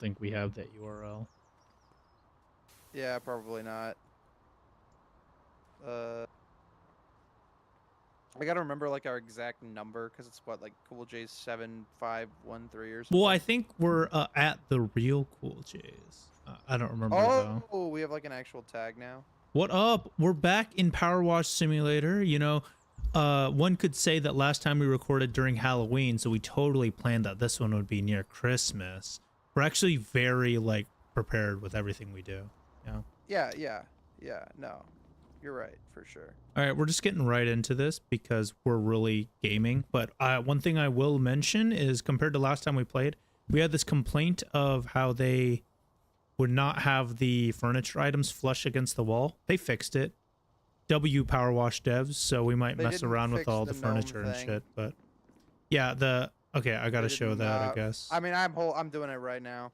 think we have that URL. Yeah, probably not. I gotta remember like our exact number because it's what, like Cool J's 7513 or something. Well, I think we're at the real Cool J's. I don't remember though. Oh, we have like an actual tag now. What up? We're back in PowerWash Simulator. You know, one could say that last time we recorded during Halloween, so we totally planned that this one would be near Christmas. We're actually very like prepared with everything we do. Yeah. Yeah. No, you're right for sure. All right, we're just getting right into this because we're really gaming. But one thing I will mention is compared to last time we played, we had this complaint of how they would not have the furniture items flush against the wall. They fixed it. W Power Wash devs, so we might mess around with all the furniture and shit. But yeah, okay, I gotta show that, I guess. I mean, I'm doing it right now.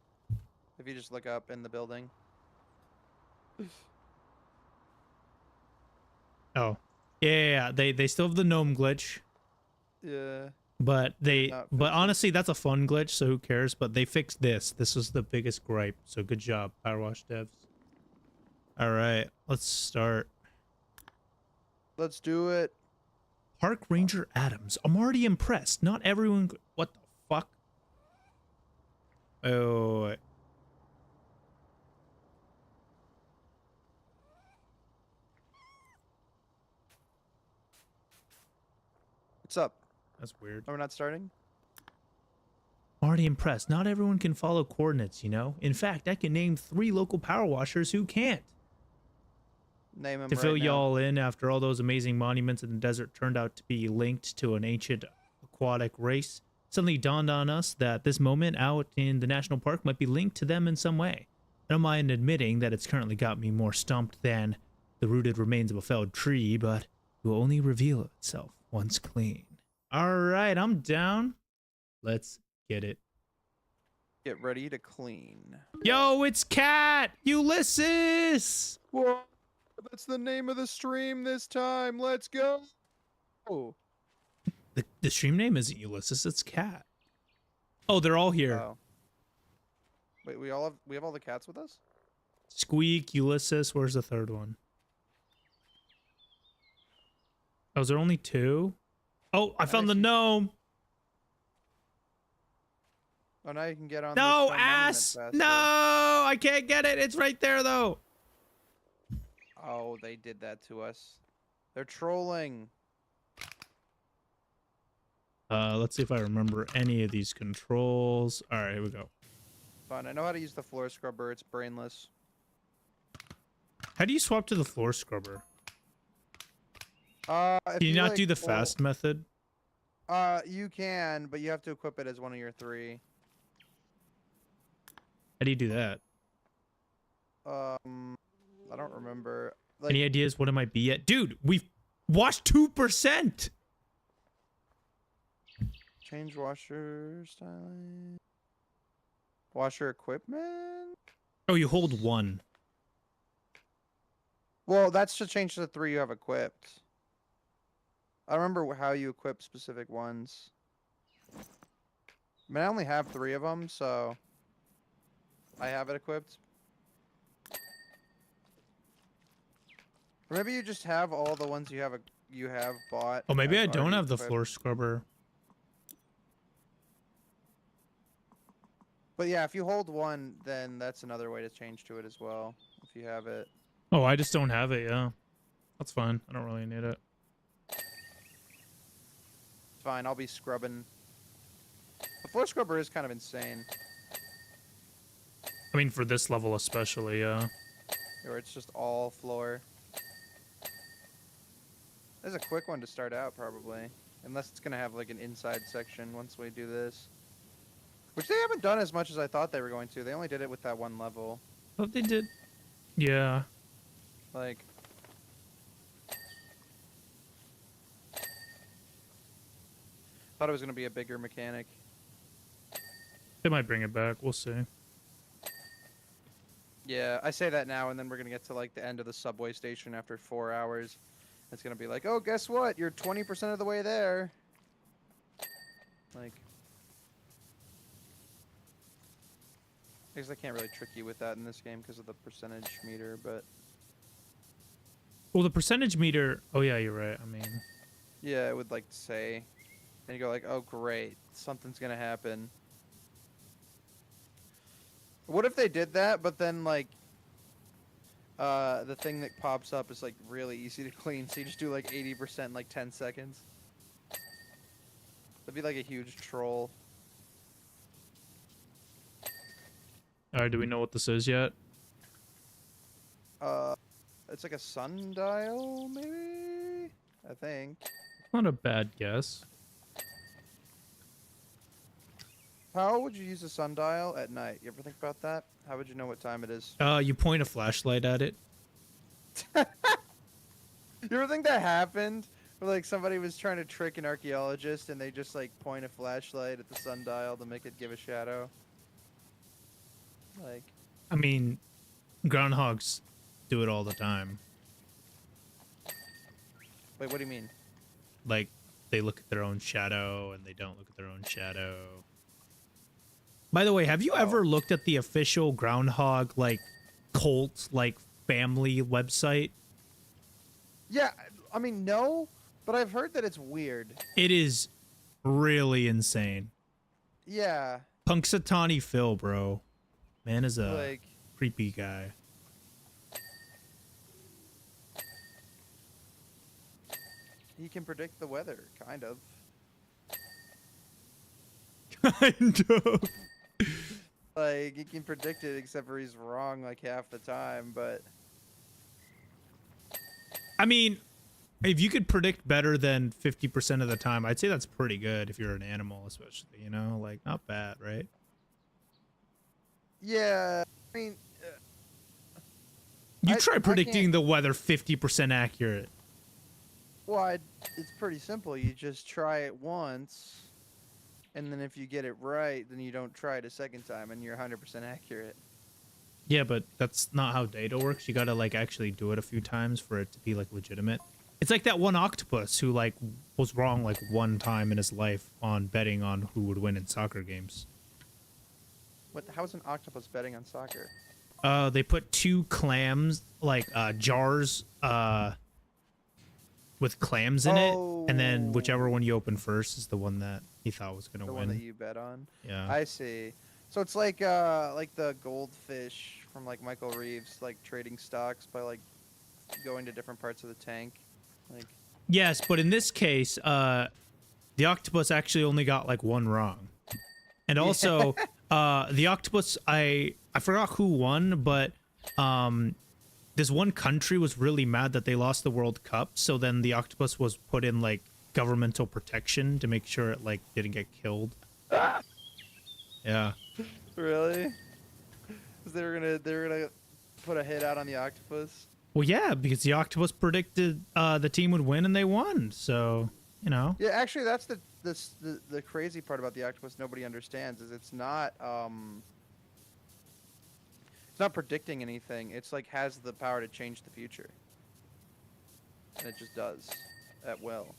If you just look up in the building. Oh, yeah. They still have the gnome glitch. Yeah. But honestly, that's a fun glitch, so who cares? But they fixed this. This was the biggest gripe. So good job, PowerWash devs. All right, let's start. Let's do it. Park Ranger Adams. I'm already impressed. Not everyone. What the fuck? Oh. What's up? That's weird. Are we not starting? I'm already impressed. Not everyone can follow coordinates, you know? In fact, I can name 3 local power washers who can't. Name them To fill right now. y'all in, after all those amazing monuments in the desert turned out to be linked to an ancient aquatic race, suddenly dawned on us that this moment out in the national park might be linked to them in some way. I don't mind admitting that it's currently got me more stumped than the rooted remains of a felled tree, but it will only reveal itself once clean. All right, I'm down. Let's get it. Get ready to clean. Yo, it's Cat! Ulysses! Whoa, that's the name of the stream this time. Let's go. Oh. The stream name isn't Ulysses, it's Cat. Oh, they're all here. Oh. Wait, we have all the cats with us? Squeak, Ulysses, where's the third one? Oh, is there only 2? Oh, I found the gnome! Oh, now you can get on. No, ass! No! I can't get it! It's right there, though! Oh, they did that to us. They're trolling. Let's see if I remember any of these controls. Alright, here we go. Fine, I know how to use the floor scrubber. It's brainless. How do you swap to the floor scrubber? Can you not do the fast method? You can, but you have to equip it as one of your 3. How do you do that? I don't remember. Like, any ideas what it might be yet? Dude, we've washed 2%! change washer styling. Washer equipment? Oh, you hold 1. Well, that's to change to the 3 you have equipped. I don't remember how you equip specific ones. I mean, I only have 3 of them, so I have it equipped. Or maybe you just have all the ones you have bought. Oh, maybe I don't have the floor scrubber. But yeah, if you hold 1, then that's another way to change to it as well, if you have it. Oh, I just don't have it, yeah. That's fine. I don't really need it. Fine, I'll be scrubbing. The floor scrubber is kind of insane. I mean, for this level especially, yeah. Where it's just all floor. This is a quick one to start out, probably. Unless it's going to have, like, an inside section once we do this. Which they haven't done as much as I thought they were going to. They only did it with that one level. Oh, they did. Yeah. Like... thought it was going to be a bigger mechanic. They might bring it back. We'll see. Yeah, I say that now, and then we're going to get to, like, the end of the subway station after 4 hours. It's going to be like, oh, guess what? You're 20% of the way there. Like... guess I can't really trick you with that in this game because of the percentage meter, but Well, the percentage meter. Oh yeah, you're right. I mean, yeah, it would like say, and you go like, oh great, something's gonna happen. What if they did that, but then like, the thing that pops up is like really easy to clean, so you just do like 80% in like 10 seconds. That'd be like a huge troll. all right. Do we know what this is yet? It's like a sundial, maybe? I think. Not a bad guess. How would you use a sundial at night? You ever think about that? How would you know what time it is? You point a flashlight at it. You ever think that happened? Where like somebody was trying to trick an archaeologist and they just like point a flashlight at the sundial to make it give a shadow? Like, I mean, groundhogs do it all the time. wait, what do you mean? Like, they look at their own shadow and they don't look at their own shadow. By the way, have you ever looked at the official groundhog, like, cult, like, family website? Yeah, I mean, no, but I've heard that it's weird. It is really insane. Yeah. Punxsutawney Phil, bro. Man is a Like, creepy guy. he can predict the weather, kind of. Kind of. Like, he can predict it, except for he's wrong like half the time, but... I mean, if you could predict better than 50% of the time, I'd say that's pretty good if you're an animal, especially, you know? Like, not bad, right? Yeah, I mean... You I- try I predicting can't- the weather 50% accurate. Well, it's pretty simple. You just try it once, and then if you get it right, then you don't try it a second time, and you're 100% accurate. Yeah, but that's not how data works. You gotta, like, actually do it a few times for it to be, like, legitimate. It's like that one octopus who, like, was wrong, like, one time in his life on betting on who would win in soccer games. How's an octopus betting on soccer? They put two clams, like, jars, with clams in it, and then whichever one you open first is the one that he thought was gonna The win. one that you bet on? Yeah. I see. So it's like the goldfish from like Michael Reeves, like trading stocks by like going to different parts of the tank. Like, Yes, but in this case, the octopus actually only got like one wrong, and also, the octopus I forgot who won, but this one country was really mad that they lost the World Cup, so then the octopus was put in like governmental protection to make sure it like didn't get killed. Yeah. really? 'Cause they were gonna put a hit out on the octopus. Well, yeah, because the octopus predicted the team would win and they won. So, you know. Yeah, actually, that's the crazy part about the octopus nobody understands is it's not predicting anything. It's like has the power to change the future, and it just does at will.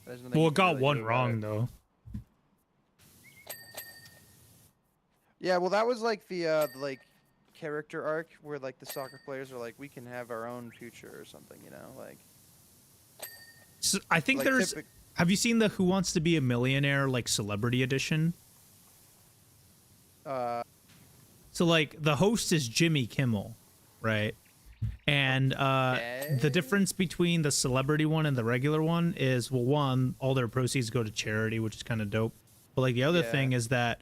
There's nothing Well, you it can got really do one about wrong it. though. Yeah, well, that was like the like character arc where like the soccer players are like, we can have our own future or something, you know, like. So I think Like there's. typic- Have you seen the Who Wants to Be a Millionaire like celebrity edition? So like the host is Jimmy Kimmel, right? And the difference between the celebrity one and the regular one is, well, one, all their proceeds go to charity, which is kind of dope. But like the other Yeah. thing is that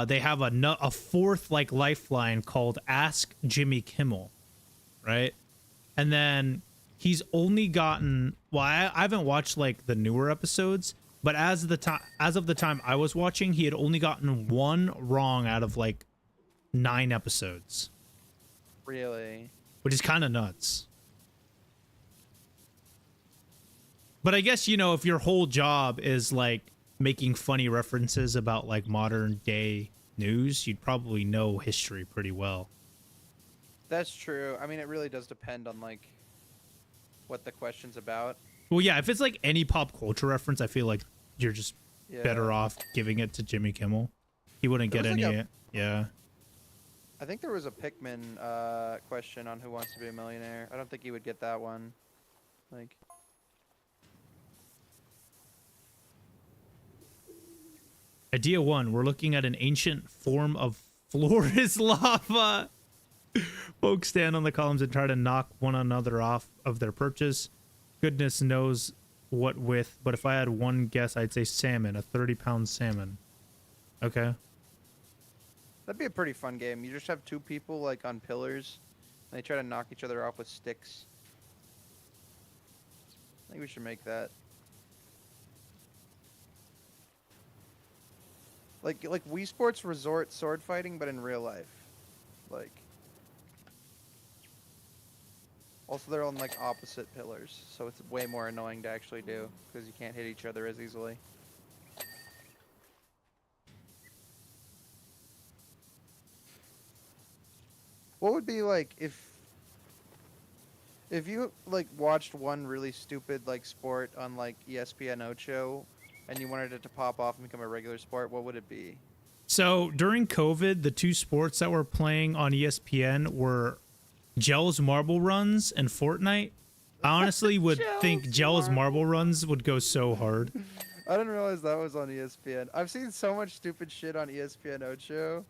they have a fourth like lifeline called Ask Jimmy Kimmel, right? And then he's only gotten, well, I haven't watched like the newer episodes, but as of the time I was watching, he had only gotten one wrong out of like 9 episodes, Really? which is kind of nuts. But I guess, you know, if your whole job is like making funny references about like modern day news, you'd probably know history pretty well. That's true. I mean, it really does depend on like what the question's about. Well, yeah, if it's like any pop culture reference, I feel like you're just Yeah. better off giving it to Jimmy Kimmel. He wouldn't There get was, any. like, Yeah. I think there was a Pikmin question on Who Wants to Be a Millionaire. I don't think he would get that one. Like, Idea 1, we're looking at an ancient form of Flores lava. Folks stand on the columns and try to knock one another off of their perches. Goodness knows what with, but if I had one guess, I'd say salmon, a 30-pound salmon. Okay. that'd be a pretty fun game. You just have two people like on pillars, and they try to knock each other off with sticks. I think we should make that. Like Wii Sports Resort sword fighting, but in real life. Like. Also, they're on like opposite pillars, so it's way more annoying to actually do because you can't hit each other as easily. What would be like if you like watched one really stupid like sport on like ESPN Ocho and you wanted it to pop off and become a regular sport, what would it be? So during COVID, the two sports that were playing on ESPN were Gels Marble Runs and Fortnite. I honestly would think Gels Marble Runs would go so hard. I didn't realize that was on ESPN. I've seen so much stupid shit on ESPN Ocho,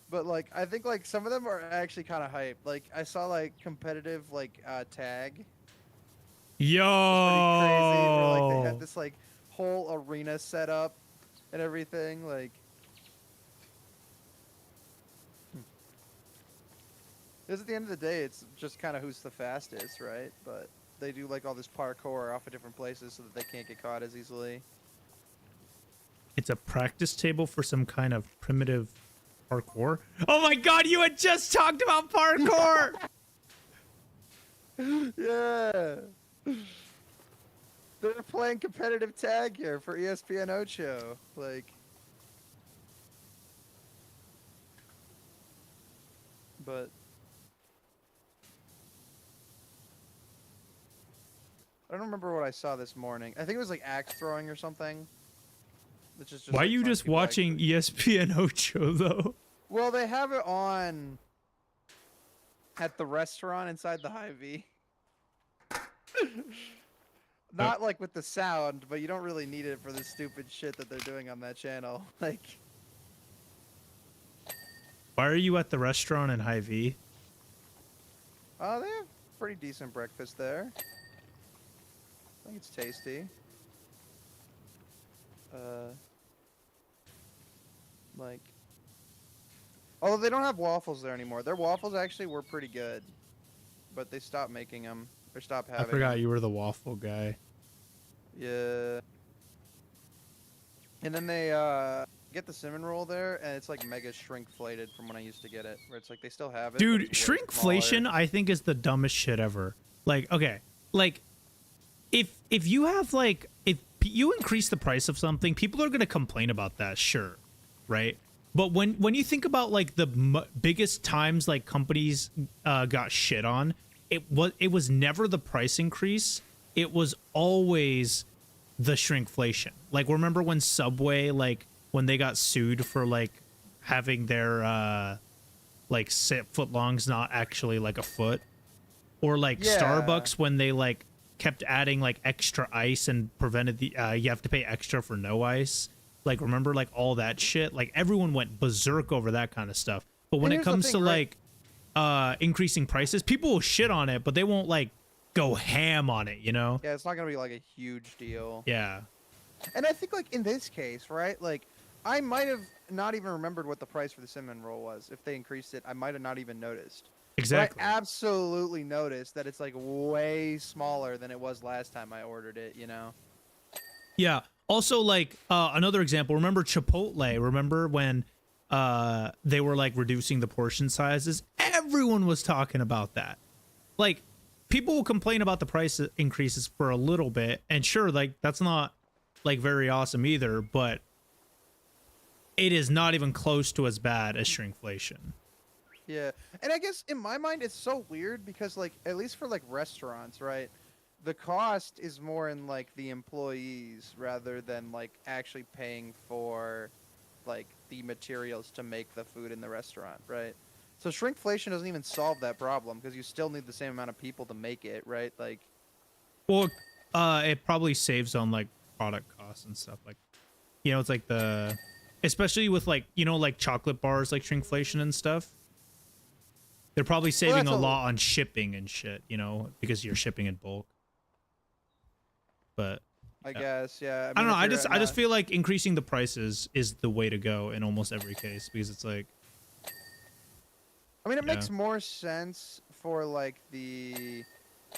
but like I think like some of them are actually kind of hype. Like I saw like competitive like tag. Yo. It's pretty crazy. Where, like they had this like whole arena set up and everything. Like. Because at the end of the day, it's just kind of who's the fastest, right? But they do like all this parkour off of different places so that they can't get caught as easily. It's a practice table for some kind of primitive parkour. Oh my god, you had just talked about parkour! Yeah. They're playing competitive tag here for ESPN Ocho. Like. But. I don't remember what I saw this morning. I think it was like axe throwing or something. Which is just Why are like you fun just people watching actually- ESPN Ocho though? Well, they have it on at the restaurant inside the Hy-Vee. Not like with the sound, but you don't really need it for the stupid shit that they're doing on that channel. Like, Why are you at the restaurant in Hy-Vee? oh, they have pretty decent breakfast there. I think it's tasty. Like, although they don't have waffles there anymore. Their waffles actually were pretty good, but they stopped making them or stopped I having. forgot you were the waffle guy. Yeah. And then they get the cinnamon roll there, and it's like mega shrinkflated from when I used to get it, where it's like they still have it. Dude, but it's way shrinkflation smaller. I think is the dumbest shit ever. Like, okay, like if you have like if you increase the price of something, people are going to complain about that, sure, right? But when you think about like the biggest times like companies got shit on, it was never the price increase. It was always the shrinkflation. Like, remember when Subway, like when they got sued for like having their like foot longs not actually like a foot, or like Yeah. Starbucks when they like kept adding like extra ice and prevented the you have to pay extra for no ice. Like, remember like all that shit? Like everyone went berserk over that kind of stuff. But when And it here's the comes thing, to right? like increasing prices, people will shit on it, but they won't like go ham on it, you know? Yeah, it's not gonna be like a huge deal. Yeah. And I think like in this case, right? Like I might have not even remembered what the price for the cinnamon roll was. If they increased it, I might have not even noticed. Exactly. But I absolutely noticed that it's like way smaller than it was last time I ordered it, you know? Yeah. Also, like another example, remember Chipotle? Remember when they were like reducing the portion sizes? Everyone was talking about that. Like, people will complain about the price increases for a little bit, and sure, like that's not like very awesome either, but it is not even close to as bad as shrinkflation. Yeah. And I guess in my mind it's so weird because like at least for like restaurants, right? The cost is more in like the employees rather than like actually paying for like the materials to make the food in the restaurant, right? So shrinkflation doesn't even solve that problem because you still need the same amount of people to make it, right? Like, Well, it probably saves on like product costs and stuff. Like, you know, it's like the, especially with like, you know, like chocolate bars, like shrinkflation and stuff. They're probably well, saving that's a lot on shipping and shit, you know, because you're shipping in bulk. But I yeah. guess, yeah. I don't mean, know. if you're I just not, feel like increasing the prices is the way to go in almost every case because it's like, I mean, it yeah. makes more sense for like the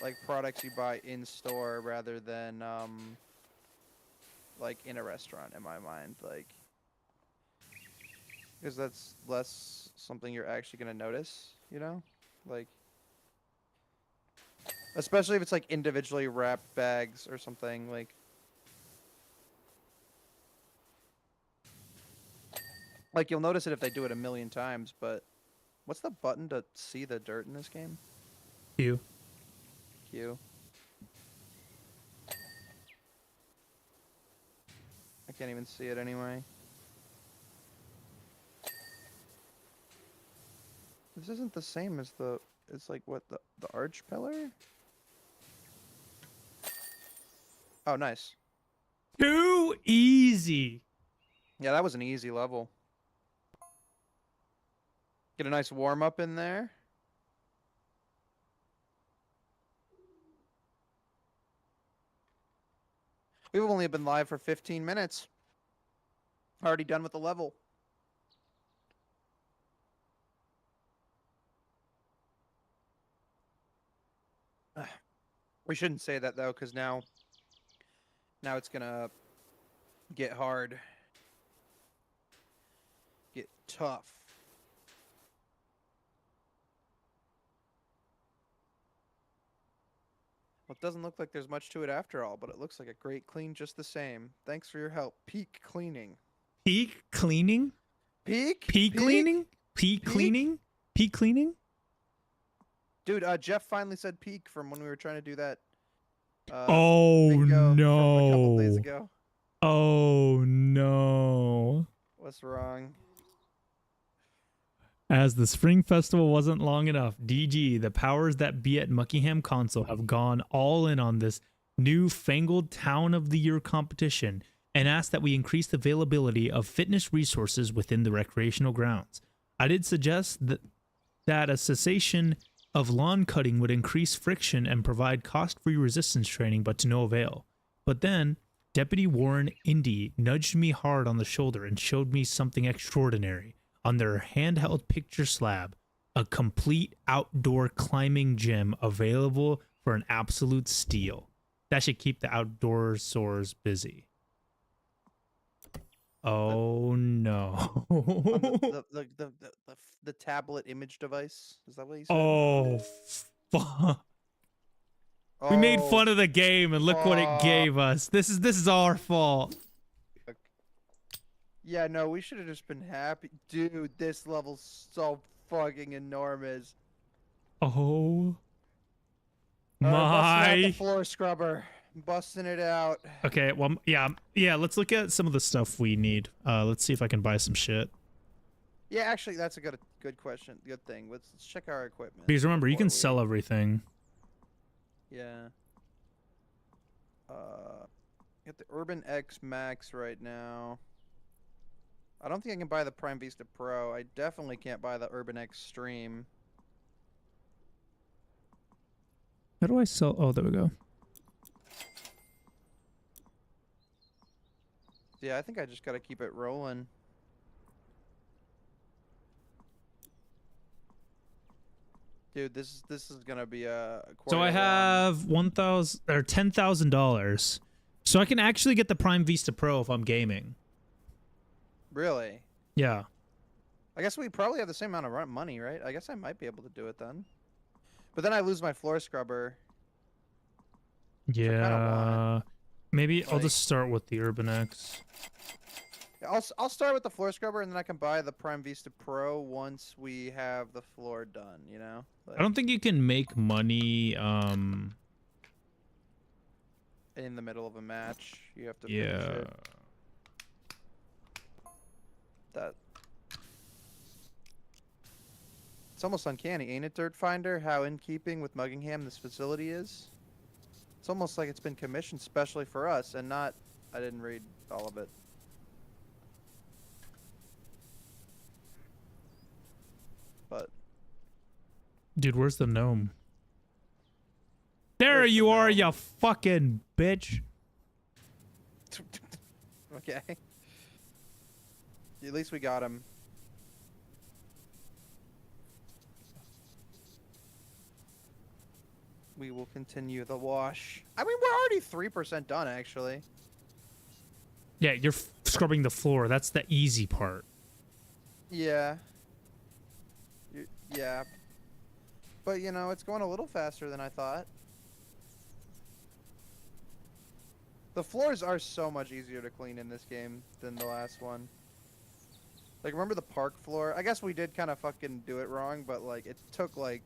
like products you buy in store rather than like in a restaurant in my mind, like because that's less something you're actually gonna notice, you know, like especially if it's like individually wrapped bags or something like you'll notice it if they do it a million times. But what's the button to see the dirt in this game? You. Q. I can't even see it anyway. This isn't the same as the. It's like what the arch pillar. Oh, nice. Too easy. Yeah, that was an easy level. Get a nice warm up in there. We've only been live for 15 minutes. Already done with the level. We shouldn't say that though, because now it's gonna get hard. Get tough. Well, it doesn't look like there's much to it after all, but it looks like a great clean just the same. Thanks for your help. Peak cleaning. Peak cleaning? Peak? Peak cleaning? Peak Peak? cleaning? Peak cleaning? Dude, Jeff finally said peak from when we were trying to do that Oh bingo from a couple days no. ago. Oh no. What's wrong? As the spring festival wasn't long enough, DG, the powers that be at Muckingham Console, have gone all in on this new-fangled Town of the Year competition and asked that we increase the availability of fitness resources within the recreational grounds. I did suggest that a cessation of lawn cutting would increase friction and provide cost-free resistance training, but to no avail. But then, Deputy Warren Indy nudged me hard on the shoulder and showed me something extraordinary. On their handheld picture slab, a complete outdoor climbing gym available for an absolute steal. That should keep the outdoor soars busy. Oh no. The tablet image device. Is that what you said? Oh fuck. We made Oh, fun of the game and look what it gave us. This is our fault. yeah, no, we should have just been happy. Dude, this level's so fucking enormous. Oh Busting out the my. floor scrubber. Busting it out. Okay, well, yeah, let's look at some of the stuff we need. Let's see if I can buy some shit. Yeah, actually, that's a good question. Good thing. Let's check our equipment. Because remember, you before can we- sell everything. Yeah. Get the Urban X Max right now. I don't think I can buy the Prime Vista Pro. I definitely can't buy the Urban X Stream. How do I sell? Oh, there we go. Yeah, I think I just gotta keep it rolling. Dude, this is gonna be a. So I have $1,000 or $10,000. So I can actually get the Prime Vista Pro if I'm gaming. Really? Yeah. I guess we probably have the same amount of money, right? I guess I might be able to do it then. But then I lose my floor scrubber. Yeah. Maybe I'll Like- just start with the Urban X. Yeah, I'll start with the floor scrubber and then I can buy the Prime Vista Pro once we have the floor done, you know? I don't think you can make money. In the middle of a match, you have to finish Yeah. it. That It's almost uncanny, ain't it, Dirt Finder? How in keeping with Muggingham this facility is. It's almost like it's been commissioned specially for us, and not. I didn't read all of it. But Dude, where's the gnome? There Where's the you are, gnome? you fucking bitch. okay. At least we got him. We will continue the wash. I mean, we're already 3% done, actually. Yeah, you're scrubbing the floor. That's the easy part. Yeah. Yeah. But, you know, it's going a little faster than I thought. The floors are so much easier to clean in this game than the last one. Like, remember the park floor? I guess we did kind of fucking do it wrong, but, like, it took, like,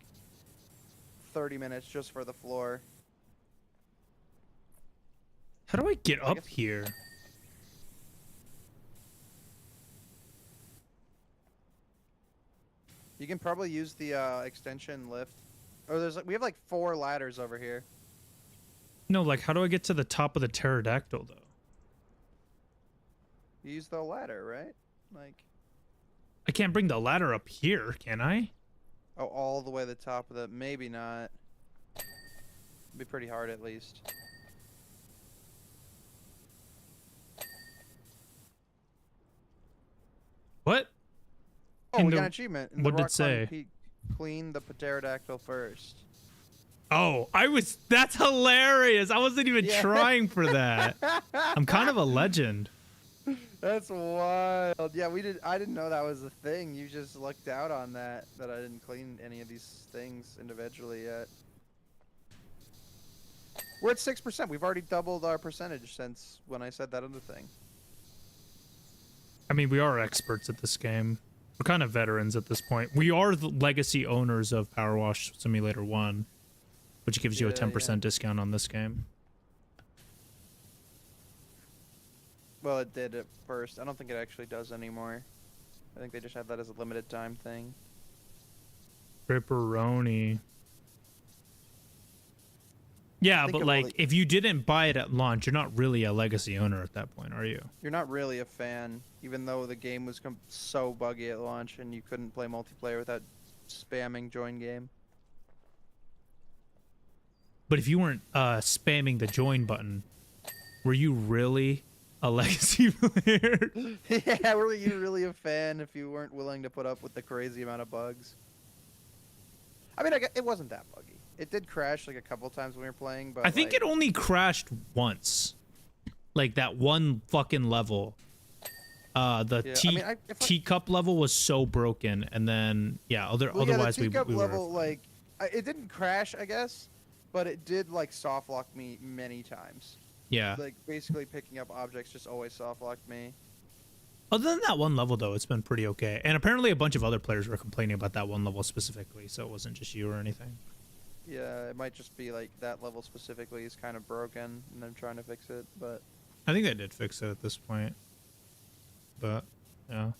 30 minutes just for the floor. How do I get I up guess- here? You can probably use the extension lift. Or we have, like, 4 ladders over here. No, like, how do I get to the top of the pterodactyl, though? You use the ladder, right? Like, I can't bring the ladder up here, can I? oh, all the way to the top of the... Maybe not. It'd be pretty hard, at least. What? Oh, In we the- got an achievement. In what'd the it rock climbing say? peak, clean the pterodactyl first. Oh, that's hilarious. I wasn't even Yeah. trying for that. I'm kind of a legend. That's wild. Yeah, I didn't know that was a thing. You just lucked out on that I didn't clean any of these things individually yet. We're at 6%. We've already doubled our percentage since when I said that other thing. I mean, we are experts at this game. We're kind of veterans at this point. We are the legacy owners of PowerWash Simulator 1, which gives you a Yeah, 10% discount on this game. Well, it did at first. I don't think it actually does anymore. I think they just have that as a limited time thing. Pepperoni. Yeah, Think but of all like, the- if you didn't buy it at launch, you're not really a legacy owner at that point, are you? You're not really a fan, even though the game was so buggy at launch and you couldn't play multiplayer without spamming join game. But if you weren't spamming the join button, were you really a legacy player? Yeah, were you really a fan if you weren't willing to put up with the crazy amount of bugs? I mean, it wasn't that buggy. It did crash like a couple times when we were playing, but I think like, it only crashed once. Like that one fucking level. The Yeah, I mean, if I- teacup level was so broken, and then yeah, otherwise the teacup we level were. like it didn't crash, I guess, but it did like soft lock me many times. Yeah. Like basically picking up objects just always soft locked me. Other than that one level, though, it's been pretty okay. And apparently, a bunch of other players were complaining about that one level specifically, so it wasn't just you or anything. Yeah, it might just be like that level specifically is kind of broken, and I'm trying to fix it. But I think they did fix it at this point. But yeah.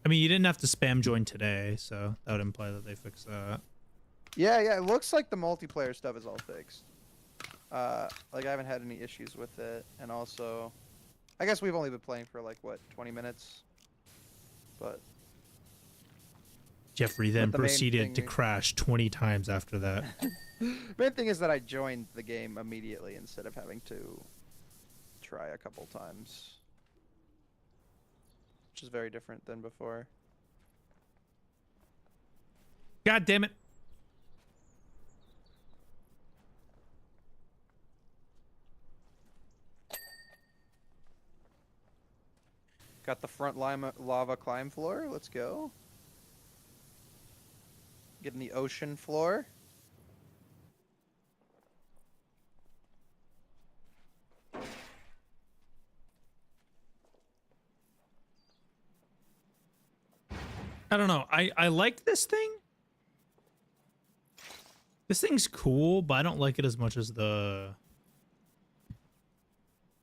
I mean, you didn't have to spam join today, so that would imply that they fixed that. yeah, it looks like the multiplayer stuff is all fixed. Like I haven't had any issues with it, and also, I guess we've only been playing for like what 20 minutes, but Jeffrey then the main proceeded to thing- crash 20 times after that. main thing is that I joined the game immediately instead of having to try a couple times, which is very different than before. God damn it. Got the front lava climb floor. Let's go. Getting the ocean floor. I don't know. I like this thing. This thing's cool, but I don't like it as much as the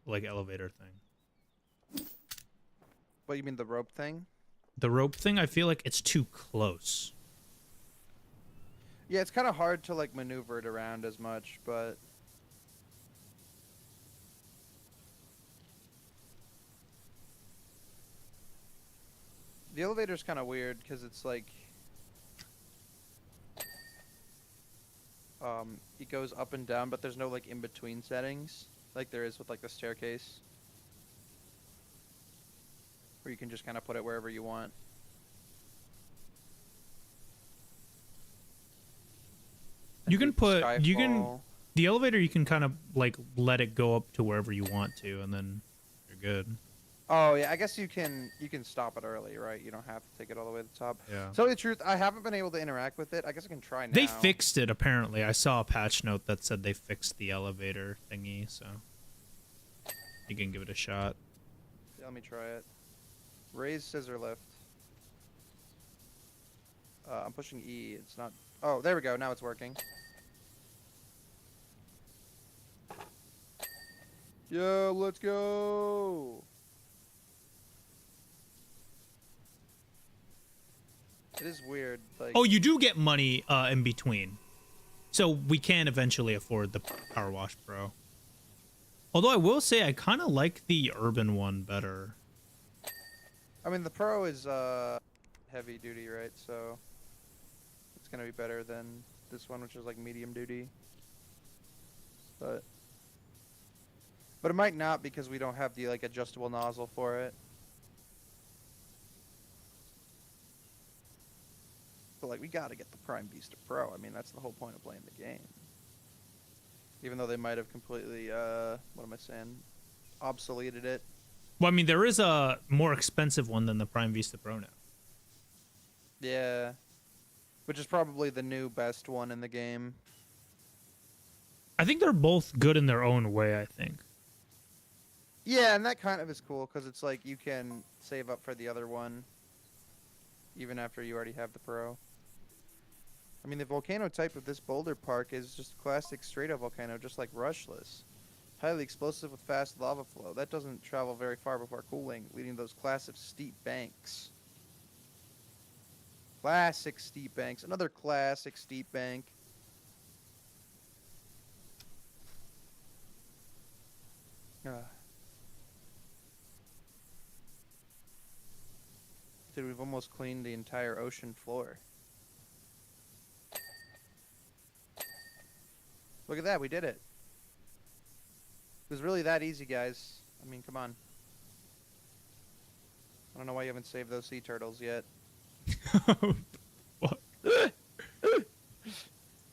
like elevator thing. What, you mean the rope thing? The rope thing, I feel like it's too close. Yeah, it's kind of hard to like maneuver it around as much, but the elevator's kind of weird because it's like it goes up and down, but there's no like in between settings like there is with like the staircase, where you can just kind of put it wherever you want. You can put Skyfall. the elevator, you can kind of like let it go up to wherever you want to, and then you're good. Oh yeah, I guess you can stop it early, right? You don't have to take it all the way to the top. Yeah. To tell you the truth, I haven't been able to interact with it. I guess I can try now. They fixed it apparently. I saw a patch note that said they fixed the elevator thingy, so you can give it a shot. Yeah, let me try it. Raise scissor lift. I'm pushing E. It's not. Oh, there we go. Now it's working. Yo, let's go. It is weird. Like, Oh, you do get money in between, so we can eventually afford the PowerWash Pro. Although I will say I kind of like the urban one better. I mean, the Pro is heavy duty, right? So it's gonna be better than this one, which is like medium duty. But it might not because we don't have the like adjustable nozzle for it. But like we gotta get the Prime Vista Pro. I mean, that's the whole point of playing the game. Even though they might have completely what am I saying? Obsoleted it. Well, I mean, there is a more expensive one than the Prime Vista Pro now. Yeah. Which is probably the new best one in the game. I think they're both good in their own way, I think. Yeah, and that kind of is cool because it's like you can save up for the other one even after you already have the Pro. I mean, the volcano type of this boulder park is just classic straight-up volcano, just like Rushless. Highly explosive with fast lava flow. That doesn't travel very far before cooling, leading to those classic steep banks. Classic steep banks. Another classic steep bank. Dude, we've almost cleaned the entire ocean floor. Look at that, we did it. It was really that easy, guys. I mean, come on. I don't know why you haven't saved those sea turtles yet. What? You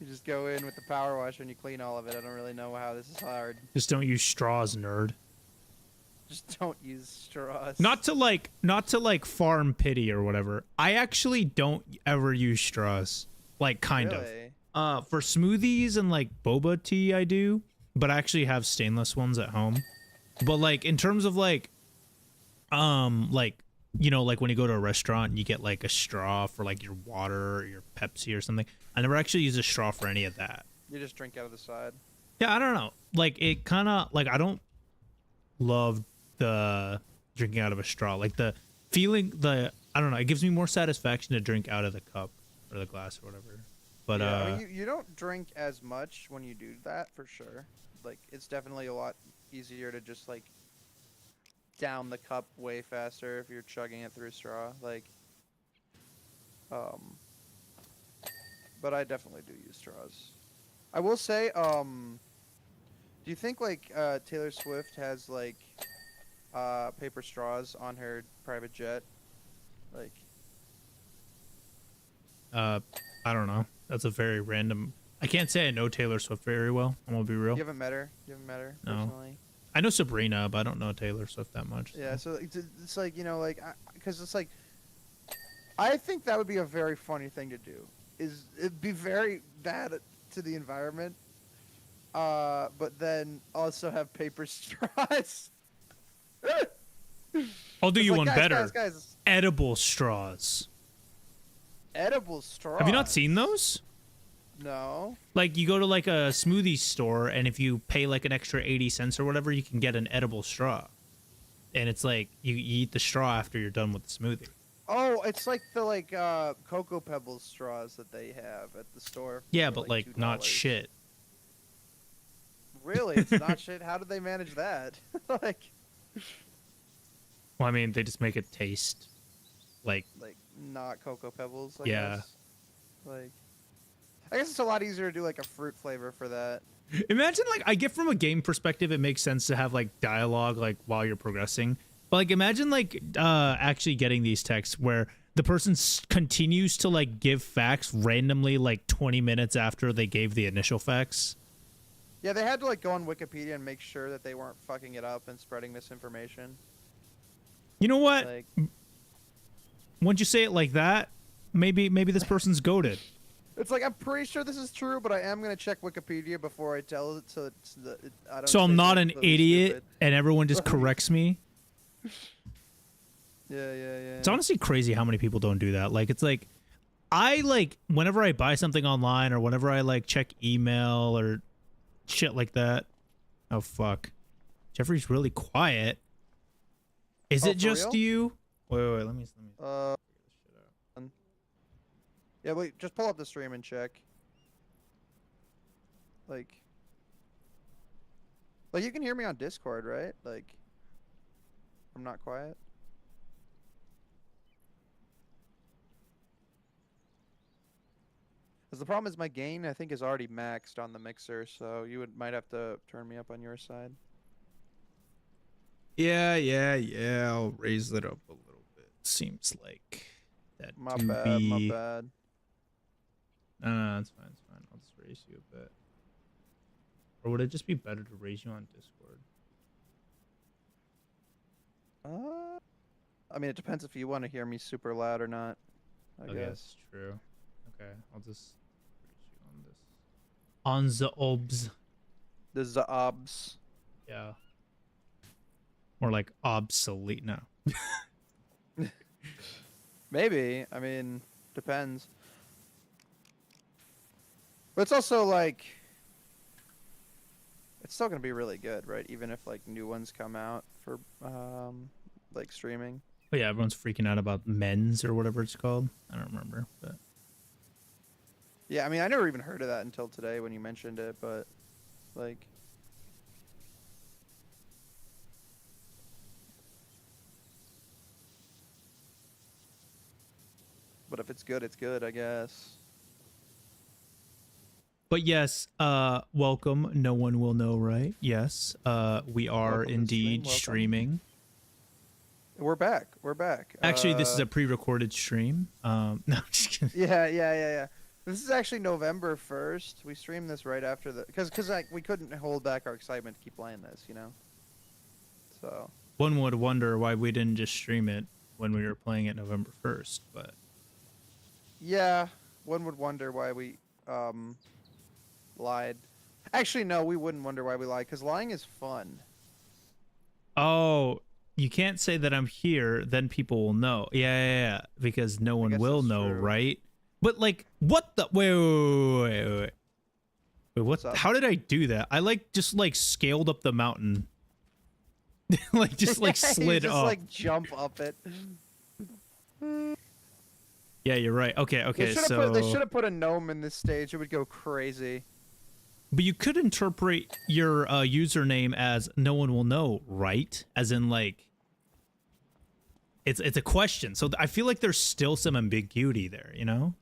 just go in with the power washer and you clean all of it. I don't really know how this is hard. Just don't use straws, nerd. Just don't use straws. Not to like farm pity or whatever. I actually don't ever use straws. Like kind Really? of. For smoothies and like boba tea I do, but I actually have stainless ones at home. But like in terms of like you know, like when you go to a restaurant and you get like a straw for like your water or your Pepsi or something. I never actually use a straw for any of that. You just drink out of the side. Yeah, I don't know. Like it kind of like I don't love the drinking out of a straw. Like the feeling, I don't know. It gives me more satisfaction to drink out of the cup or the glass or whatever. But yeah, I mean, you don't drink as much when you do that for sure. Like it's definitely a lot easier to just like down the cup way faster if you're chugging it through a straw. Like, but I definitely do use straws. I will say, do you think like Taylor Swift has like paper straws on her private jet? Like, I don't know. That's a very random. I can't say I know Taylor Swift very well. I'm gonna be real. you haven't met her? You haven't met her No. personally? I know Sabrina, but I don't know Taylor Swift that much. Yeah, so it's like, you know, like, because it's like, I think that would be a very funny thing to do. It'd be very bad to the environment, but then also have paper straws. I'll do It's you like, one guys, better. guys, Edible straws. edible straws. Have you not seen those? No. Like you go to like a smoothie store, and if you pay like an extra 80 cents or whatever, you can get an edible straw. And it's like you eat the straw after you're done with the smoothie. Oh, it's like the Cocoa Pebbles straws that they have at the store. Yeah, For but like like not $2. shit. Really, it's not shit. How did they manage that? like, Well, I mean, they just make it taste like not Cocoa Pebbles, I yeah. guess. Like, I guess it's a lot easier to do like a fruit flavor for that. Imagine like I get from a game perspective, it makes sense to have like dialogue like while you're progressing. But like imagine like actually getting these texts where the person continues to like give facts randomly like 20 minutes after they gave the initial facts. Yeah, they had to like go on Wikipedia and make sure that they weren't fucking it up and spreading misinformation. You know what? Like, Once you say it like that, maybe this person's goated. it's like I'm pretty sure this is true, but I am gonna check Wikipedia before I tell it, I don't. So I'm say not an something idiot stupid. and everyone just corrects me. Yeah. It's honestly crazy how many people don't do that. Like it's like I like whenever I buy something online or whenever I like check email or shit like that. Oh fuck. Jeffrey's really quiet. Is Oh, it for just real? you? Wait, let me Yeah, wait, just pull up the stream and check. Like you can hear me on Discord, right? Like, I'm not quiet. Because the problem is my gain, I think, is already maxed on the mixer, so you might have to turn me up on your side. Yeah. I'll raise it up a little bit. Seems like that My to bad, my be. bad. No, it's fine. I'll just raise you a bit. Or would it just be better to raise you on Discord? I mean, it depends if you want to hear me super loud or not, I Okay, guess. that's true. Okay, I'll just raise you on this. On the obs. The Zaobs. Yeah. More like obsolete. No. Maybe. I mean, depends. But it's also like, it's still gonna be really good, right? Even if like new ones come out for like streaming. But yeah, everyone's freaking out about men's or whatever it's called. I don't remember, but Yeah, I mean, I never even heard of that until today when you mentioned it, but like, but if it's good, I guess. But yes, welcome. No one will know, right? Yes, we are Welcome to the stream, indeed welcome. streaming. We're back. Actually, this is a pre-recorded stream. No, I'm just kidding. Yeah. This is actually November 1st. We streamed this right after the, because like we couldn't hold back our excitement to keep playing this, you know. So One would wonder why we didn't just stream it when we were playing it November 1st, but yeah, one would wonder why we lied. Actually, no, we wouldn't wonder why we lied because lying is fun. oh, you can't say that I'm here, then people will know. Yeah, because no one guess will that's know, true. right? But like, what the? Wait. What? What's up? How did I do that? I like just like scaled up the mountain, like just like You slid just up. like jump up it. Yeah, you're right. Okay, They so should have put a gnome in this stage. It would go crazy. but you could interpret your username as no one will know, right? As in like it's a question. So I feel like there's still some ambiguity there, you know?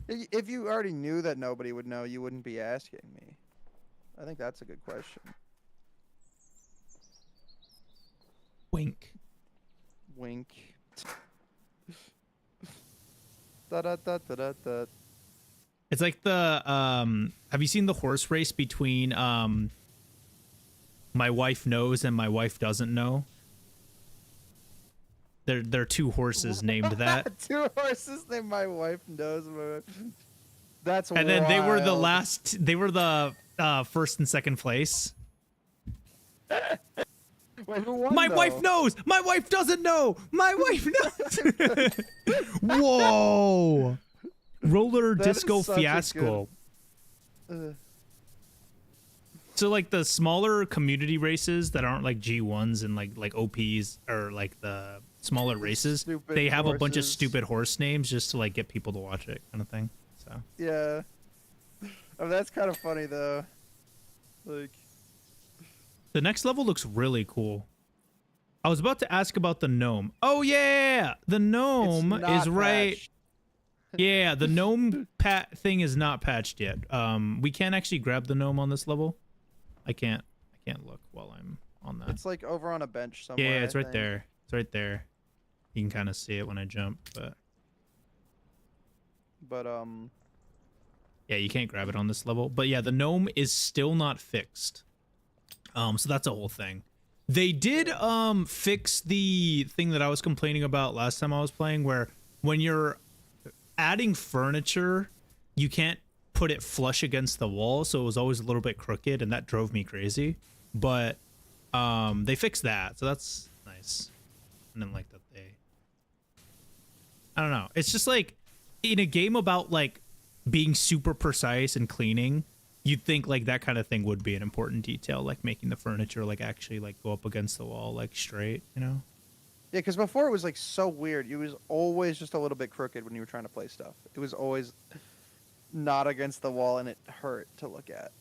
If you already knew that nobody would know, you wouldn't be asking me. I think that's a good question. Wink. Wink. Da da da da da da. It's like the have you seen the horse race between my wife knows and my wife doesn't know? They're two horses named that. Two horses named My Wife Knows. That's And then they were the wild. last, they were the first and second place. Wait, who won, My though? wife knows. My wife doesn't know. My wife knows. Whoa. Roller That is disco such a fiasco. So like the smaller community races that aren't like G1s and like OPs or like the smaller races, Stupid they have a bunch of horses. stupid horse names just to like get people to watch it, kind of thing. So Yeah. I mean, that's kind of funny though. Like, the next level looks really cool. I was about to ask about the gnome. Oh yeah, the it's gnome not is right. patched. Yeah, the gnome thing is not patched yet. We can't actually grab the gnome on this level. I can't look while I'm on that. It's like over on a bench somewhere. Yeah, it's I right think. there. It's right there. You can kind of see it when I jump, but But yeah, you can't grab it on this level. But yeah, the gnome is still not fixed. So that's a whole thing. They did fix the thing that I was complaining about last time I was playing, where when you're adding furniture, you can't put it flush against the wall, so it was always a little bit crooked, and that drove me crazy. But they fixed that, so that's nice. And then like that I don't know. It's just like in a game about like being super precise and cleaning, you'd think like that kind of thing would be an important detail, like making the furniture like actually like go up against the wall like straight, you know? yeah, because before it was like so weird. It was always just a little bit crooked when you were trying to play stuff. It was always not against the wall, and it hurt to look at.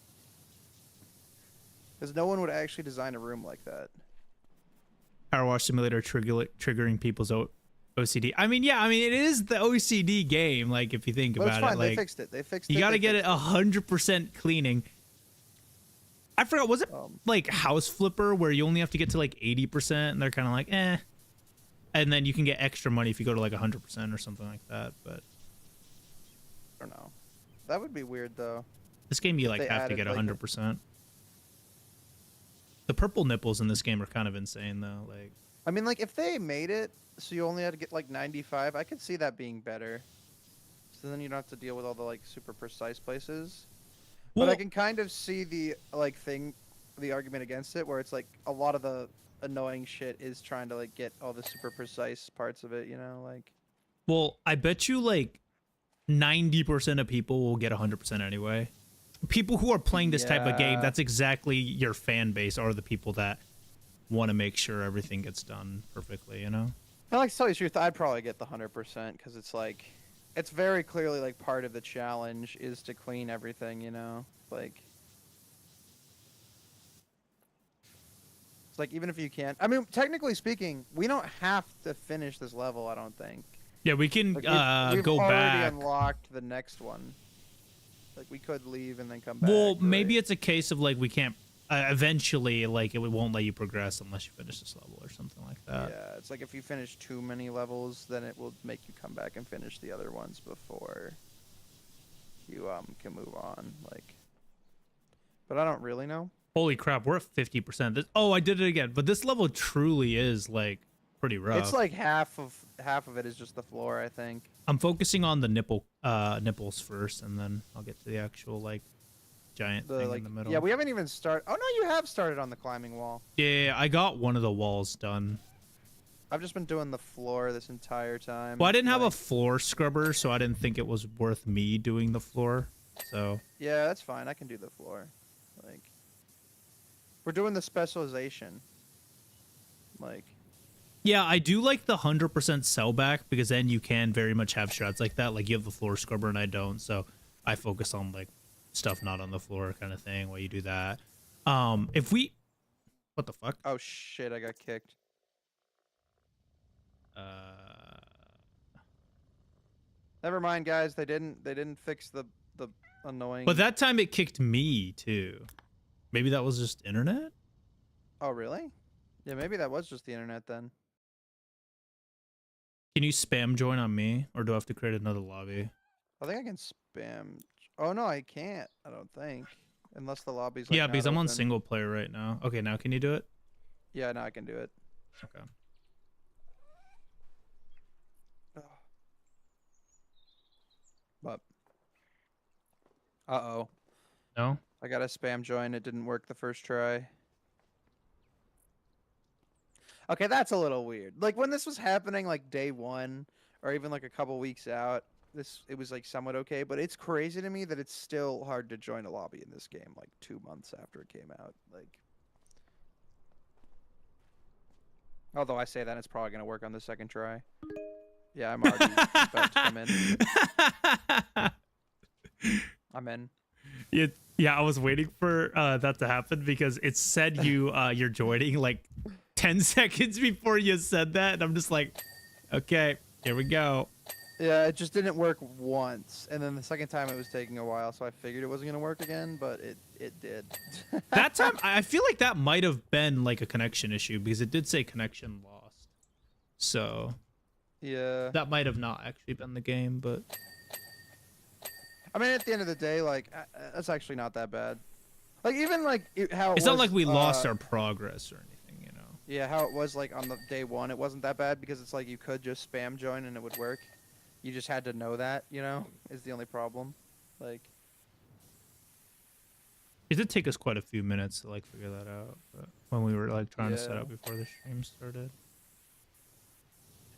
Because no one would actually design a room like that. PowerWash Simulator triggering people's OCD. I mean, yeah, I mean it is the OCD game. Like if you think But it's about fine. it, like They fixed it. They fixed it. you got to They get it fixed 100% cleaning. I forgot, was it like House Flipper where you only have to get to like 80% and they're kind of like, eh. And then you can get extra money if you go to like 100% or something like that. But I don't know. That would be weird though. this game you If like they have to added, get 100%. The purple nipples in this game are kind of insane though. Like, I mean, like if they made it so you only had to get like 95, I could see that being better. So then you don't have to deal with all the like super precise places. well, But I can kind of see the like the argument against it, where it's like a lot of the annoying shit is trying to like get all the super precise parts of it, you know, like. well, I bet you like 90% of people will get 100% anyway. People who are playing this type of game, Yeah. that's exactly your fan base, are the people that want to make sure everything gets done perfectly, you know? I like to tell you the truth, I'd probably get the 100% because it's like, it's very clearly like part of the challenge is to clean everything, you know, like. It's like even if you can't, I mean, technically speaking, we don't have to finish this level. I don't think. Yeah, we can Like we've go already back. unlocked the next one. Like we could leave and then come back. Well, maybe right? it's a case of like we can't eventually like it won't let you progress unless you finish this level or something like that. Yeah, it's like if you finish too many levels, then it will make you come back and finish the other ones before you can move on. Like, but I don't really know. Holy crap, we're at 50%. Oh, I did it again. But this level truly is like pretty rough. It's like half of it is just the floor, I think. I'm focusing on the nipples first, and then I'll get to the actual like giant The thing like in the middle. yeah, we haven't even started. Oh no, you have started on the climbing wall. Yeah, I got one of the walls done. I've just been doing the floor this entire time. Well, I didn't have a like- floor scrubber, so I didn't think it was worth me doing the floor. So Yeah, that's fine. I can do the floor. Like, we're doing the specialization. Like, yeah, I do like the 100% sellback because then you can very much have shots like that. Like you have the floor scrubber and I don't, so I focus on like stuff not on the floor kind of thing while you do that. If we, what the fuck? oh shit, I got kicked. Never mind, guys. They didn't fix the annoying. But that time it kicked me too. Maybe that was just internet. Oh really? Yeah, maybe that was just the internet then. Can you spam join on me, or do I have to create another lobby? I think I can spam. Oh no, I can't. I don't think, unless the lobby's. Like, Yeah, not because I'm on open. single player right now. Okay, now can you do it? Yeah, now I can do it. Okay. But. Uh-oh. No? I got a spam join. It didn't work the first try. Okay, that's a little weird. Like when this was happening like day one or even like a couple weeks out, it was like somewhat okay, but it's crazy to me that it's still hard to join a lobby in this game like 2 months after it came out. Like Although I say that, it's probably gonna work on the second try. Yeah, I'm already about to come in. I'm in. Yeah, I was waiting for that to happen because it said you're joining like 10 seconds before you said that, and I'm just like, okay, here we go. Yeah, it just didn't work once, and then the second time it was taking a while, so I figured it wasn't gonna work again, but it did. That time, I feel like that might have been like a connection issue because it did say connection lost. So Yeah. that might have not actually been the game, but I mean, at the end of the day, like that's actually not that bad. Like even like how it it's was, not like we lost our progress or anything, you know. Yeah, how it was like on the day one, it wasn't that bad because it's like you could just spam join and it would work. You just had to know that, you know, is the only problem. Like, It did take us quite a few minutes to like figure that out, but when we were like trying to set Yeah. up before the stream started.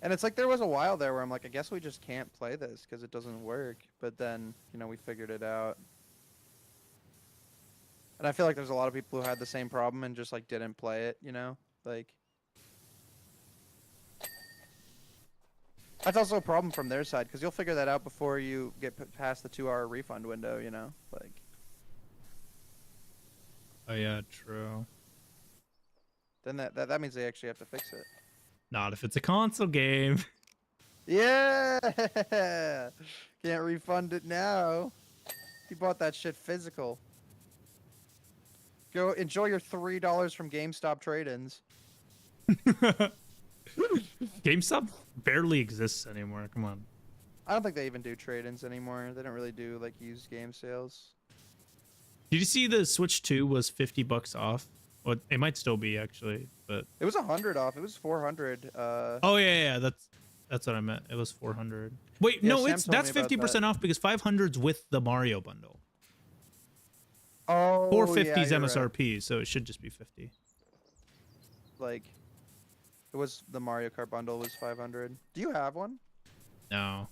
and it's like there was a while there where I'm like, I guess we just can't play this because it doesn't work. But then, you know, we figured it out. And I feel like there's a lot of people who had the same problem and just like didn't play it, you know, like. That's also a problem from their side because you'll figure that out before you get past the 2-hour refund window, you know, like. Oh yeah, true. Then that means they actually have to fix it. Not if it's a console game. Yeah, can't refund it now. You bought that shit physical. Go enjoy your $3 from GameStop trade-ins. GameStop barely exists anymore. Come on. I don't think they even do trade-ins anymore. They don't really do like used game sales. Did you see the Switch 2 was $50 off? Well, it might still be actually, but It was 100 off. It was 400. oh yeah, that's what I meant. It was 400. Wait, Yeah, no, Sam it's told that's me about 50% off because 500's with the Mario bundle. Oh, 450 is yeah, you're right. MSRP, so it should just be 50. Like, it was the Mario Kart bundle was 500. Do you have one? No.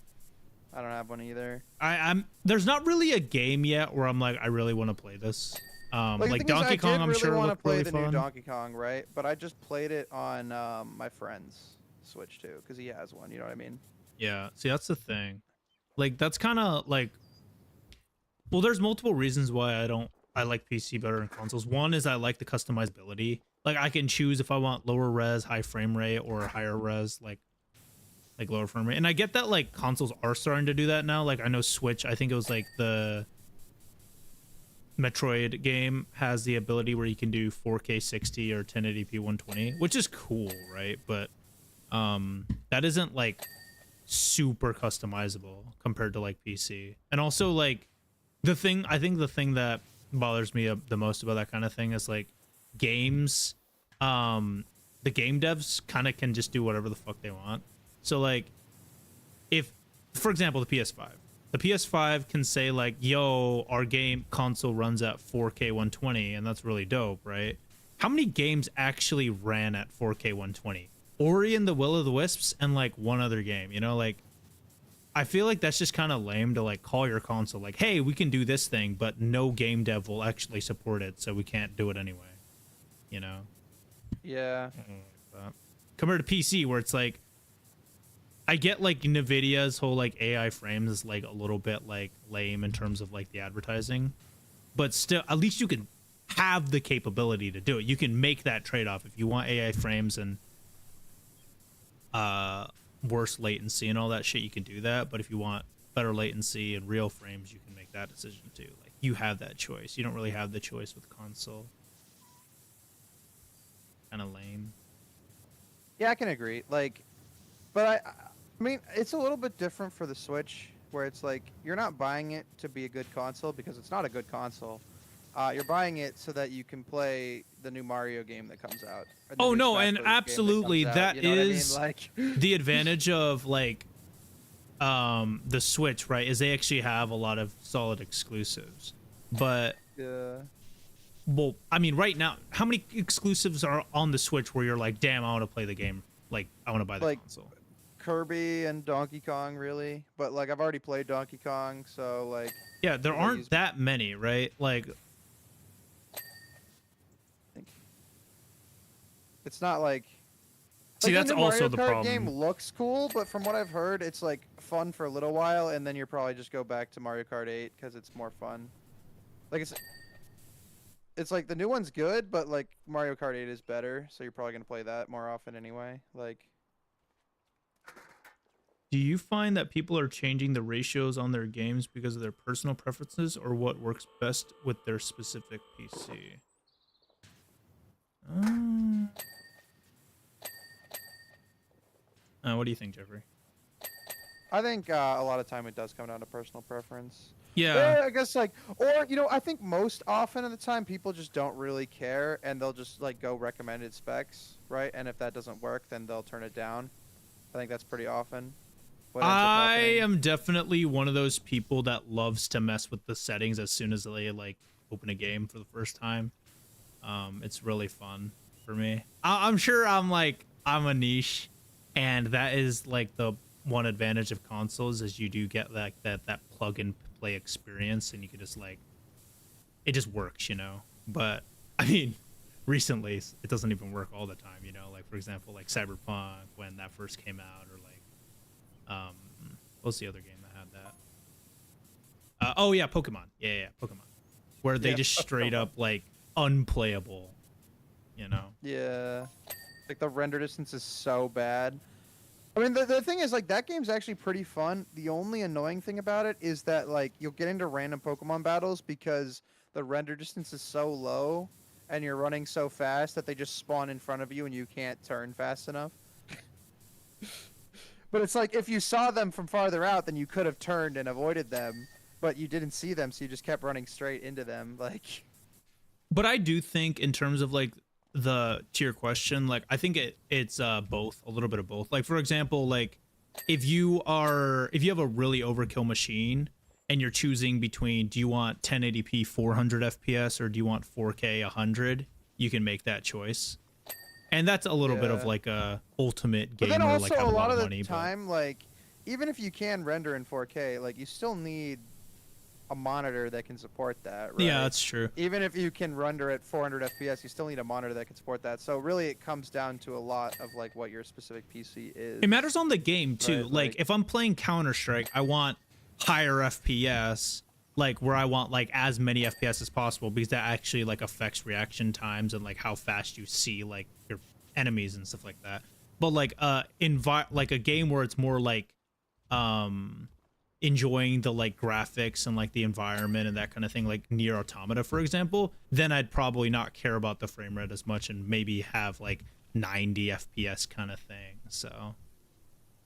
I don't have one either. I'm there's not really a game yet where I'm like I really want to play this. The Like thing is, Donkey Kong, I'm really sure want to looked play really the fun. new Donkey Kong, right? But I just played it on my friend's Switch too, because he has one. You know what I mean? Yeah, see that's the thing. Like that's kind of like, well, there's multiple reasons why I like PC better than consoles. One is I like the customizability. Like I can choose if I want lower res, high frame rate, or higher res, like lower frame rate. And I get that like consoles are starting to do that now. Like I know Switch, I think it was like the Metroid game has the ability where you can do 4K 60 or 1080p 120, which is cool, right? But that isn't like super customizable compared to like PC. And also like I think the thing that bothers me the most about that kind of thing is like games, the game devs kind of can just do whatever the fuck they want. So like if, for example, the PS5 can say like, yo, our game console runs at 4K 120, and that's really dope, right? How many games actually ran at 4K 120? Ori and the Will of the Wisps and like one other game, you know, like I feel like that's just kind of lame to like call your console like, hey, we can do this thing, but no game dev will actually support it, so we can't do it anyway, you know? Yeah. Compared to PC where it's like, I get like Nvidia's whole like AI frames is like a little bit like lame in terms of like the advertising, but still at least you can have the capability to do it. You can make that trade-off if you want AI frames and worse latency and all that shit, you can do that. But if you want better latency and real frames, you can make that decision too. Like you have that choice. You don't really have the choice with console. Kind of lame. Yeah, I can agree. Like, but I mean, it's a little bit different for the Switch, where it's like you're not buying it to be a good console because it's not a good console. You're buying it so that you can play the new Mario game that comes out. or the Oh new no, Smash and Bros. Game absolutely comes out, that you know what I mean? is Like, the advantage of like the Switch, right? Is they actually have a lot of solid exclusives. But yeah. well, I mean, right now, how many exclusives are on the Switch where you're like, damn, I want to play the game. Like, I want to buy the Like, console. Kirby and Donkey Kong, really. But like, I've already played Donkey Kong, so like. Yeah, there they aren't use- that many, right? Like, It's not like. See, Like that's the new also Mario the Kart game problem. looks cool, but from what I've heard, it's like fun for a little while, and then you'll probably just go back to Mario Kart 8 because it's more fun. Like it's like the new one's good, but like Mario Kart 8 is better, so you're probably gonna play that more often anyway. Like, Do you find that people are changing the ratios on their games because of their personal preferences or what works best with their specific PC? What do you think, Jeffrey? I think a lot of time it does come down to personal preference. Yeah. Yeah, I guess like, or I think most often of the time people just don't really care, and they'll just like go recommended specs, right? And if that doesn't work, then they'll turn it down. I think that's pretty often what ends up I happening. am definitely one of those people that loves to mess with the settings as soon as they like open a game for the first time. It's really fun for me. I'm sure I'm a niche, and that is like the one advantage of consoles is you do get like that plug and play experience, and you can just like it just works, you know. But I mean, recently it doesn't even work all the time, you know. Like for example, like Cyberpunk when that first came out, or like what's the other game that had that? Oh yeah, Pokemon. Yeah, Pokemon, where they Yeah, just straight up like unplayable, you know. Yeah, like the render distance is so bad. I mean, the thing is, like, that game's actually pretty fun. The only annoying thing about it is that, like, you'll get into random Pokemon battles because the render distance is so low and you're running so fast that they just spawn in front of you and you can't turn fast enough. But it's like, if you saw them from farther out, then you could have turned and avoided them, but you didn't see them, so you just kept running straight into them. Like, But I do think in terms of like to your question, like I think it's both, a little bit of both. Like for example, like if you have a really overkill machine and you're choosing between do you want 1080p 400 fps or do you want 4K 100, you can make that choice. And that's a little bit of yeah. like a ultimate But then gamer, also, like have a a lot lot of of the money, but time, like, even if you can render in 4K, like, you still need a monitor that can support that, right? yeah, that's true. Even if you can render at 400 FPS, you still need a monitor that can support that. So really, it comes down to a lot of like what your specific PC is. It matters on the game too. Right, Like if I'm playing Counter-Strike, I want higher FPS, like where I want like as many FPS as possible because that actually like affects reaction times and like how fast you see like your enemies and stuff like that. But like like a game where it's more like enjoying the like graphics and like the environment and that kind of thing, like Nier Automata for example, then I'd probably not care about the frame rate as much and maybe have like 90 FPS kind of thing. So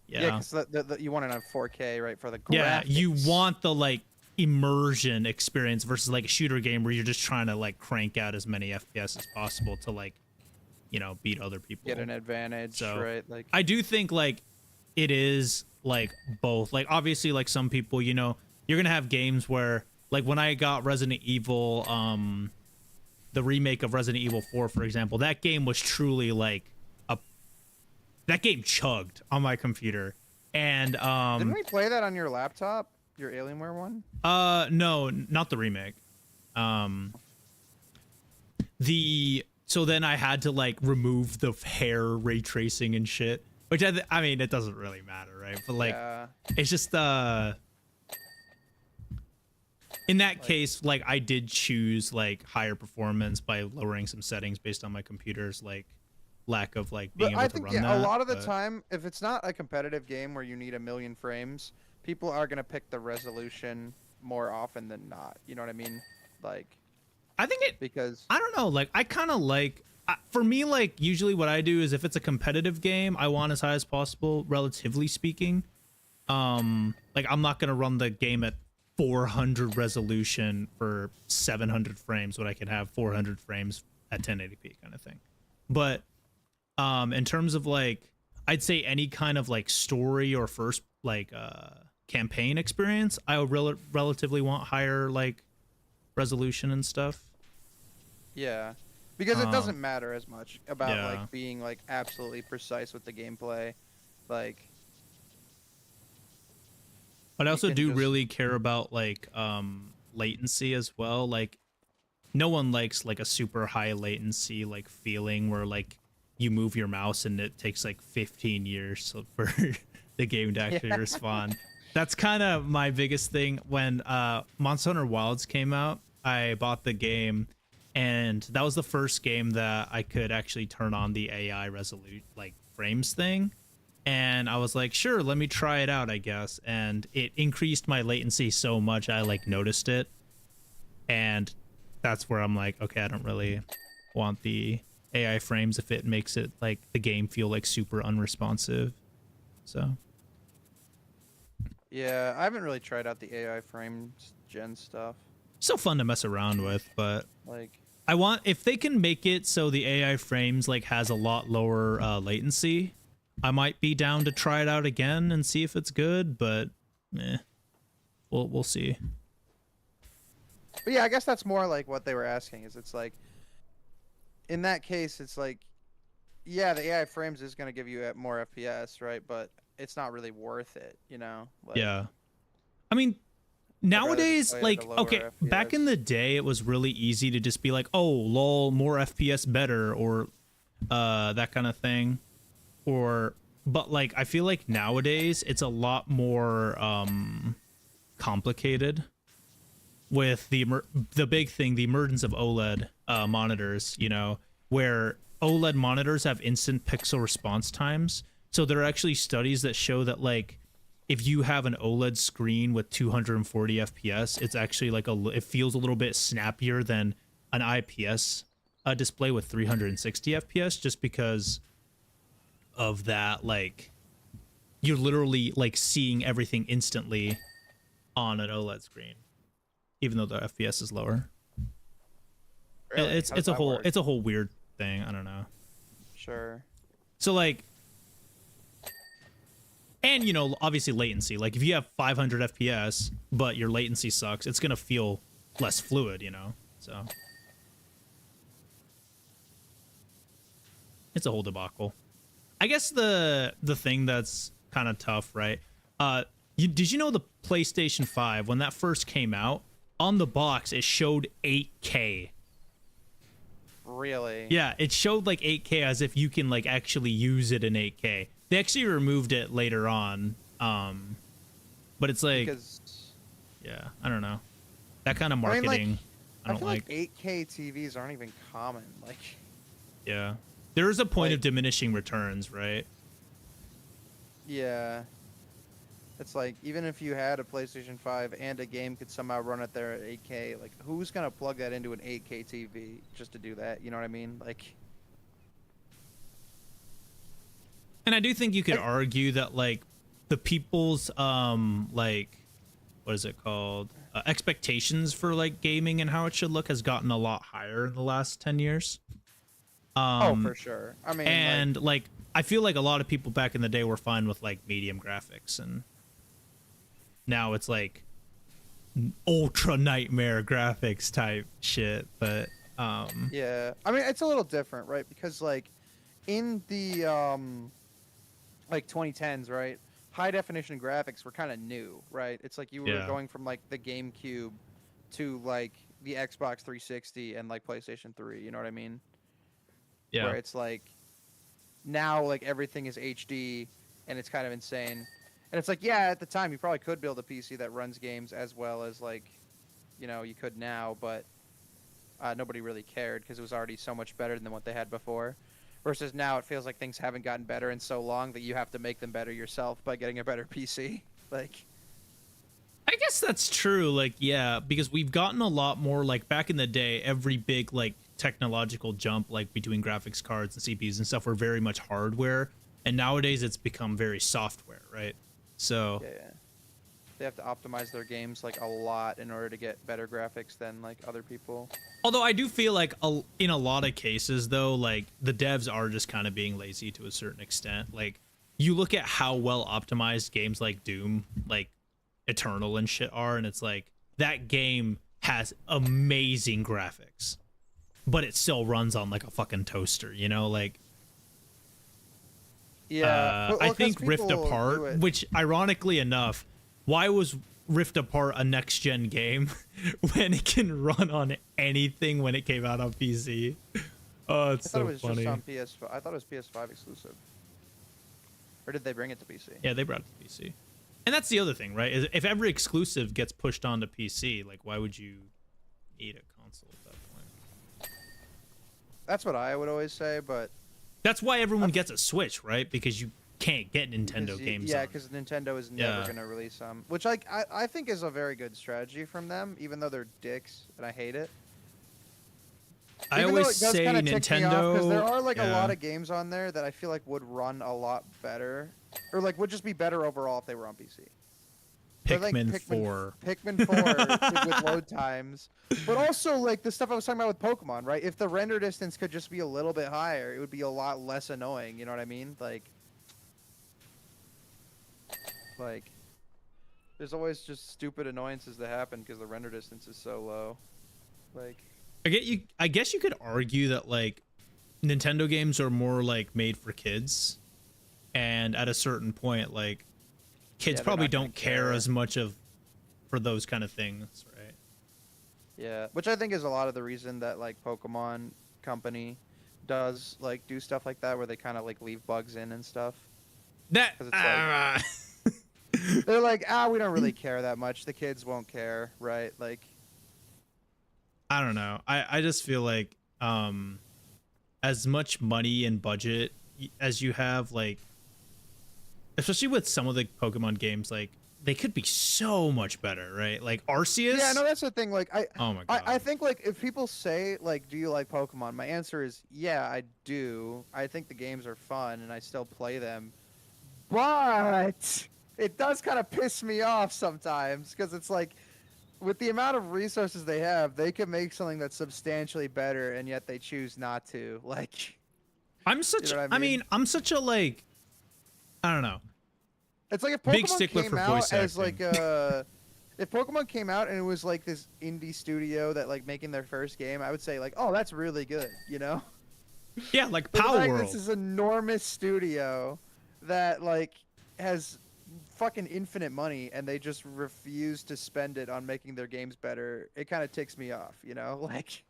yeah, because you want it on 4K, right, for the graphics. yeah, you want the like immersion experience versus like a shooter game where you're just trying to like crank out as many FPS as possible to like, you know, beat other people, get an advantage, so right? Like, I do think like it is like both. Like obviously like some people, you know, you're gonna have games where like when I got Resident Evil, the remake of Resident Evil 4 for example, that game was truly like that game chugged on my computer. And didn't we play that on your laptop, your Alienware one? no, not the remake. So then I had to like remove the hair ray tracing and shit, which I mean it doesn't really matter, right? But like Yeah. it's just in that case like I did choose like higher performance by lowering some settings based on my computer's like lack of like being But able I to think, run yeah, that. a lot of the But time, if it's not a competitive game where you need a million frames, people are gonna pick the resolution more often than not. You know what I mean? Like, I think because I don't know, like I kind of like for me like usually what I do is if it's a competitive game I want as high as possible relatively speaking. Like I'm not gonna run the game at 400 resolution for 700 frames when I can have 400 frames at 1080p kind of thing. But in terms of like I'd say any kind of like story or first like campaign experience, I would relatively want higher like resolution and stuff. yeah, because it doesn't matter as much about yeah. like being like absolutely precise with the gameplay, like. But I also can do just- really care about like latency as well. Like no one likes like a super high latency like feeling where like you move your mouse and it takes like 15 years for the game to actually respond. That's kind of my biggest thing. When Monster Hunter Wilds came out, I bought the game, and that was the first game that I could actually turn on the AI resolute like frames thing. And I was like, sure, let me try it out, I guess. And it increased my latency so much I like noticed it. And that's where I'm like, okay, I don't really want the AI frames if it makes it like the game feel like super unresponsive. So Yeah, I haven't really tried out the AI frames gen stuff. still fun to mess around with, but Like, I want, if they can make it so the AI frames like has a lot lower latency, I might be down to try it out again and see if it's good, but we'll see. but yeah, I guess that's more like what they were asking. Is it's like, in that case, it's like, yeah, the AI frames is going to give you more FPS, right? But it's not really worth it, you know? Like, Yeah. I mean, rather just nowadays, play it at like, a lower okay, back in FPS. the day, it was really easy to just be like, oh, lol, more FPS better, or that kind of thing. But like, I feel like nowadays it's a lot more complicated with the big thing, the emergence of OLED monitors, you know, where OLED monitors have instant pixel response times. So there are actually studies that show that like if you have an OLED screen with 240 FPS, it's actually like it feels a little bit snappier than an IPS display with 360 FPS, just because of that. Like you're literally like seeing everything instantly on an OLED screen, even though the FPS is lower. Really? It's How does a that whole work? it's a whole weird thing. I don't know. Sure. So like, and you know, obviously latency. Like if you have 500 FPS but your latency sucks, it's gonna feel less fluid, you know. So it's a whole debacle. I guess the thing that's kind of tough, right? Did you know the PlayStation 5 when that first came out, on the box it showed 8K. Really? Yeah, it showed like 8K as if you can like actually use it in 8K. They actually removed it later on. But it's like, Because yeah, I don't know. That kind of I mean, marketing, like, I don't feel like. 8K TVs aren't even common. Like, Yeah. There is a point of like- diminishing returns, right? yeah. It's like, even if you had a PlayStation 5 and a game could somehow run it there at 8K, like, who's going to plug that into an 8K TV just to do that? You know what I mean? Like, And I do think you could argue that like the people's like, what is it called? Expectations for like gaming and how it should look has gotten a lot higher in the last 10 years. oh, for sure. I mean, And like I feel like a lot of people back in the day were fine with like medium graphics, and now it's like ultra nightmare graphics type shit. But yeah. I mean, it's a little different, right? Because, like, in the, like, 2010s, right? High definition graphics were kind of new, right? It's like you were Yeah. going from, like, the GameCube to, like, the Xbox 360 and, like, PlayStation 3. You know what I mean? yeah, Where it's like now like everything is HD and it's kind of insane. And it's like, yeah, at the time you probably could build a PC that runs games as well as like, you know, you could now, but nobody really cared because it was already so much better than what they had before. Versus now it feels like things haven't gotten better in so long that you have to make them better yourself by getting a better PC. Like, I guess that's true. Like, yeah, because we've gotten a lot more. Like back in the day, every big like technological jump, like between graphics cards and CPUs and stuff, were very much hardware, and nowadays it's become very software, right? So yeah. They have to optimize their games like a lot in order to get better graphics than like other people. although I do feel like in a lot of cases though, like the devs are just kind of being lazy to a certain extent. Like you look at how well optimized games like Doom, like Eternal and shit are, and it's like that game has amazing graphics, but it still runs on like a fucking toaster, you know? Like Yeah, I think Rift people do Apart, it. which ironically enough, why was Rift Apart a next gen game when it can run on anything when it came out on PC? Oh, it's I thought it so was funny. just on PS5. I thought it was PS5 exclusive. Or did they bring it to PC? Yeah, they brought it to PC. And that's the other thing, right? Is if every exclusive gets pushed onto PC, like why would you need a console at that point? That's what I would always say, but That's why everyone gets a Switch, right? Because you can't get Nintendo games. yeah, on. because Nintendo is never going to release them, which I think is a very good strategy from them, even though they're dicks and I hate it. I Even though always it does say kinda tick me off, Nintendo. because there are like a lot yeah. of games on there that I feel like would run a lot better, or like would just be better overall if they were on PC. But, like, Pikmin 4. Pikmin 4 with load times, but also like the stuff I was talking about with Pokemon, right? If the render distance could just be a little bit higher, it would be a lot less annoying. You know what I mean? Like, there's always just stupid annoyances that happen because the render distance is so low. Like, I guess you could argue that like Nintendo games are more like made for kids, and at a certain point, like kids Yeah, they're probably not gonna don't care care. as much for those kind of things, right? yeah, which I think is a lot of the reason that like Pokemon Company does like do stuff like that, where they kind of like leave bugs in and stuff. That 'Cause it's They're like, we don't really care that much. The kids won't care, right? Like, I don't know. I just feel like as much money and budget as you have, like especially with some of the Pokemon games, like they could be so much better, right? Like Arceus. yeah, no, that's the thing. Like, Oh my god. I think like if people say like, do you like Pokemon? My answer is yeah, I do. I think the games are fun and I still play them, but it does kind of piss me off sometimes because it's like, with the amount of resources they have, they could make something that's substantially better, and yet they choose not to. Like, I'm such. you know what I mean, I'm such a like. I don't know. it's like if Big Pokemon stickler came for out voice as like acting. if Pokemon came out and it was like this indie studio that like making their first game, I would say like, oh, that's really good, you know? Yeah, like But the Power fact World. this is enormous studio that like has fucking infinite money and they just refuse to spend it on making their games better. It kind of ticks me off, you know? Like,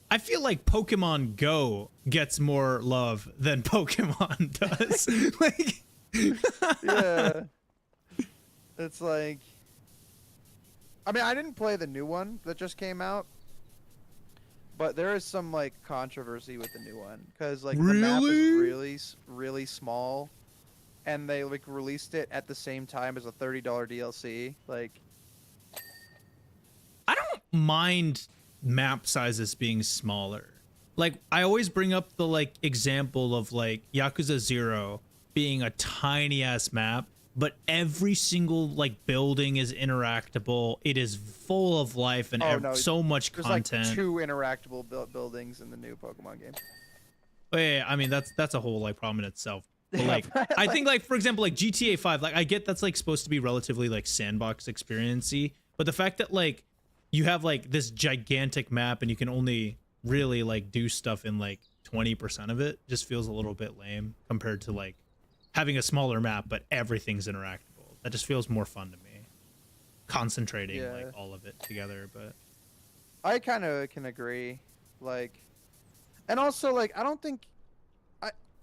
I feel like Pokemon Go gets more love than Pokemon does. Like, yeah. It's like, I mean, I didn't play the new one that just came out, but there is some like controversy with the new one because like the map is really small, and they like released it at the same time as a $30 DLC. Like, I don't mind map sizes being smaller. Like, I always bring up the like example of like Yakuza 0 being a tiny ass map, but every single like building is interactable. It is full of life and so much there's content. like 2 interactable buildings in the new Pokemon game. Yeah, I mean that's a whole like problem in itself. But like I think like for example like GTA 5, like I get that's like supposed to be relatively like sandbox experiency, but the fact that like you have like this gigantic map and you can only really like do stuff in like 20% of it just feels a little bit lame compared to like having a smaller map but everything's interactable. That just feels more fun to me. Concentrating like all of it together, but I kind of can agree. Like, and also like I don't think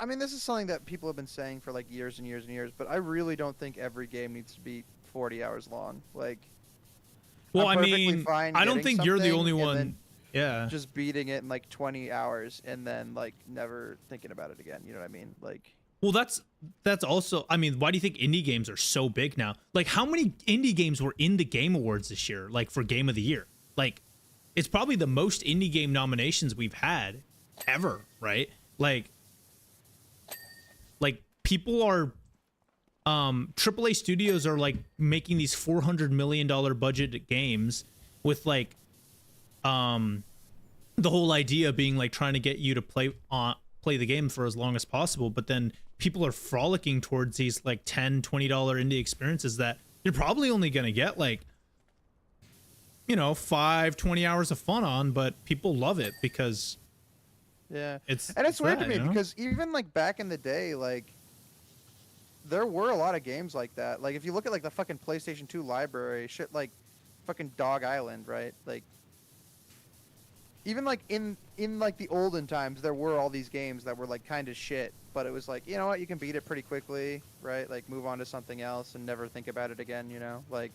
I mean, this is something that people have been saying for like years and years and years, but I really don't think every game needs to be 40 hours long. Like, well, I'm I perfectly mean, fine I don't getting think you're the something only and one. then Yeah. just beating it in like 20 hours and then like never thinking about it again. You know what I mean? Like, Well, that's also. I mean, why do you think indie games are so big now? Like, how many indie games were in the Game Awards this year? Like for Game of the Year, like it's probably the most indie game nominations we've had ever, right? Like people are AAA studios are like making these $400 million budget games with like the whole idea being like trying to get you to play the game for as long as possible, but then people are frolicking towards these like $10-20 indie experiences that you're probably only gonna get like 5-20 hours of fun on, but people love it because it's weird to that, me you know? because even like back in the day, like there were a lot of games like that. Like if you look at like the fucking PlayStation 2 library, shit like fucking Dog Island, right? Like even like in like the olden times, there were all these games that were like kind of shit, but it was like, you know what, you can beat it pretty quickly, right? Like move on to something else and never think about it again, you know, like.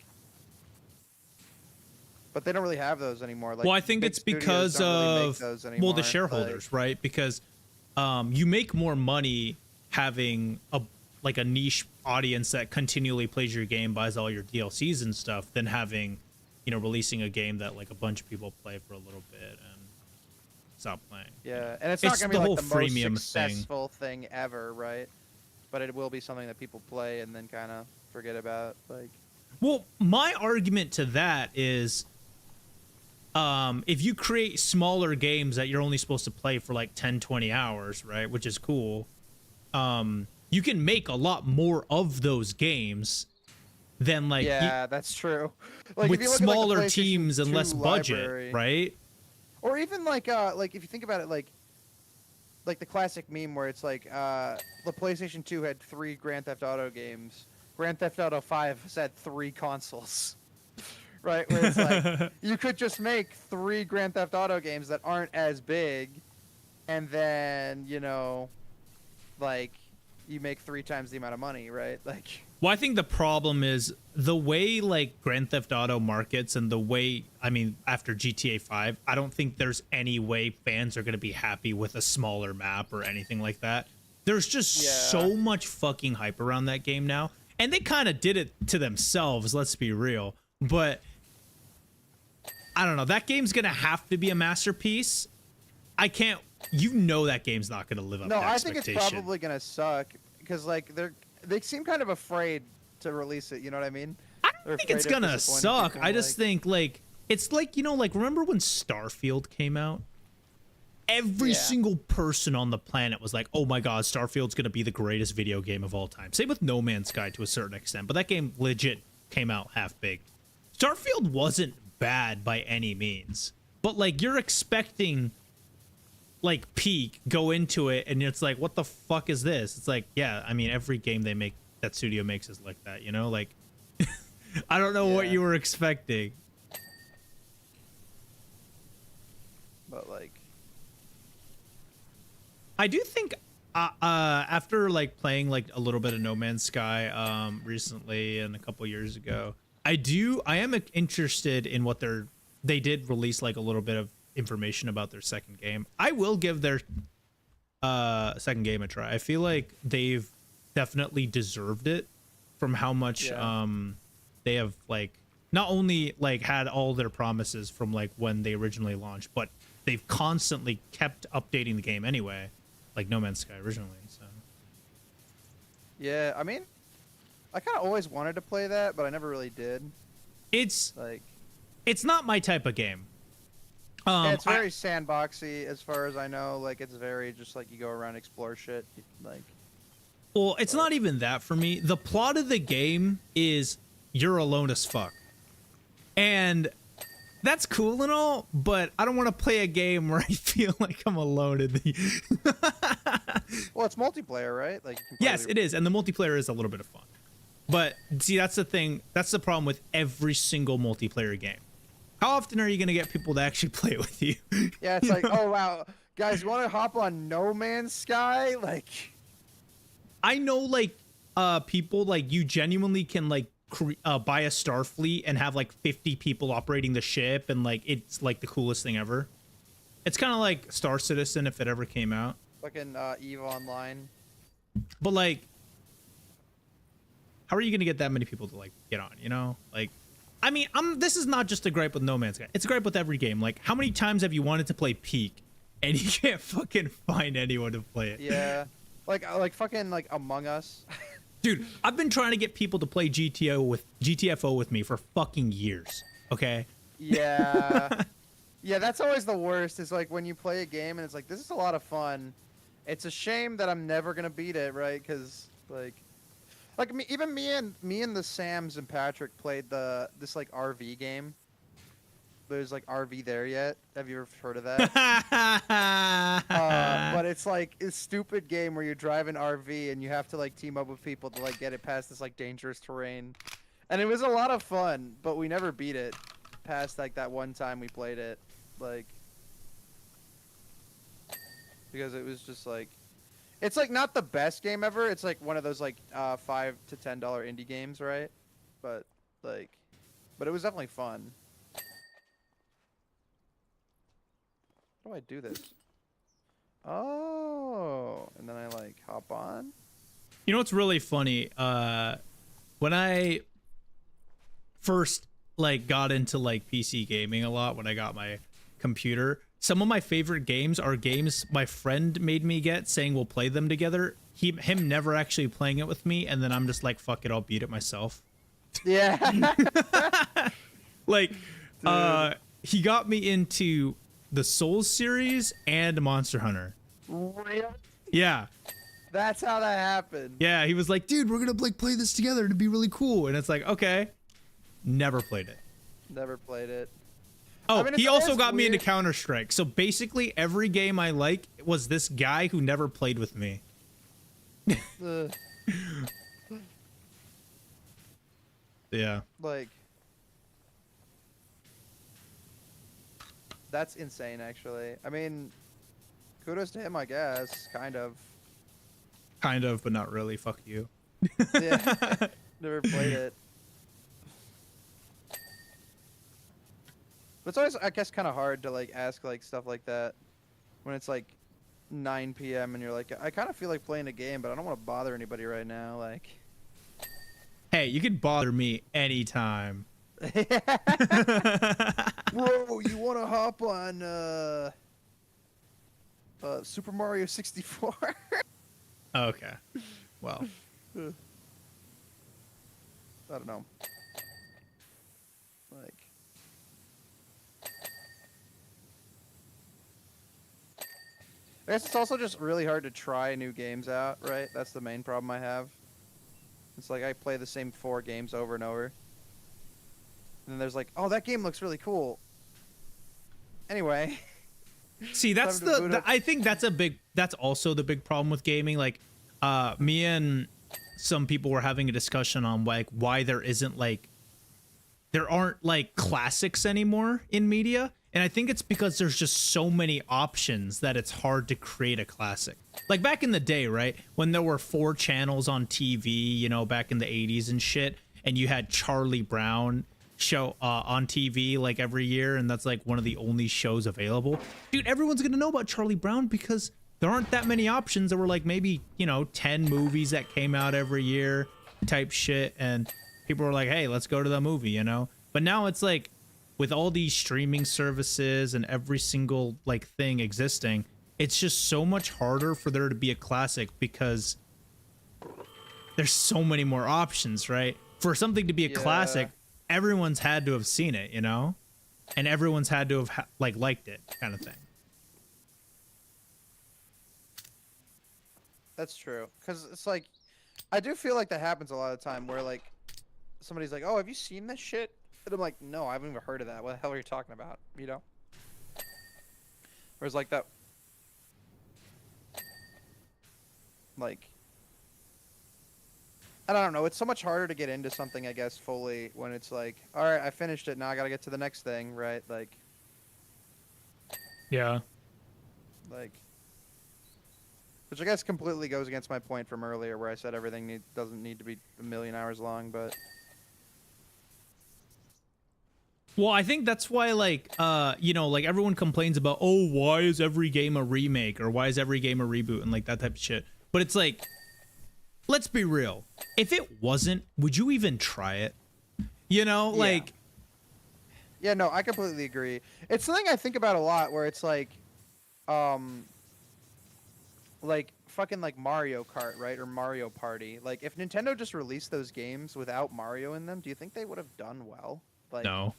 But they don't really have those anymore. Like, well, I think big it's studios because don't really make of those well, anymore. the shareholders, right? Because you make more money having a like a niche audience that continually plays your game, buys all your DLCs and stuff, than having, you know, releasing a game that like a bunch of people play for a little bit and stop playing. Yeah, and it's not gonna be the like whole the most freemium successful thing ever, right? But it will be something that people play and then kind of forget about. Like, Well, my argument to that is, if you create smaller games that you're only supposed to play for like 10, 20 hours, right, which is cool, you can make a lot more of those games than like yeah, that's true. Like with if you look at, like, the smaller PlayStation teams and 2 less budget, library, right? or even like if you think about it, like the classic meme where it's like the PlayStation 2 had 3 Grand Theft Auto games. Grand Theft Auto 5 has had 3 consoles. Right? Where it's like you could just make 3 Grand Theft Auto games that aren't as big, and then, you know, like you make 3 times the amount of money, right? Like, Well, I think the problem is the way like Grand Theft Auto markets and the way, I mean, after GTA 5, I don't think there's any way fans are going to be happy with a smaller map or anything like that. There's just so much fucking hype around that game now. And they kind of did it to themselves, let's be real. But I don't know. That game's going to have to be a masterpiece. I can't, you know, that game's not going to live up to no, I think expectation. it's probably gonna suck because like they seem kind of afraid to release it. You know what I mean? I They're don't think it's afraid of gonna disappointing suck. people, I just think like it's like, you know, like remember when Starfield came out? Every Yeah. single person on the planet was like, "Oh my god, Starfield's gonna be the greatest video game of all time." Same with No Man's Sky to a certain extent, but that game legit came out half baked. Starfield wasn't bad by any means, but like you're expecting like peak, go into it, and it's like, what the fuck is this? It's like, yeah, I mean, every game they make, that studio makes, is like that, you know? Like, I don't know what Yeah. you were expecting. But like, I do think, after like playing like a little bit of No Man's Sky, recently and a couple years ago, I am interested in what they did release like a little bit of information about their second game. I will give their second game a try. I feel like they've definitely deserved it from how much they have like not only like had all their promises from like when they originally launched, but they've constantly kept updating the game anyway, like No Man's Sky originally. So yeah, I mean, I kind of always wanted to play that, but I never really did. it's Like, not my type of game. yeah, it's very sandboxy as far as I know. Like, it's very just like you go around, explore shit. Like, Well, it's not even that for me. The plot of the game is you're alone as fuck. And that's cool and all, but I don't want to play a game where I feel like I'm alone in the well, it's multiplayer, right? Like, you can play Yes, with it is, and the multiplayer is a little bit of fun. But see, that's the thing. That's the problem with every single multiplayer game. How often are you going to get people to actually play with you? yeah, it's You like, know? oh wow, guys, you want to hop on No Man's Sky? Like, I know, like, people, like, you genuinely can, like, buy a Starfleet and have, like, 50 people operating the ship, and, like, it's, like, the coolest thing ever. It's kind of like Star Citizen if it ever came out. fucking EVE Online. But, like, how are you going to get that many people to, like, get on, you know? Like, I mean, this is not just a gripe with No Man's Sky. It's a gripe with every game. Like, how many times have you wanted to play Peak and you can't fucking find anyone to play it? Yeah, like fucking like Among Us. Dude, I've been trying to get people to play GTFO with me for fucking years. Okay? Yeah, yeah, that's always the worst. Is like when you play a game and it's like, this is a lot of fun. It's a shame that I'm never gonna beat it, right? Because like me and the Sams and Patrick played this like RV game. There's like RV there yet? Have you ever heard of that? But it's like a stupid game where you drive an RV and you have to like team up with people to like get it past this like dangerous terrain. And it was a lot of fun, but we never beat it past like that one time we played it. Like, because it was just like, it's like not the best game ever. It's like one of those like $5 to $10 indie games, right? But like, but it was definitely fun. How do I do this? Oh, and then I like hop on. You know what's really funny? When I first like got into like PC gaming a lot, when I got my computer, some of my favorite games are games my friend made me get, saying we'll play them together. Him never actually playing it with me, and then I'm just like, fuck it, I'll beat it myself. Yeah. Like, he got me into the Souls series and Monster Hunter. Really? Yeah. That's how that happened. Yeah, he was like, dude, we're gonna like play this together. It'd be really cool. And it's like, okay. Never played it. Never played it. Oh, I mean, he also it's got me into weird. Counter-Strike. So basically every game I like was this guy who never played with me. Ugh. Yeah. Like, that's insane, actually. I mean, kudos to him, I guess. Kind of. Kind of, but not really. Fuck you. Yeah. Never played it. But it's always, I guess, kind of hard to like ask like stuff like that when it's like 9 p.m. and you're like, I kind of feel like playing a game, but I don't want to bother anybody right now. Like, Hey, you can bother me anytime. bro, you want to hop on Super Mario 64? Okay. Well. I don't know. Like, I guess it's also just really hard to try new games out, right? That's the main problem I have. It's like I play the same 4 games over and over. And then there's like, oh, that game looks really cool. Anyway. See, that's Time to boot up. I think that's also the big problem with gaming. Like, me and some people were having a discussion on like why there aren't like classics anymore in media. And I think it's because there's just so many options that it's hard to create a classic. Like back in the day, right? When there were 4 channels on TV, you know, back in the 80s and shit, and you had Charlie Brown show on TV like every year, and that's like one of the only shows available. Dude, everyone's gonna know about Charlie Brown because there aren't that many options. There were like maybe, you know, 10 movies that came out every year type shit, and people were like, hey, let's go to the movie, you know? But now it's like, with all these streaming services and every single like thing existing, it's just so much harder for there to be a classic because there's so many more options, right? For something to be a classic, everyone's had to have seen it, you know? And everyone's had to have like liked it, kind of thing. That's true. Because it's like, I do feel like that happens a lot of the time where like, somebody's like, oh, have you seen this shit? And I'm like, no, I haven't even heard of that. What the hell are you talking about? You know? Whereas like that, like, I don't know. It's so much harder to get into something, I guess, fully when it's like, all right, I finished it. Now I got to get to the next thing, right? Like, Yeah. Which I guess completely goes against my point from earlier where I said everything doesn't need to be a million hours long, but... Well, I think that's why, like, you know, like everyone complains about, oh, why is every game a remake or why is every game a reboot and like that type of shit. But it's like, let's be real. If it wasn't, would you even try it? You know, like... Yeah, no, I completely agree. It's something I think about a lot where it's like fucking like Mario Kart, right? Or Mario Party. Like, if Nintendo just released those games without Mario in them, do you think they would have done well? Like, No.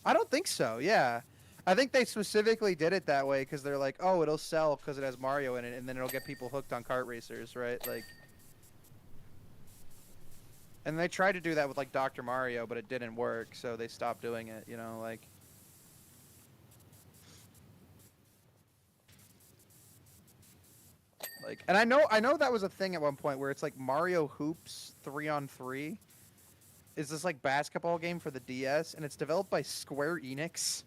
I don't think so, yeah. I think they specifically did it that way because they're like, oh, it'll sell because it has Mario in it, and then it'll get people hooked on kart racers, right? Like, and they tried to do that with like Dr. Mario, but it didn't work, so they stopped doing it, you know, like. And I know that was a thing at one point where it's like Mario Hoops 3-on-3 is this like basketball game for the DS, and it's developed by Square Enix.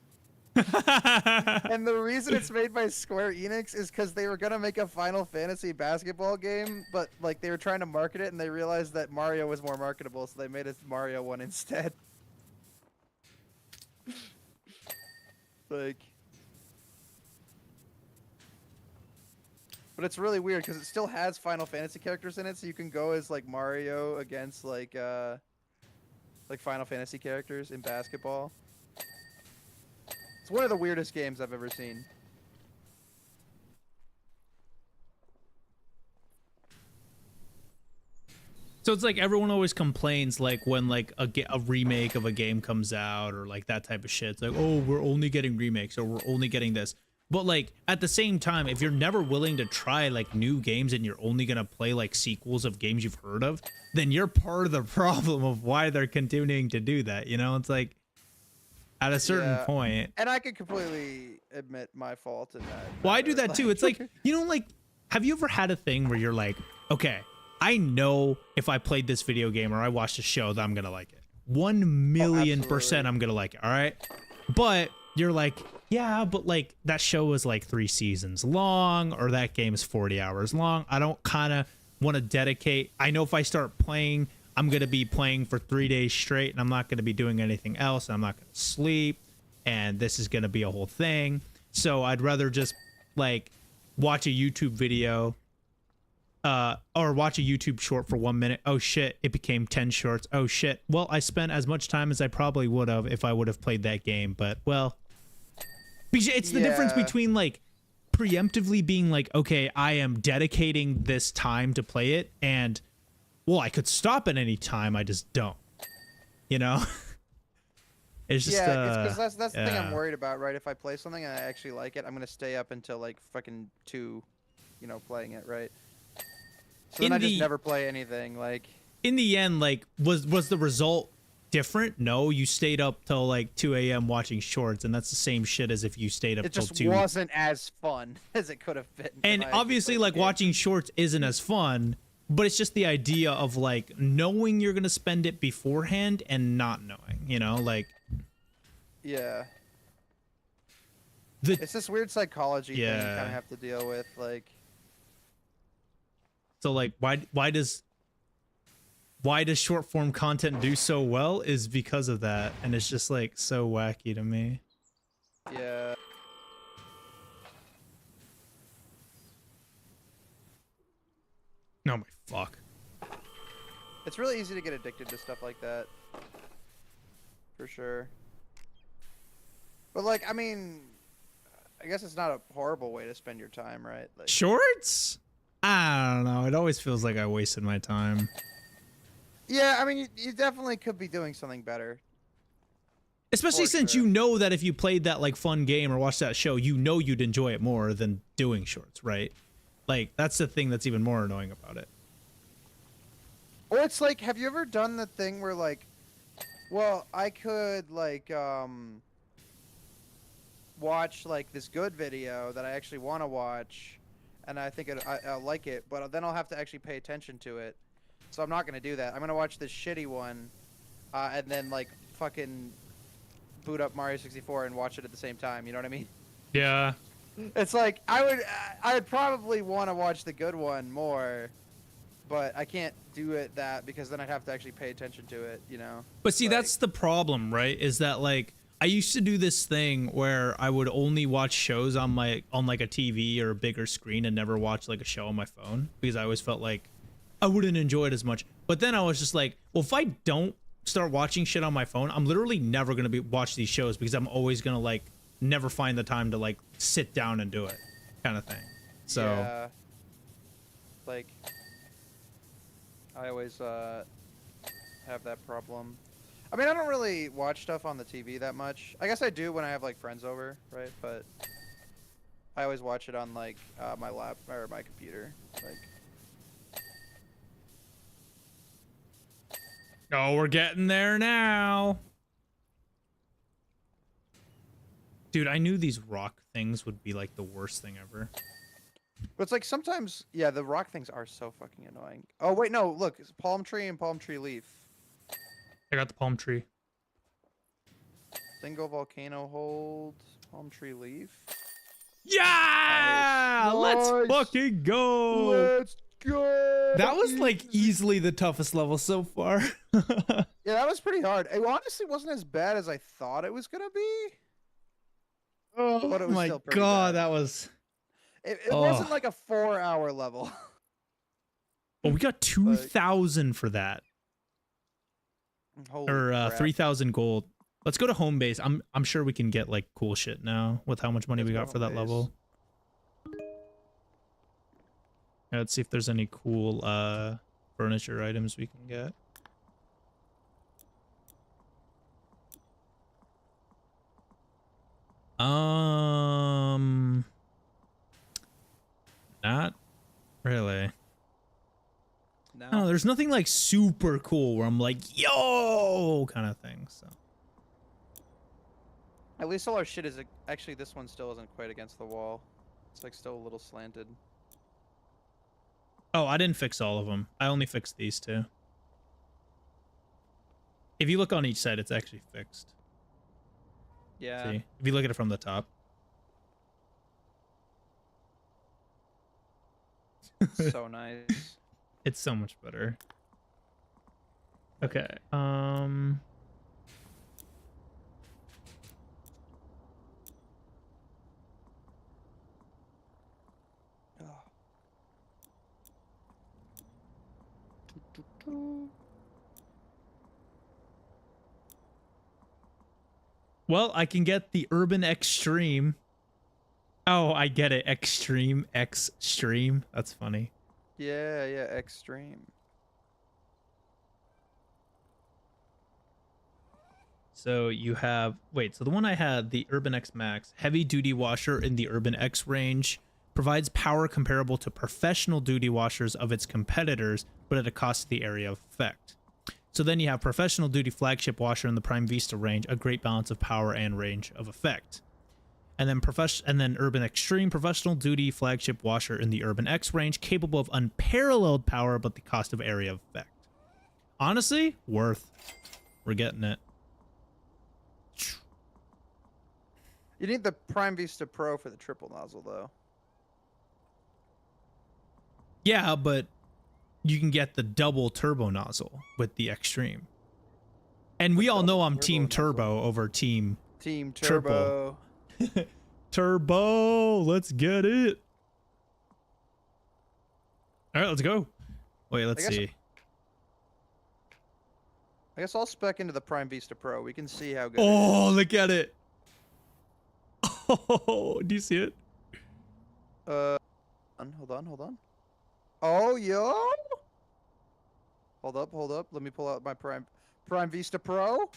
And the reason it's made by Square Enix is because they were gonna make a Final Fantasy basketball game, but like they were trying to market it and they realized that Mario was more marketable, so they made a Mario one instead. Like, but it's really weird because it still has Final Fantasy characters in it, so you can go as like Mario against like Final Fantasy characters in basketball. It's one of the weirdest games I've ever seen. So it's like everyone always complains like when like a remake of a game comes out or like that type of shit. It's like, oh, we're only getting remakes or we're only getting this. But like at the same time, if you're never willing to try like new games and you're only gonna play like sequels of games you've heard of, then you're part of the problem of why they're continuing to do that. You know, it's like at a certain point. And I can completely admit my fault in that. Well, I do that too. It's like, you know, like, have you ever had a thing where you're like, okay, I know if I played this video game or I watched a show that I'm gonna like it. 1,000,000% I'm gonna like it, all right? But you're like, yeah, but like that show was like 3 seasons long or that game is 40 hours long. I don't kind of want to dedicate. I know if I start playing, I'm going to be playing for 3 days straight and I'm not going to be doing anything else. And I'm not going to sleep. And this is going to be a whole thing. So I'd rather just like watch a YouTube video or watch a YouTube short for 1 minute. Oh shit, it became 10 shorts. Oh shit. Well, I spent as much time as I probably would have if I would have played that game. But well, it's the difference between like preemptively being like, okay, I am dedicating this time to play it, and well, I could stop at any time, I just don't. You know? It's just it's because that's the thing I'm worried about, right? If I play something and I actually like it, I'm gonna stay up until like fucking 2, you know, playing it, right? So then I just never play anything. Like in the end, like was the result different? No, you stayed up till like 2 a.m. watching shorts, and that's the same shit as if you stayed up till 2. It just wasn't as fun as it could have been. And obviously, like watching shorts isn't as fun, but it's just the idea of like knowing you're gonna spend it beforehand and not knowing, you know, like. Yeah. It's this weird psychology thing you kind of have to deal with, like. So like, why does short form content do so well is because of that, and it's just like so wacky to me. Yeah. No, my fuck. It's really easy to get addicted to stuff like that. For sure. But like, I mean, I guess it's not a horrible way to spend your time, right? Like, shorts? I don't know. It always feels like I wasted my time. Yeah, I mean, you definitely could be doing something better. Especially since you know that if you played that like fun game or watched that show, you know you'd enjoy it more than doing shorts, right? Like, that's the thing that's even more annoying about it. Or it's like, have you ever done the thing where like, well, I could like watch like this good video that I actually want to watch, and I think I'll like it, but then I'll have to actually pay attention to it. So I'm not gonna do that. I'm gonna watch this shitty one, and then like fucking boot up Mario 64 and watch it at the same time. You know what I mean? Yeah. It's like I'd probably want to watch the good one more, but I can't do that because then I'd have to actually pay attention to it. You know? But see, like, that's the problem, right? Is that like I used to do this thing where I would only watch shows on like a TV or a bigger screen and never watch like a show on my phone because I always felt like I wouldn't enjoy it as much. But then I was just like, well, if I don't start watching shit on my phone, I'm literally never going to watch these shows because I'm always going to like never find the time to like sit down and do it kind of thing. So yeah. Like I always have that problem. I mean, I don't really watch stuff on the TV that much. I guess I do when I have like friends over, right? But I always watch it on like my lap or my computer. Like, oh, we're getting there now. Dude, I knew these rock things would be like the worst thing ever. but it's like sometimes, yeah, the rock things are so fucking annoying. Oh wait, no, look, it's palm tree and palm tree leaf. I got the palm tree. Single volcano hold. Palm tree leaf. Yeah! Let's Nice. fucking go! Let's go. That was like Easy. easily the toughest level so far. Yeah, that was pretty hard. It honestly wasn't as bad as I thought it was gonna be, Oh but it was my still pretty god, bad. that was. It Oh, wasn't like a 4-hour level. oh, we got 2,000 for that, Holy or crap. 3,000 gold. Let's go to home base. I'm sure we can get like cool shit now with how much money Let's we go got for home that base. level. Yeah, let's see if there's any cool furniture items we can get. Not really. No. No, there's nothing like super cool where I'm like, yo, kind of thing. So At least all our shit is actually this one still isn't quite against the wall. It's like still a little slanted. oh, I didn't fix all of them. I only fixed these two. If you look on each side, it's actually fixed. Yeah. See, if you look at it from the top. So nice. It's so much better. Okay. Well, I can get the Urban Extreme. Oh, I get it. Extreme. Extreme. That's funny. Yeah, yeah, extreme. So you have, wait, so the one I had, the Urban X Max, heavy duty washer in the Urban X range, provides power comparable to professional duty washers of its competitors, but at a cost to the area of effect. So then you have professional duty flagship washer in the Prime Vista range, a great balance of power and range of effect. And then Urban Extreme professional duty flagship washer in the Urban X range, capable of unparalleled power but the cost of area of effect. Honestly, worth. We're getting it. You need the Prime Vista Pro for the triple nozzle, though. Yeah, but you can get the double turbo nozzle with the Extreme. And we all know I'm Team Turbo over Team Turbo. Turbo. Let's get it. All right, let's go. Wait, let's see. I guess I'll spec into the Prime Vista Pro. We can see how good Oh, it is. look at it. Oh, do you see it? Hold on. Oh, yo! Hold up. Let me pull out my Prime Vista Pro.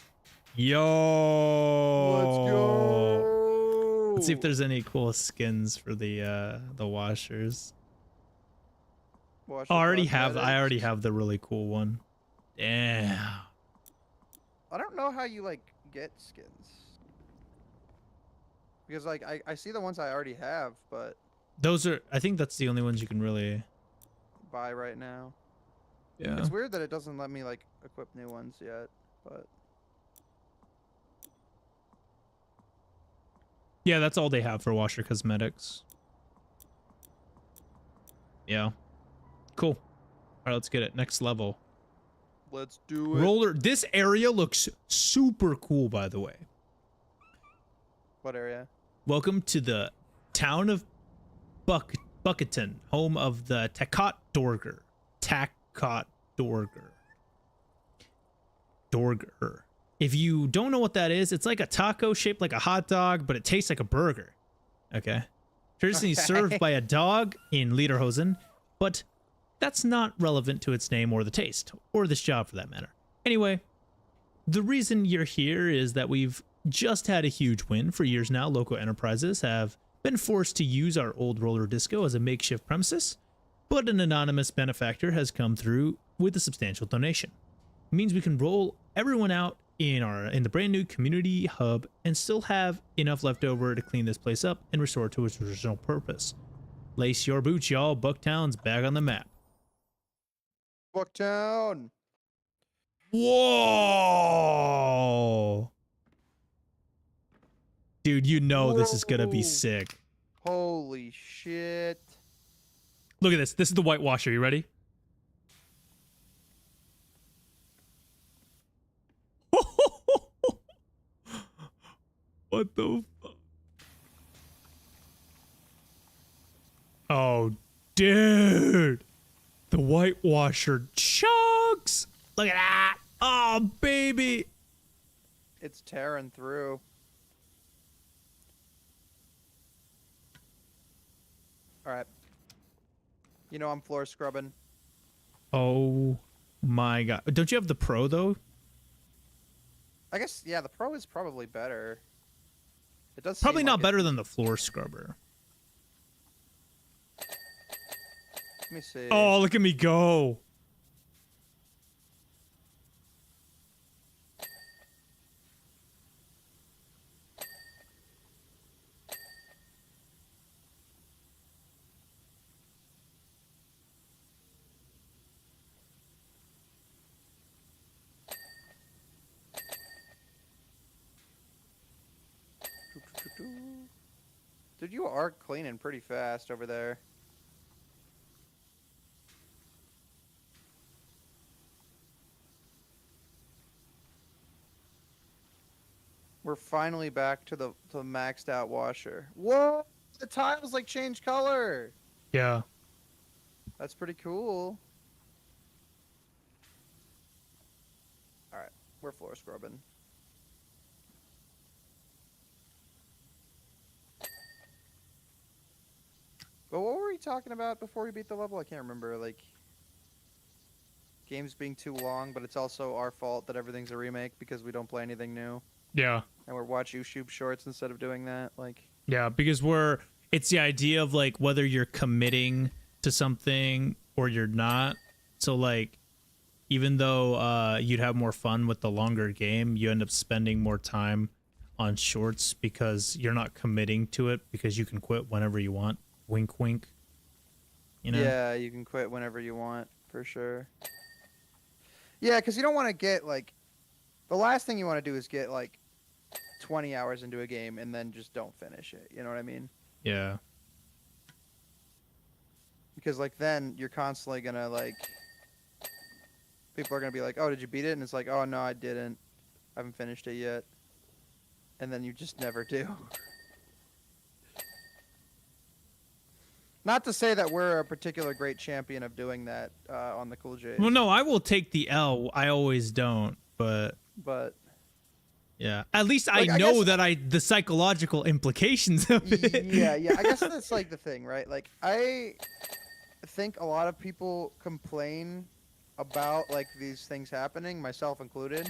Yo. Let's go! Let's see if there's any cool skins for the washers. Washer I already have cosmetics. the really cool one. Damn. I don't know how you, like, get skins. Because, like, I see the ones I already have, but... Those are, I think that's the only ones you can really... buy right now. Yeah. It's weird that it doesn't let me, like, equip new ones yet, but... Yeah, that's all they have for washer cosmetics. Yeah. Cool. All right, let's get it. Next level. Let's do it. Roller. This area looks super cool, by the way. What area? Welcome to the town of Bucketon, home of the Takot Dorger. Takot Dorger. Dorger. If you don't know what that is, it's like a taco shaped like a hot dog, but it tastes like a burger. Okay. Traditionally served by a dog in Lederhosen, but that's not relevant to its name or the taste, or this job for that matter. Anyway, the reason you're here is that we've just had a huge win. For years now, local enterprises have been forced to use our old roller disco as a makeshift premises, but an anonymous benefactor has come through with a substantial donation. It means we can roll everyone out in the brand new community hub and still have enough left over to clean this place up and restore it to its original purpose. Lace your boots, y'all. Bucktown's back on the map. Bucktown! Whoa! Dude, you know this is gonna be Whoa. sick. Holy shit. Look at this. This is the whitewasher. You ready? What the fuck? Oh, dude. The whitewasher chugs. Look at that. Oh, baby. It's tearing through. All right. You know I'm floor scrubbing. Oh my god. Don't you have the Pro though? I guess, yeah, the Pro is probably better. It does Probably seem not like better than the floor scrubber. Let me see. Oh, look at me go. Dude, you are cleaning pretty fast over there. We're finally back to the maxed out washer. Whoa! The tiles like change color. Yeah. That's pretty cool. All right, we're floor scrubbing. But what were we talking about before we beat the level? I can't remember. Like, games being too long, but it's also our fault that everything's a remake because we don't play anything new. Yeah. And we're watch YouTube shorts instead of doing that. Like, Yeah, because it's the idea of like whether you're committing to something or you're not. So like even though you'd have more fun with the longer game, you end up spending more time on shorts because you're not committing to it because you can quit whenever you want. Wink wink. You know? yeah, you can quit whenever you want, for sure. Yeah, because you don't want to get, like, the last thing you want to do is get, like, 20 hours into a game and then just don't finish it. You know what I mean? Yeah. Because, like, then you're constantly going to, like, people are going to be like, oh, did you beat it? And it's like, oh, no, I didn't. I haven't finished it yet. And then you just never do. Not to say that we're a particular great champion of doing that on the Cool J's. Well, no, I will take the L. I always don't, but yeah. At least like, I know that the psychological implications of it. Yeah. I guess that's like the thing, right? Like, I think a lot of people complain about like these things happening, myself included,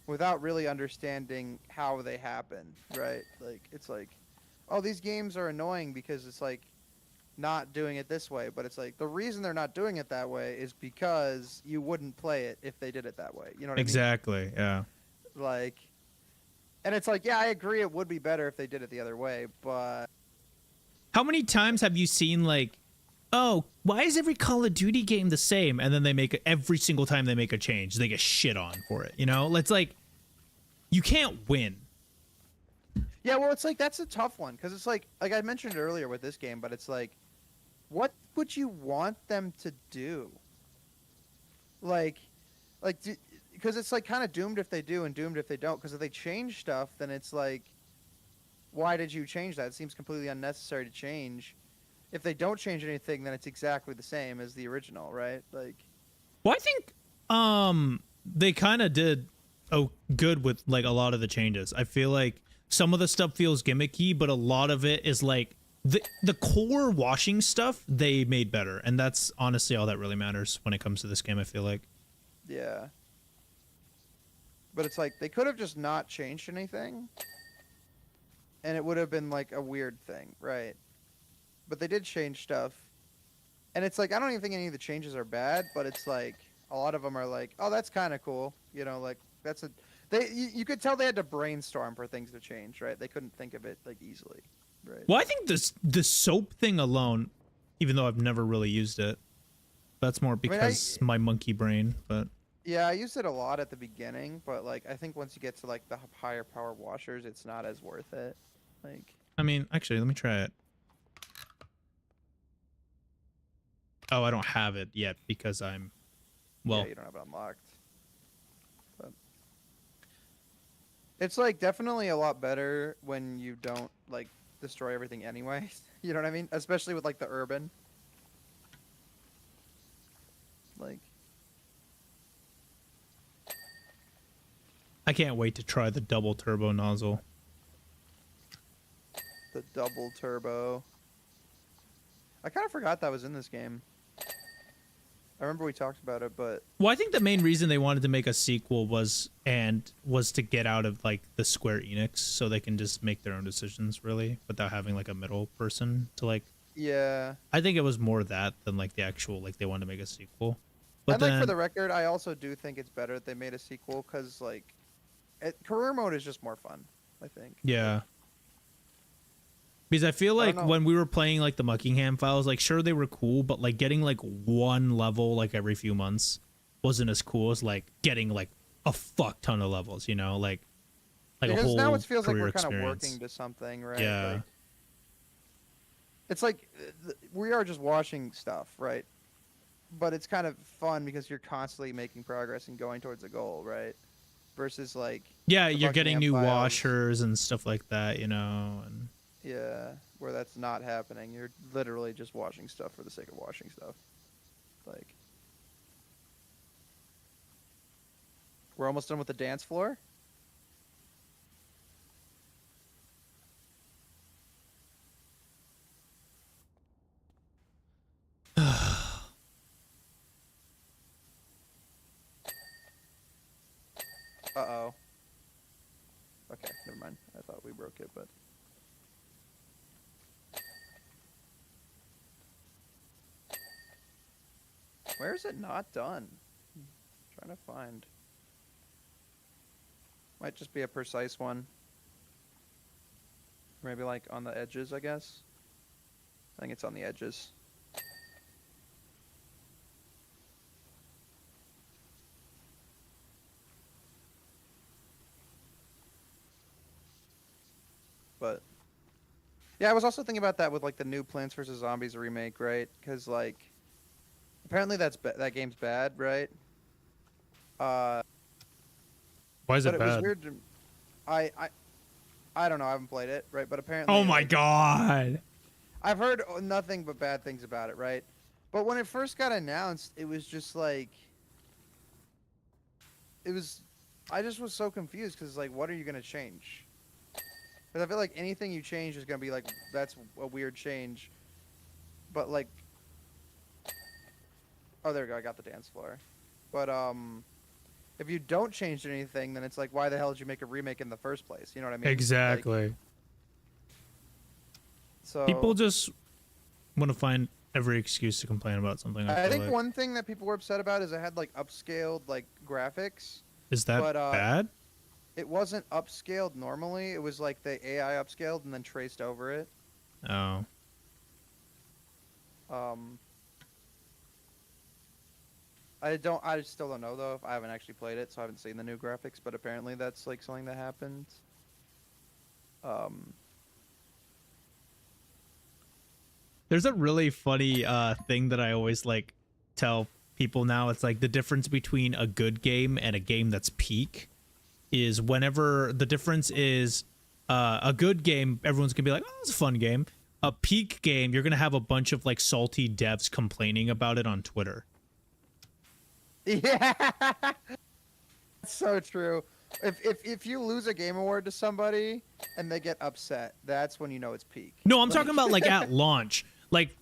without really understanding how they happen, right? Like, it's like, oh, these games are annoying because it's like not doing it this way, but it's like the reason they're not doing it that way is because you wouldn't play it if they did it that way. You know what Exactly, yeah. I mean? Like, and it's like, yeah, I agree it would be better if they did it the other way, but How many times have you seen like, oh, why is every Call of Duty game the same? And then every single time they make a change, they get shit on for it. You know, it's like you can't win. yeah, well, it's like that's a tough one because it's like I mentioned earlier with this game, but it's like, what would you want them to do? Like, because it's like kind of doomed if they do and doomed if they don't. Because if they change stuff, then it's like, why did you change that? It seems completely unnecessary to change. If they don't change anything, then it's exactly the same as the original, right? Like, well, I think they kind of did good with like a lot of the changes. I feel like some of the stuff feels gimmicky, but a lot of it is like the core washing stuff they made better, and that's honestly all that really matters when it comes to this game. I feel like. yeah. But it's like they could have just not changed anything, and it would have been like a weird thing, right? But they did change stuff, and it's like I don't even think any of the changes are bad, but it's like a lot of them are like, oh, that's kind of cool, you know, like that's a you could tell they had to brainstorm for things to change, right? They couldn't think of it like easily, right? Well, I think the soap thing alone, even though I've never really used it, that's more because my monkey brain. But yeah, I used it a lot at the beginning, but like I think once you get to like the higher power washers, it's not as worth it. Like, I mean, actually, let me try it. Oh, I don't have it yet because I'm, yeah, well, you don't have it unlocked. But it's like definitely a lot better when you don't like destroy everything anyway. You know what I mean? Especially with like the urban. Like, I can't wait to try the double turbo nozzle. the double turbo. I kind of forgot that was in this game. I remember we talked about it, but Well, I think the main reason they wanted to make a sequel was to get out of like the Square Enix, so they can just make their own decisions really without having like a middle person to like. yeah. I think it was more that than like the actual like they wanted to make a sequel. But And like for then the record, I also do think it's better that they made a sequel because like, career mode is just more fun. I think. yeah. Because I feel I don't like know. when we were playing like the Muckingham Files, like sure they were cool, but like getting like one level like every few months wasn't as cool as like getting like a fuck ton of levels, you know, like a Because now it whole feels like career we're kind of working experience. to something, right? Yeah. Like it's like we are just watching stuff, right? But it's kind of fun because you're constantly making progress and going towards a goal, right? Versus like Yeah, the you're getting Buckingham new Files, washers and stuff like that, you know, and yeah, where that's not happening. You're literally just washing stuff for the sake of washing stuff. Like we're almost done with the dance floor. Uh-oh. Okay, never mind. I thought we broke it, but where is it not done? Trying to find. Might just be a precise one. Maybe like on the edges, I guess. I think it's on the edges. But yeah, I was also thinking about that with like the new Plants vs Zombies remake, right? Because like apparently that game's bad, right? Uh, why is but it it was bad? weird. I I I don't know. I haven't played it, right? But Oh apparently, my like god. I've heard nothing but bad things about it, right? But when it first got announced, it was just like it was. I just was so confused because like, what are you gonna change? Because I feel like anything you change is gonna be like that's a weird change. But like, oh, there we go. I got the dance floor. But if you don't change anything, then it's like, why the hell did you make a remake in the first place? You know what I mean? Like, Exactly. People so just want to find every excuse to complain about something, I I feel think like. one thing that people were upset about is it had like upscaled like graphics, Is that but bad? it wasn't upscaled normally. It was like the AI upscaled and then traced over it. Oh. Um, I still don't know though. I haven't actually played it, so I haven't seen the new graphics. But apparently that's like something that happened. Um, There's a really funny thing that I always like tell people now. It's like the difference between a good game and a game that's peak is whenever the difference is a good game, everyone's gonna be like, oh, it's a fun game. A peak game, you're gonna have a bunch of like salty devs complaining about it on Twitter. yeah, that's so true. If you lose a game award to somebody and they get upset, that's when you know it's peak. No, I'm Like, talking about like at launch. Like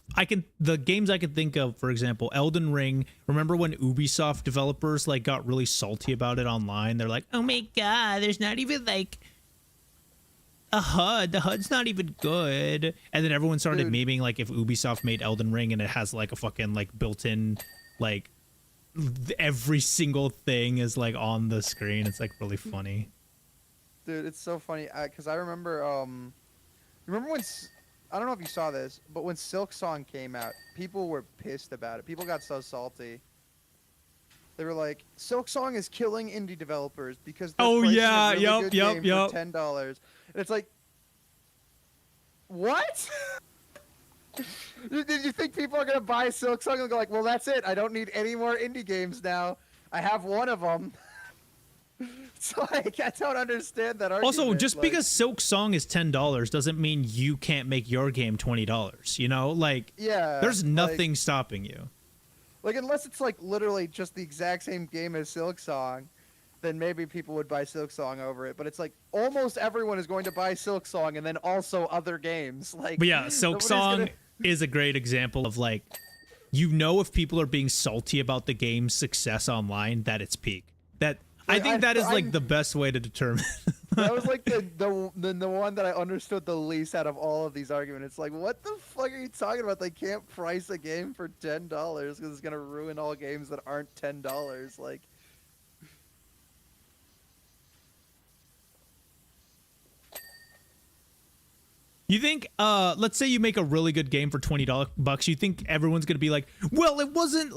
the games I can think of, for example, Elden Ring. Remember when Ubisoft developers like got really salty about it online? They're like, "Oh my god, there's not even like a HUD. The HUD's not even good." And then everyone started dude, memeing like if Ubisoft made Elden Ring and it has like a fucking like built-in like every single thing is like on the screen. It's like really funny. dude, it's so funny because I remember remember when I don't know if you saw this, but when Silk Song came out, people were pissed about it. People got so salty. They were like, "Silk Song is killing indie developers because they're Oh pricing a yeah, really good game for yep. $10." And it's like, What? Did you think people are gonna buy Silk Song and go like, well, that's it. I don't need any more indie games now. I have one of them. So like, I don't understand that argument. Also, just like, because Silk Song is $10 doesn't mean you can't make your game $20. You know, like, yeah, there's nothing stopping you. Like, unless it's like literally just the exact same game as Silk Song, then maybe people would buy Silk Song over it. But it's like almost everyone is going to buy Silk Song and then also other games. Like, But yeah, Silk Song is a great example of like, you know, if people are being salty about the game's success online, that it's peak. That I think that is like the best way to determine. That was like the one that I understood the least out of all of these arguments. It's like, what the fuck are you talking about? They can't price a game for $10 because it's gonna ruin all games that aren't $10. Like, You think, let's say you make a really good game for $20 you think everyone's gonna be like, well, it wasn't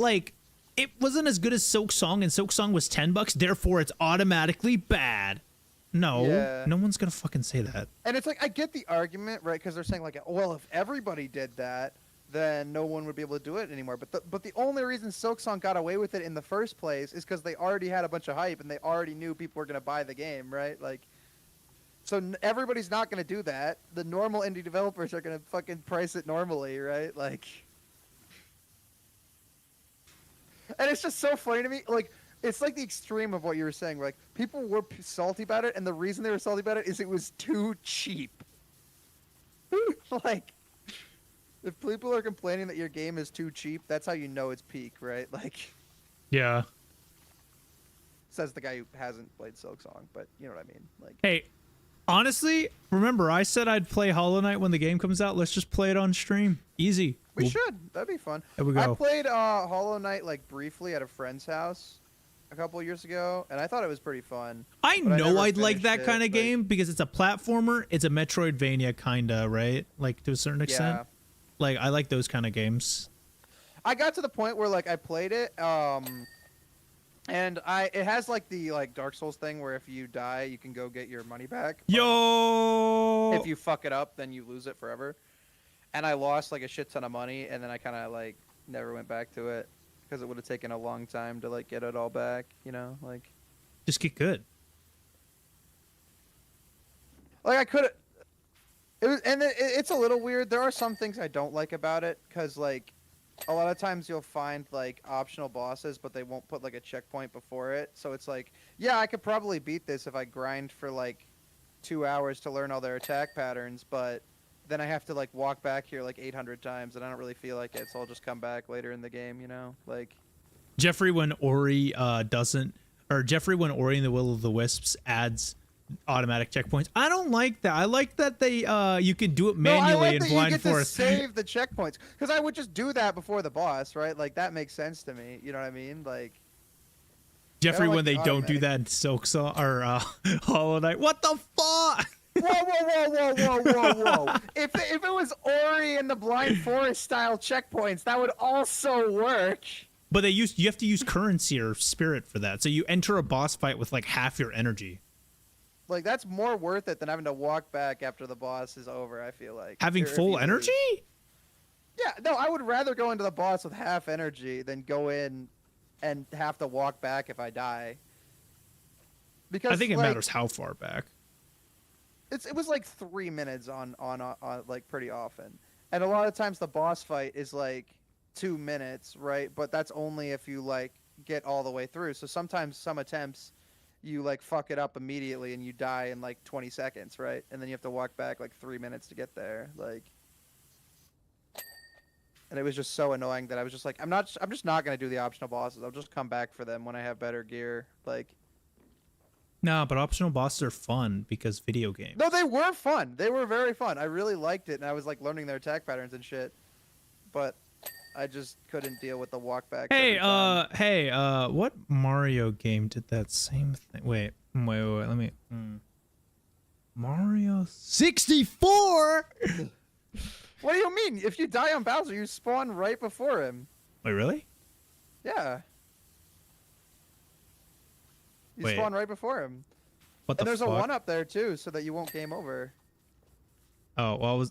as good as Silk Song, and Silk Song was $10, therefore it's automatically bad. No, Yeah. no one's gonna fucking say that. and it's like, I get the argument, right? Because they're saying like, well, if everybody did that, then no one would be able to do it anymore. But the only reason Silk Song got away with it in the first place is because they already had a bunch of hype and they already knew people were gonna buy the game, right? Like, so everybody's not gonna do that. The normal indie developers are gonna fucking price it normally, right? Like, and it's just so funny to me. Like, it's like the extreme of what you were saying. Like, people were salty about it, and the reason they were salty about it is it was too cheap. Like, if people are complaining that your game is too cheap, that's how you know it's peak, right? Like, Yeah. says the guy who hasn't played Silk Song, but you know what I mean. Like, Hey, honestly, remember I said I'd play Hollow Knight when the game comes out. Let's just play it on stream. Easy. we should. That'd be fun. There we go. I played Hollow Knight like briefly at a friend's house a couple of years ago, and I thought it was pretty fun. I but know never I'd like finished that it, kind of like- game because it's a platformer. It's a Metroidvania kinda, right? Like to a certain extent. Yeah. Like I like those kind of games. I got to the point where like I played it, and it has like the like Dark Souls thing where if you die, you can go get your money back. but Yo. If you fuck it up, then you lose it forever. And I lost like a shit ton of money, and then I kind of like never went back to it because it would have taken a long time to like get it all back. You know, like Just get good. I could. It was, and it's a little weird. There are some things I don't like about it because like a lot of times you'll find like optional bosses, but they won't put like a checkpoint before it. So it's like, yeah, I could probably beat this if I grind for like 2 hours to learn all their attack patterns, but then I have to like walk back here like 800 times, and I don't really feel like it. So I'll just come back later in the game. You know, like. Jeffrey when Ori Jeffrey when Ori and the Will of the Wisps adds automatic checkpoints. I don't like that. I like that they you can do it manually no, I like in that blind you get forest. to save the checkpoints because I would just do that before the boss, right? Like that makes sense to me. You know what I mean? Like Jeffrey like when the they don't do automatic. that in Silk Song or Hollow Knight. What the fuck? whoa. If it was Ori and the blind forest style checkpoints, that would also work. But you have to use currency or spirit for that. So you enter a boss fight with like half your energy. Like that's more worth it than having to walk back after the boss is over. I feel like Having Or if full you lose. energy? Yeah, no, I would rather go into the boss with half energy than go in and have to walk back if I die. Because I think it like, matters how far back. it was like 3 minutes on like pretty often, and a lot of times the boss fight is like 2 minutes, right? But that's only if you like get all the way through. So sometimes some attempts you like fuck it up immediately and you die in like 20 seconds, right? And then you have to walk back like 3 minutes to get there, like. And it was just so annoying that I was just like, I'm just not gonna do the optional bosses. I'll just come back for them when I have better gear, like. No, but optional bosses are fun because video games. No, they were fun. They were very fun. I really liked it, and I was like learning their attack patterns and shit. But I just couldn't deal with the walk back. Hey, what Mario game did that same thing? Wait, let me. Mario 64. What do you mean? If you die on Bowser, you spawn right before him. Wait, really? Yeah. You Wait. spawn right before him. What the And there's fuck? a 1-up there too, so that you won't game over. Oh, well,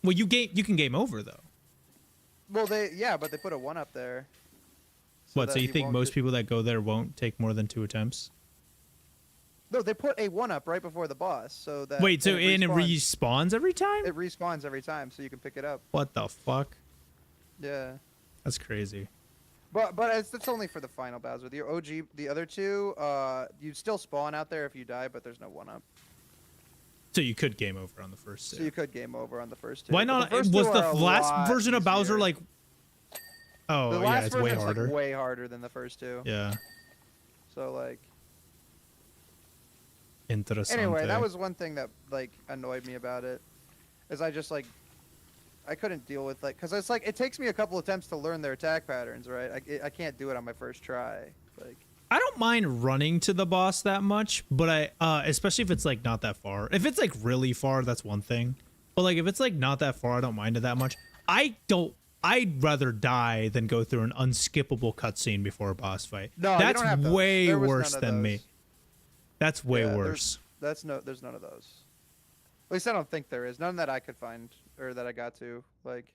Well, you can game over though. Well, but they put a 1 up there. What? So that you he think won't most get- people that go there won't take more than 2 attempts? No, they put a 1 up right before the boss, so that. Wait, so and it respawns every time? It respawns every time, so you can pick it up. What the fuck? Yeah. That's crazy. But it's only for the final Bowser. The OG, the other two, you still spawn out there if you die, but there's no 1 up. So you could game over on the first 2. So you could game over on the first 2. Why But not? the first Was 2 the are a last lot version of Bowser easier. like? Oh The yeah, last it's way version's, harder. Like, way harder than the first 2. Yeah. So like. Interesting. Anyway, that was one thing that like annoyed me about it, is I just like. I couldn't deal with like, cause it's like it takes me a couple attempts to learn their attack patterns, right? I can't do it on my first try. Like. I don't mind running to the boss that much, but especially if it's like not that far. If it's like really far, that's one thing. But like if it's like not that far, I don't mind it that much. I'd rather die than go through an unskippable cutscene before a boss fight. No, you that's don't have those. way There was worse none of than me. those. That's way Yeah, worse. There's none of those. At least I don't think there is. None that I could find or that I got to. Like.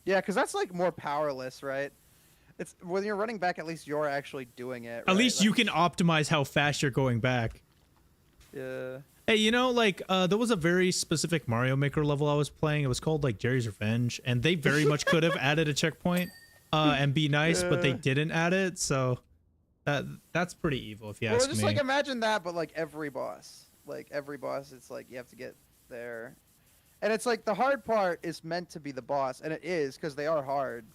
Yeah, because that's like more powerless, right? It's when you're running back, at least you're actually doing it. At right? least Like, you can optimize how fast you're going back. Yeah. Hey, you know, like, there was a very specific Mario Maker level I was playing. It was called, like, Jerry's Revenge, and they very much could have added a checkpoint and be nice, but they Yeah. didn't add it, so that's pretty evil, if you Well, ask just me. like imagine that, but like every boss. Like every boss, it's like you have to get there. And it's like the hard part is meant to be the boss, and it is because they are hard.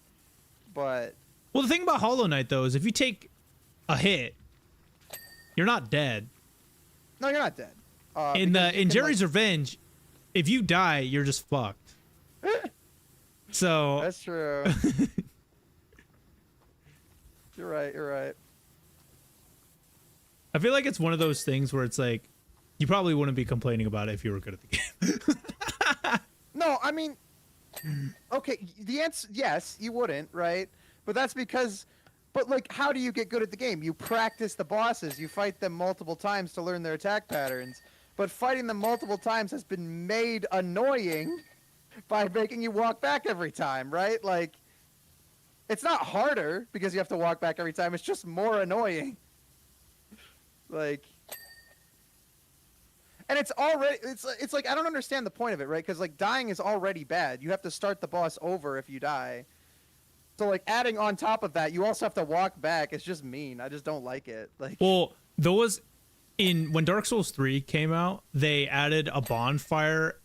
But Well, the thing about Hollow Knight, though, is if you take a hit, you're not dead. no, you're not dead. In because you can, Jerry's Revenge, if you die, you're just fucked. So That's true. You're right. You're right. I feel like it's one of those things where it's like, you probably wouldn't be complaining about it if you were good at the game. No, I mean, okay, the answer, yes, you wouldn't, right? But that's because, but like, how do you get good at the game? You practice the bosses, you fight them multiple times to learn their attack patterns. But fighting them multiple times has been made annoying by making you walk back every time, right? Like, it's not harder because you have to walk back every time, it's just more annoying. Like. And it's already, it's like, I don't understand the point of it, right? Because, like, dying is already bad. You have to start the boss over if you die. So, like, adding on top of that, you also have to walk back. It's just mean. I just don't like it. Like, Well, when Dark Souls 3 came out, they added a bonfire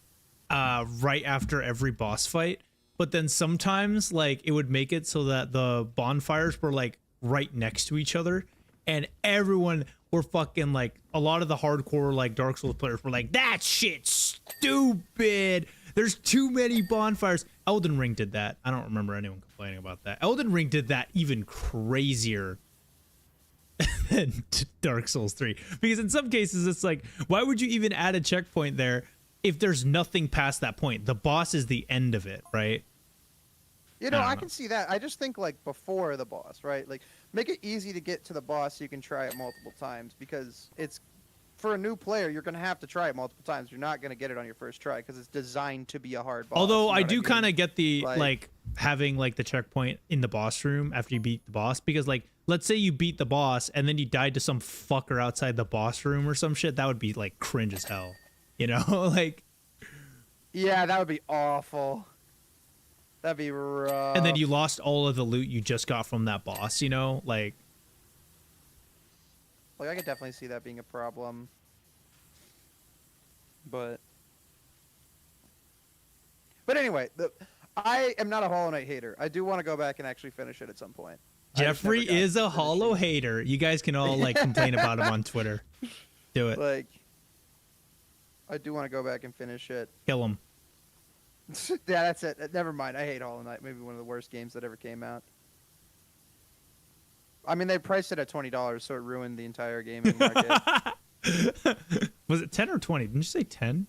right after every boss fight. But then sometimes, like, it would make it so that the bonfires were, like, right next to each other. And everyone were fucking, like, a lot of the hardcore, like, Dark Souls players were like, that shit's stupid. There's too many bonfires. Elden Ring did that. I don't remember anyone complaining about that. Elden Ring did that even crazier than Dark Souls 3. Because in some cases, it's like, why would you even add a checkpoint there if there's nothing past that point? The boss is the end of it, right? you know, I don't I know. can see that. I just think, like, before the boss, right? Like, make it easy to get to the boss so you can try it multiple times. Because it's, for a new player, you're going to have to try it multiple times. You're not going to get it on your first try because it's designed to be a hard boss. Although you know I what do mean? kind of get the Like- like having like the checkpoint in the boss room after you beat the boss, because like let's say you beat the boss and then you died to some fucker outside the boss room or some shit, that would be like cringe as hell, you know? Like, Yeah, that would be awful. That'd be rough. and then you lost all of the loot you just got from that boss, you know? Like, Like, I could definitely see that being a problem. But anyway, I am not a Hollow Knight hater. I do want to go back and actually finish it at some point. I just Jeffrey never got is to a hollow finishing hater. You guys can all like complain about him on Twitter. Do it. it. Like, I do want to go back and finish it. Kill him. Yeah, that's it. Never mind. I hate Hollow Knight. Maybe one of the worst games that ever came out. I mean, they priced it at $20, so it ruined the entire gaming market. Was it 10 or 20? Didn't you say 10?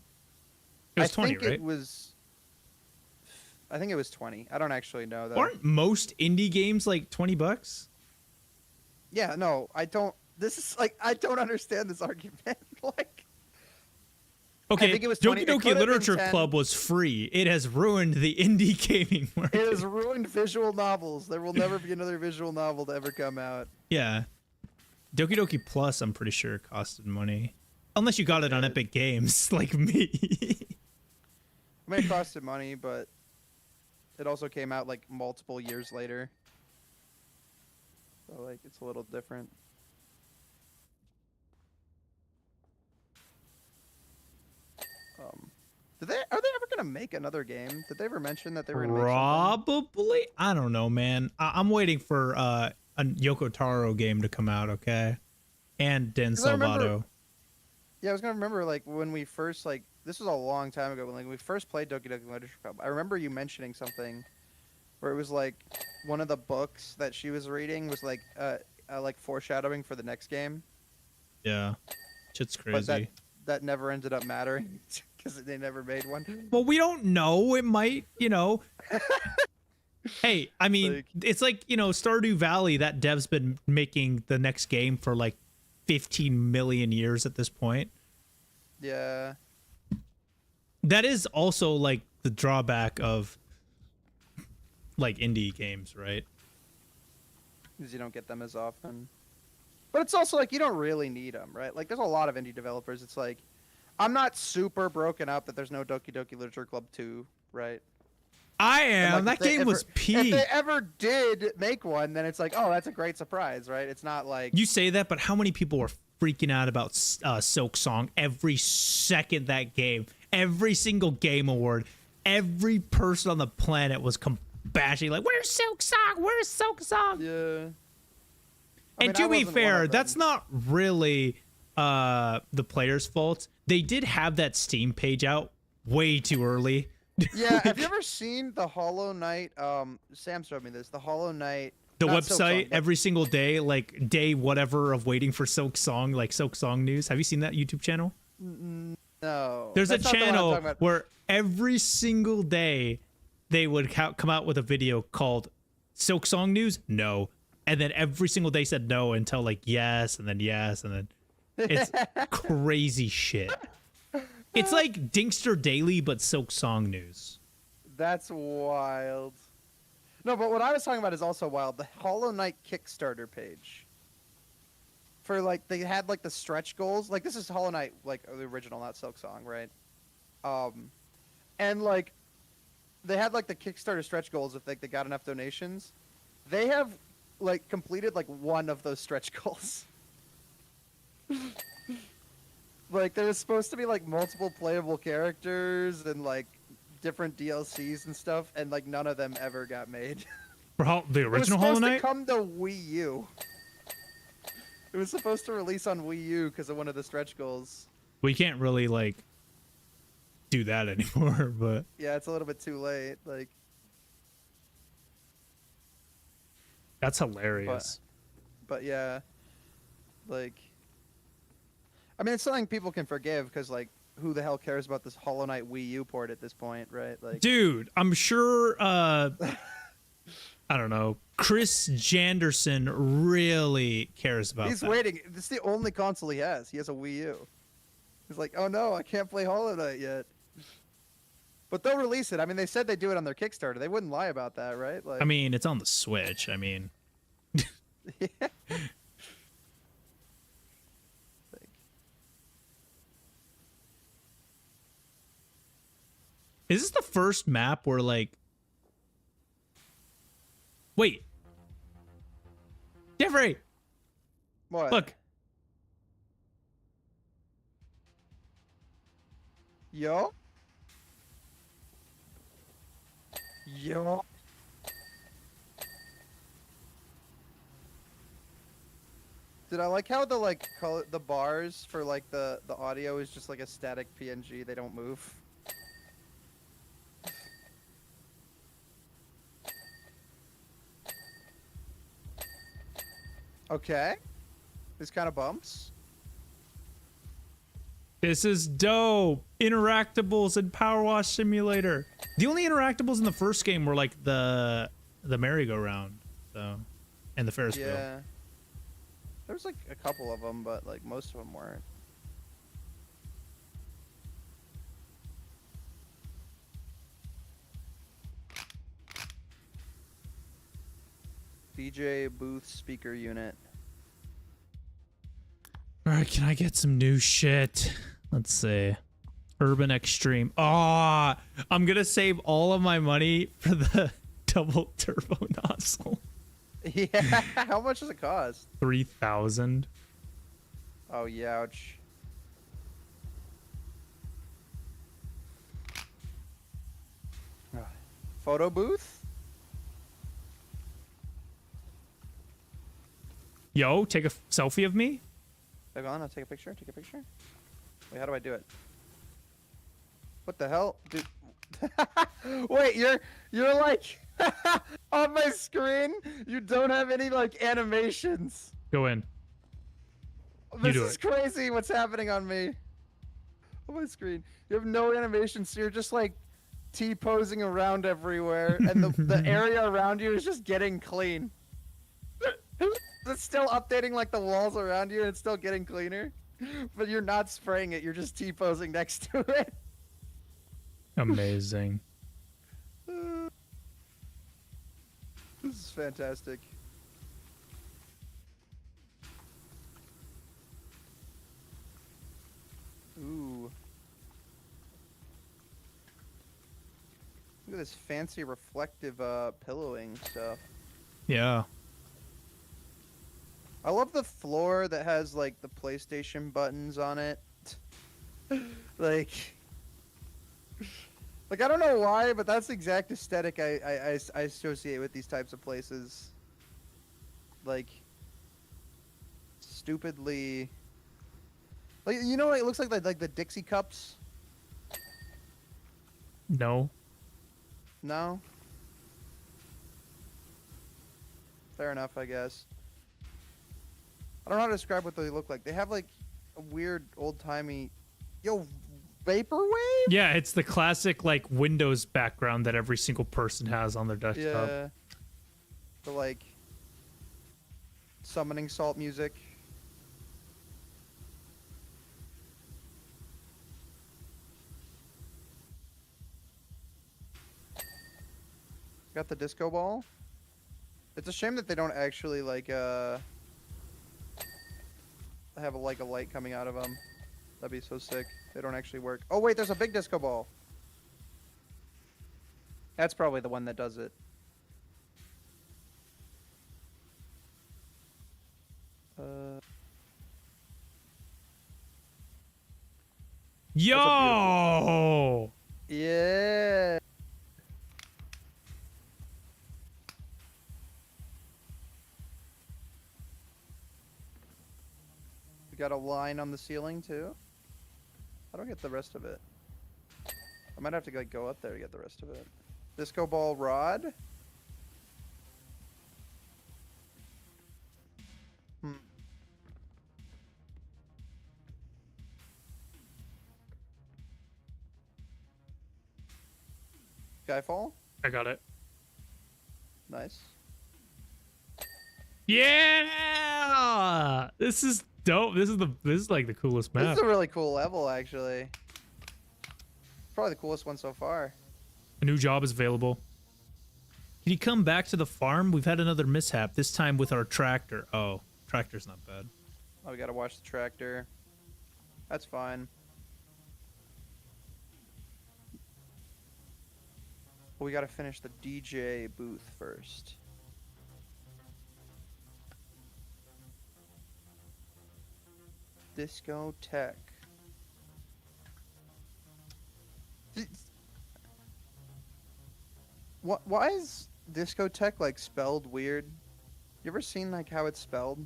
It was 20, think right? it was. I think it was 20. I don't actually know though. Aren't most indie games like $20? Yeah, no, I don't. This is like I don't understand this argument. Like, Okay, think it was 20 Doki it Doki could have been Literature 10. Club was free. It has ruined the indie gaming market. It has ruined visual novels. There will never be another visual novel to ever come out. Yeah. Doki Doki Plus, I'm pretty sure, costed money. Unless you got it on did. Epic Games, like me. I mean, it costed money, but it also came out like multiple years later. So like, it's a little different. Are they ever gonna make another game? Did they ever mention that they were gonna make something? Probably. I don't know, man. I'm waiting for a Yoko Taro game to come out, okay? And Den 'Cause I remember- Salvato. Yeah, I was gonna remember like when we first like this was a long time ago when like we first played Doki Doki Literature Club. I remember you mentioning something where it was like one of the books that she was reading was like foreshadowing for the next game, Yeah. Shit's but crazy. that never ended up mattering because they never made one. Well, we don't know. It might, you know. Hey, I mean, Like- it's like, you know, Stardew Valley, that dev's been making the next game for like 15 million years at this point. Yeah, That is also like the drawback of like indie games, right? because you don't get them as often. But it's also like you don't really need them, right? Like there's a lot of indie developers. It's like I'm not super broken up that there's no Doki Doki Literature Club 2, right? I And, am. like, That game was If peak. they ever did make one, then it's like, oh, that's a great surprise, right? It's not like You say that, but how many people were freaking out about Silk Song every second that game, every single game award, every person on the planet was bashing like, "Where's Silk Song? Where's Silk Song?" yeah. And to be fair, that's not really the player's fault. They did have that Steam page out way too early. Yeah, have you ever seen the Hollow Knight? Sam showed me this. The Hollow Knight. The not Silk Song, website but- every single day, like day whatever of waiting for Silk Song, like Silk Song news. Have you seen that YouTube channel? No. There's that's a not the one I'm channel talking about. where every single day they would come out with a video called Silk Song News? No. And then every single day said no until like yes, and then yes, and then it's crazy shit. It's like Dinkster Daily, but Silk Song News. That's wild. No, but what I was talking about is also wild. The Hollow Knight Kickstarter page. For like they had like the stretch goals. Like this is Hollow Knight, like the original, not Silk Song, right? And like they had like the Kickstarter stretch goals if like they got enough donations. They have like completed like one of those stretch goals. Like there was supposed to be like multiple playable characters and like different DLCs and stuff, and like none of them ever got made. For the It was original Hollow supposed to Knight? come to Wii U. It was supposed to release on Wii U because of one of the stretch goals. We can't really like do that anymore, but Yeah, it's a little bit too late. Like, that's hilarious. but yeah, like, I mean, it's something people can forgive because like, who the hell cares about this Hollow Knight Wii U port at this point, right? Like, Dude, I'm sure I don't know, Chris Janderson really cares about he's that. waiting. This is the only console he has. He has a Wii U. He's like, oh no, I can't play Hollow Knight yet. But they'll release it. I mean, they said they'd do it on their Kickstarter. They wouldn't lie about that, right? Like, I mean, it's on the Switch. I mean, yeah. Like, is this the first map where like wait, Jeffrey, what? look, Yo. Yo. Did I like how the like color the bars for like the audio is just like a static PNG, they don't move? Okay. This kind of bumps. this is dope. Interactables and PowerWash Simulator. The only interactables in the first game were like the merry-go-round, so, and the Ferris wheel. Yeah. There was like a couple of them, but like most of them weren't. DJ booth speaker unit. All right, can I get some new shit? Let's see. Urban Extreme. Ah, I'm gonna save all of my money for the double turbo nozzle. Yeah, how much does it cost? 3,000. Oh, yeah, ouch. Photo booth? Yo, take a selfie of me. Hold on, I'll take a picture. Take a picture. Wait, how do I do it? What the hell, dude? Wait, you're like on my screen. You don't have any like animations. Go in. This do is it. crazy. What's happening on me? On my screen, you have no animations. So you're just like T-posing around everywhere, and the area around you is just getting clean. It's still updating like the walls around you, and it's still getting cleaner. But you're not spraying it. You're just T-posing next to it. Amazing. This is fantastic. Ooh. Look at this fancy reflective pillowing stuff. Yeah. I love the floor that has like the PlayStation buttons on it. like I don't know why, but that's the exact aesthetic I associate with these types of places. Like stupidly, like you know what it looks like the Dixie cups. No. No. Fair enough, I guess. I don't know how to describe what they look like. They have like a weird old-timey, yo, vaporwave? Yeah, it's the classic like Windows background that every single person has on their desktop. Yeah. The like summoning salt music. Got the disco ball. It's a shame that they don't actually like have a light coming out of them. That'd be so sick. They don't actually work. Oh wait, there's a big disco ball. That's probably the one that does it. Yo! Yeah. We got a line on the ceiling too. How do I get the rest of it? I might have to like go up there to get the rest of it. Disco ball rod. Skyfall. I got it. Nice. Yeah! This is dope. This is like the coolest This map. is a really cool level, actually. Probably the coolest one so far. A new job is available. Can you come back to the farm? We've had another mishap, this time with our tractor. Oh, tractor's not bad. Oh, we gotta watch the tractor. That's fine. But we gotta finish the DJ booth first. Discotheque. What? Why is discotheque like spelled weird? You ever seen like how it's spelled?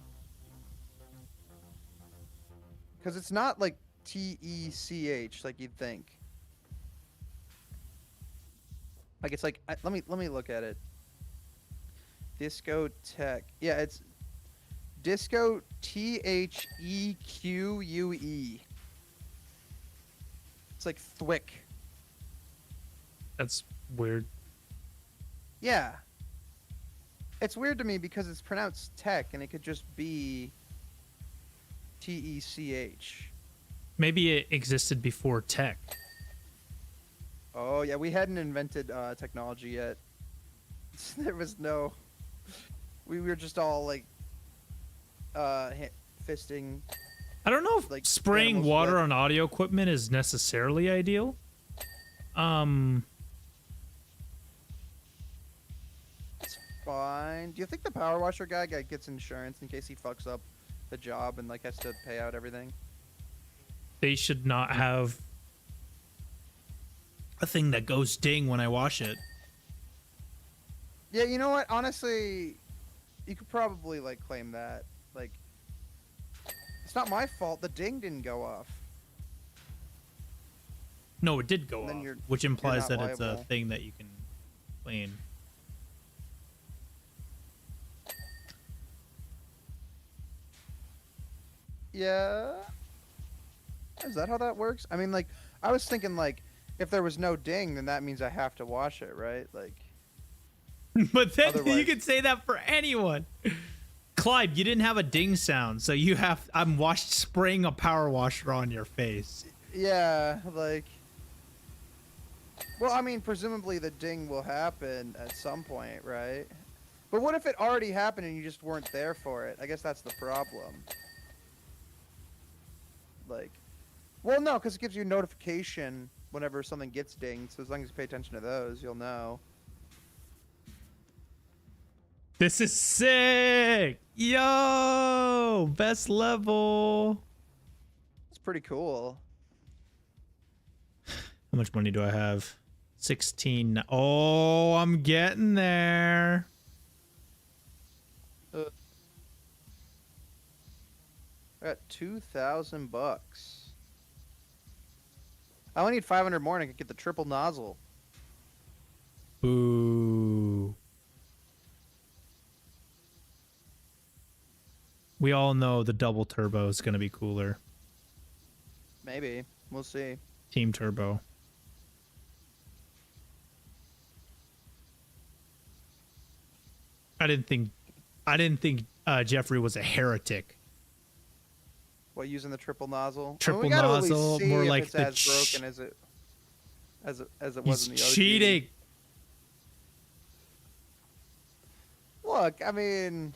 Because it's not like T-E-C-H like you'd think. Like it's like let me look at it. Discotheque. Yeah, it's disco T-H-E-Q-U-E. It's like thwick. That's weird. Yeah. It's weird to me because it's pronounced tech and it could just be T-E-C-H. Maybe it existed before tech. Oh yeah, we hadn't invented technology yet. There was no We were just all like, fisting. I don't know if Like, spraying animals water with- on audio equipment is necessarily ideal. It's fine. Do you think the power washer guy gets insurance in case he fucks up the job and like has to pay out everything? They should not have a thing that goes ding when I wash it. Yeah, you know what? Honestly, you could probably like claim that. Like, it's not my fault. The ding didn't go off. No, it did go Then off, you're- which implies not that it's a liable. thing that you can clean. Yeah. Is that how that works? I mean, like, I was thinking like, if there was no ding, then that means I have to wash it, right? Like, But then you Otherwise- could say that for anyone. Clyde, you didn't have a ding sound, so you have. I'm spraying a power washer on your face. yeah, like. Well, I mean, presumably the ding will happen at some point, right? But what if it already happened and you just weren't there for it? I guess that's the problem. Like, well, no, because it gives you a notification whenever something gets dinged. So as long as you pay attention to those, you'll know. This is sick! Yo! Best level! It's pretty cool. How much money do I have? 16. Oh, I'm getting there. I got $2,000. I only need 500 more and I can get the triple nozzle. Boo. We all know the double turbo is going to be cooler. Maybe. We'll see. Team turbo. I didn't think Jeffrey was a heretic. What, using the triple nozzle? Triple we gotta at least nozzle, see more if like it's the as broken as it was He's in the OG. cheating. Look, I mean,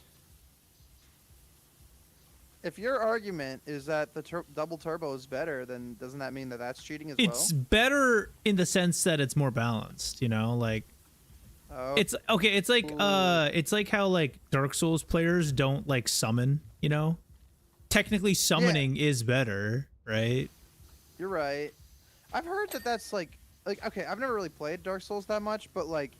if your argument is that the double turbo is better, then doesn't that mean that that's cheating as It's better in the sense that it's more balanced, you know, like well? Oh, it's okay, it's like how like Dark Souls players don't like summon, you know? Technically summoning is better, right? you're right. I've heard that that's like okay, I've never really played Dark Souls that much, but like,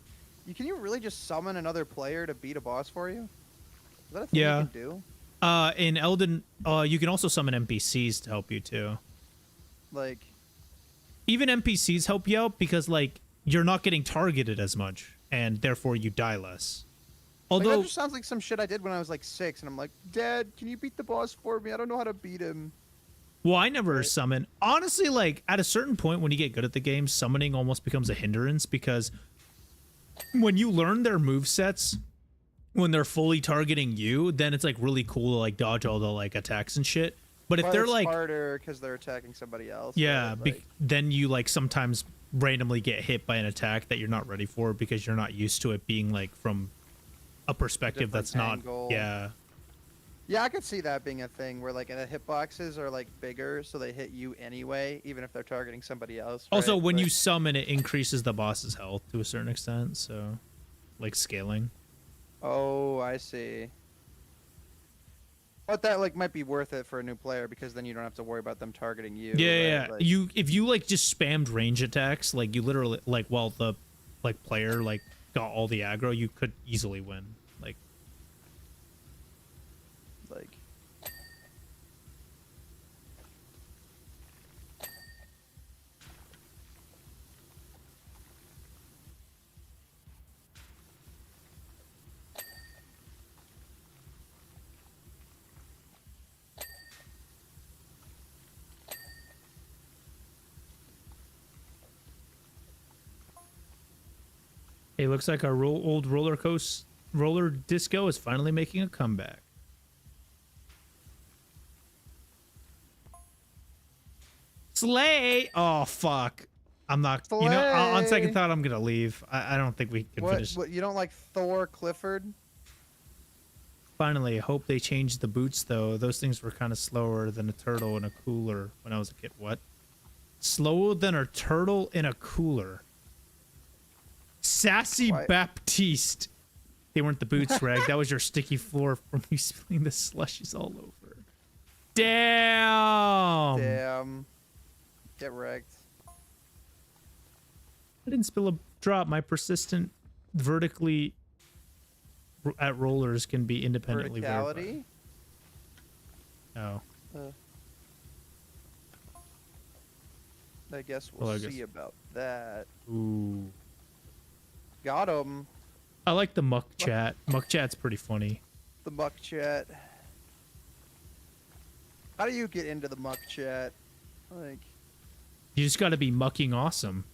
can you really just summon another player to beat a boss for you? Is that a thing Yeah. you can do? In Elden you can also summon NPCs to help you too. Like, Even NPCs help you out because like you're not getting targeted as much and therefore you die less. that Although just sounds like some shit I did when I was like 6, and I'm like, Dad, can you beat the boss for me? I don't know how to beat him. well, I never Right. summon. Honestly, like at a certain point when you get good at the game, summoning almost becomes a hindrance because when you learn their movesets, when they're fully targeting you, then it's like really cool to like dodge all the like attacks and shit. But if But they're it's like, harder because they're attacking somebody else. yeah, right? Like, then you like sometimes randomly get hit by an attack that you're not ready for because you're not used to it being like from a perspective different that's not. angle. Yeah. yeah, I could see that being a thing where like the hitboxes are like bigger, so they hit you anyway, even if they're targeting somebody else. Also, right? when But- you summon, it increases the boss's health to a certain extent. So, like scaling. Oh, I see. But that like might be worth it for a new player because then you don't have to worry about them targeting you. Yeah, right? yeah. Like, You if you like just spammed range attacks, like you literally like while the like player like got all the aggro, you could easily win. Like like. it looks like our old roller disco is finally making a comeback. Slay! Oh fuck. I'm not. You know, on second Slay! thought, I'm gonna leave. I don't think we can finish. What? You don't like Thor Clifford? Finally, I hope they changed the boots though. Those things were kind of slower than a turtle in a cooler when I was a kid. What? Slower than a turtle in a cooler. Sassy Why- Baptiste. They weren't the boots, Reg. That was your sticky floor from you spilling the slushies all over. Damn. Damn. Get wrecked. I didn't spill a drop. My persistent vertically at rollers can be independently verified. Verticality? Oh. I guess we'll see about that. Ooh. Got him. I like the muck chat. Muck chat's pretty funny. The muck chat. How do you get into the muck chat? Like, You just got to be mucking awesome.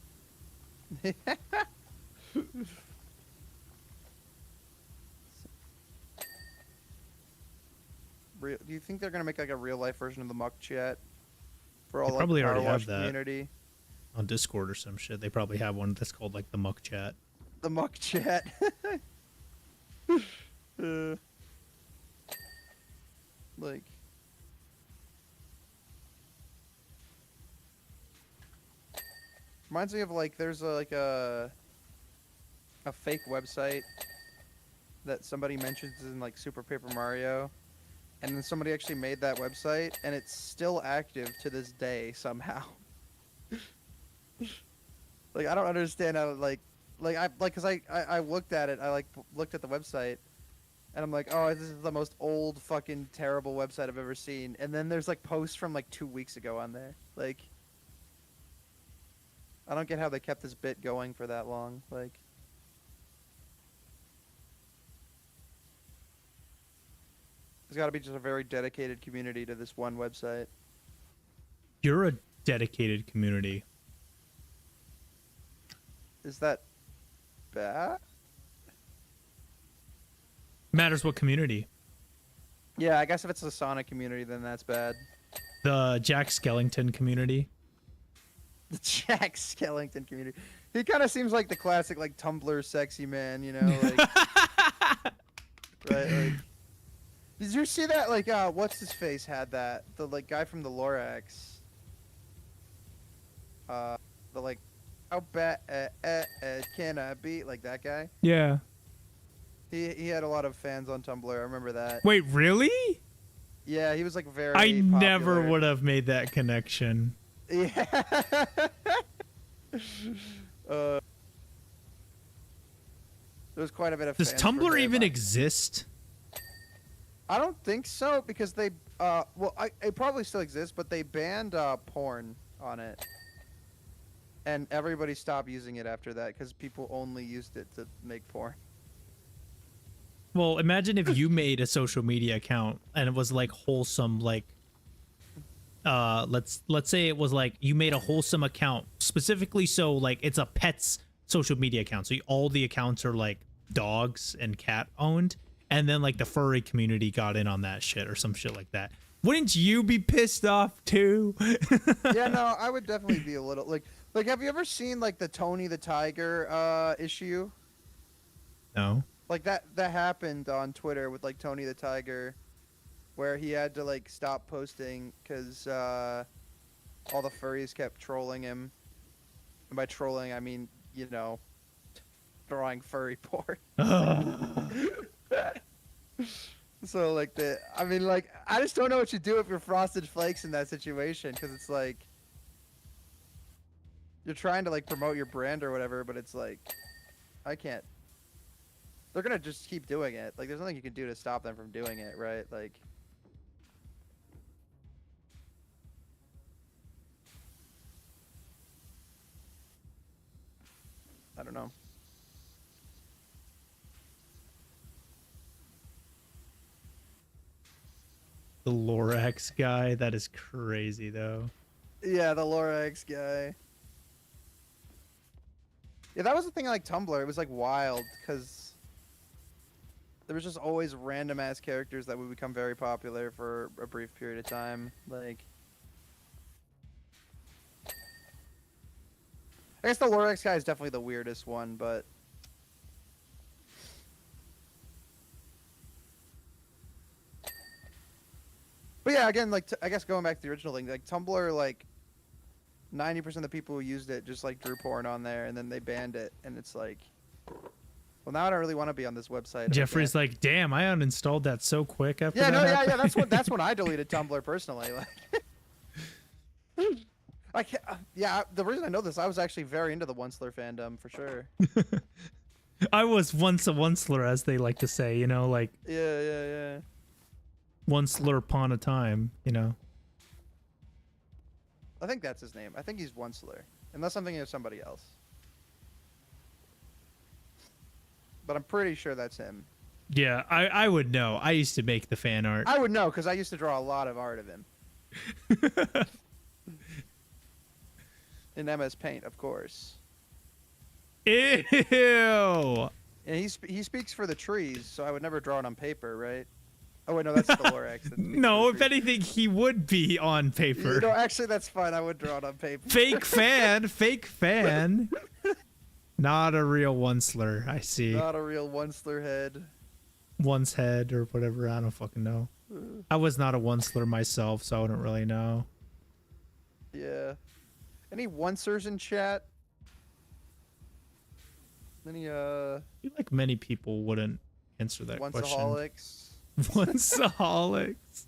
Do you think they're gonna make like a real life version of the muck chat for all They probably like, the already have PowerWash that. community? On Discord or some shit. They probably have one that's called like the muck chat. The muck chat. Like, reminds me of like there's a fake website that somebody mentions in like Super Paper Mario, and then somebody actually made that website and it's still active to this day somehow. Like, I don't understand how because I looked at it, I looked at the website and I'm like, oh, this is the most old fucking terrible website I've ever seen, and then there's like posts from like 2 weeks ago on there. Like, I don't get how they kept this bit going for that long. Like, there's got to be just a very dedicated community to this one website. You're a dedicated community. Is that bad? Matters what community. Yeah, I guess if it's the Sonic community, then that's bad. The Jack Skellington community. The Jack Skellington community. He kind of seems like the classic, like, Tumblr sexy man, you know? Like, right, like... Did you see that, like, what's his face had that? The, like, guy from the Lorax. The, like, how bad can I be? Like, that guy? Yeah. He had a lot of fans on Tumblr, I remember that. Wait, really? Yeah, he was, like, very I never popular. would have made that connection. Yeah. There was quite a bit of Does fans for Tumblr him. even exist? I don't think so, because they it probably still exists, but they banned porn on it, and everybody stopped using it after that because people only used it to make porn. Well, imagine if you made a social media account and it was like wholesome, like let's say it was like you made a wholesome account specifically so like it's a pet's social media account, so all the accounts are like dogs and cat owned, and then like the furry community got in on that shit or some shit like that. Wouldn't you be pissed off too? Yeah, no, I would definitely be a little like have you ever seen like the Tony the Tiger issue? No. Like that happened on Twitter with like Tony the Tiger, where he had to like stop posting because all the furries kept trolling him. And by trolling, I mean, you know, drawing furry porn. So like I mean, like, I just don't know what you do if you're Frosted Flakes in that situation, because it's like you're trying to like promote your brand or whatever, but it's like I can't. They're gonna just keep doing it. Like, there's nothing you can do to stop them from doing it, right? Like, I don't know. The Lorax guy, that is crazy though. Yeah, the Lorax guy. Yeah, that was the thing like Tumblr. It was like wild because there was just always random ass characters that would become very popular for a brief period of time. Like, I guess the Lorax guy is definitely the weirdest one, but But yeah, again, like I guess going back to the original thing, like Tumblr, like 90% of the people who used it just like drew porn on there, and then they banned it, and it's like, well, now I don't really want to be on this website. if I Jeffrey's can't- like, damn, I uninstalled that so quick after yeah, that no, yeah, happened. yeah. That's when I deleted Tumblr personally. Like, I can't. Yeah, the reason I know this, I was actually very into the Onceler fandom for sure. I was once a onceler, as they like to say, you know, like Yeah, yeah, yeah. onceler upon a time, you know. I think that's his name. I think he's Onceler, unless I'm thinking of somebody else. But I'm pretty sure that's him. Yeah, I would know. I used to make the fan art. I would know because I used to draw a lot of art of him. In MS Paint, of course. Ew. And he speaks for the trees, so I would never draw it on paper, right? Oh wait, no, that's the Lorax. that speaks No, for if the trees. anything, he would be on paper. No, actually, that's fine. I would draw it on paper. Fake fan, fake fan. Not a real onceler. I see. Not a real Onceler head. Once head or whatever. I don't fucking know. I was not a onceler myself, so I wouldn't really know. Yeah. Any oncers in chat? Any I feel like many people wouldn't answer that question. onceaholics? Onceaholics.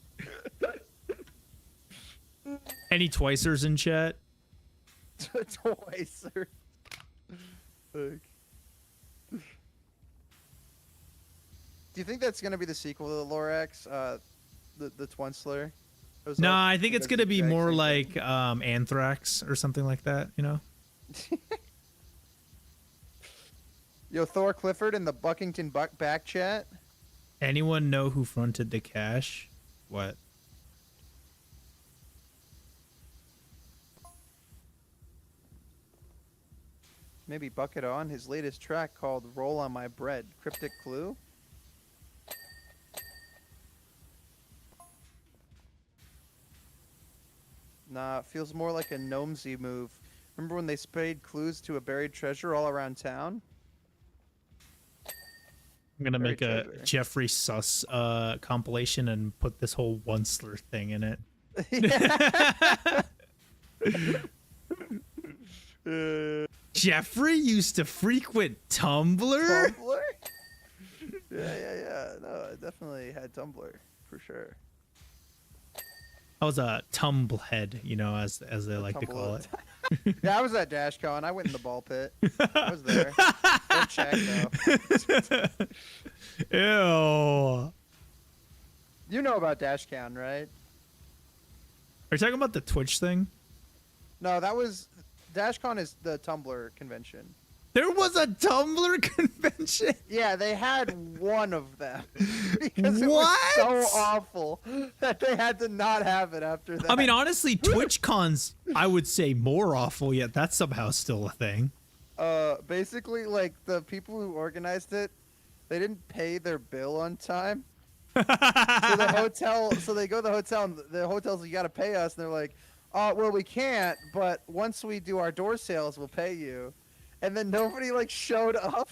Any twicers in chat? Twicer. Fuck. Do you think that's gonna be the sequel to the Lorax? The Twinsler? No, I think it's gonna be more like Anthrax or something like that. You know. Yo, Thor Clifford in the Buckington back chat. Anyone know who fronted the cash? What? Maybe Bucket On his latest track called "Roll on My Bread." Cryptic clue. Nah, it feels more like a Gnomesy move. Remember when they sprayed clues to a buried treasure all around town? I'm gonna Very make a treasure. Jeffrey Suss compilation and put this whole Onceler thing in it. Jeffrey used to frequent Tumblr? Tumblr? Yeah. No, I definitely had Tumblr for sure. I was a tumblehead, you know, as they like to call it. Yeah, I was at DashCon. I went in the ball pit. I was there. Don't check though. Ew. You know about DashCon, right? Are you talking about the Twitch thing? No, that was DashCon is the Tumblr convention. There was a Tumblr convention? Yeah, they had one of them because it What? was so awful that they had to not have it after that. I mean, honestly, Twitch cons, I would say more awful, yet that's somehow still a thing. Basically, like the people who organized it, they didn't pay their bill on time. So the hotel, so they go to the hotel, and the hotel's like, you got to pay us, and they're like, oh, well, we can't, but once we do our door sales, we'll pay you. And then nobody like showed up.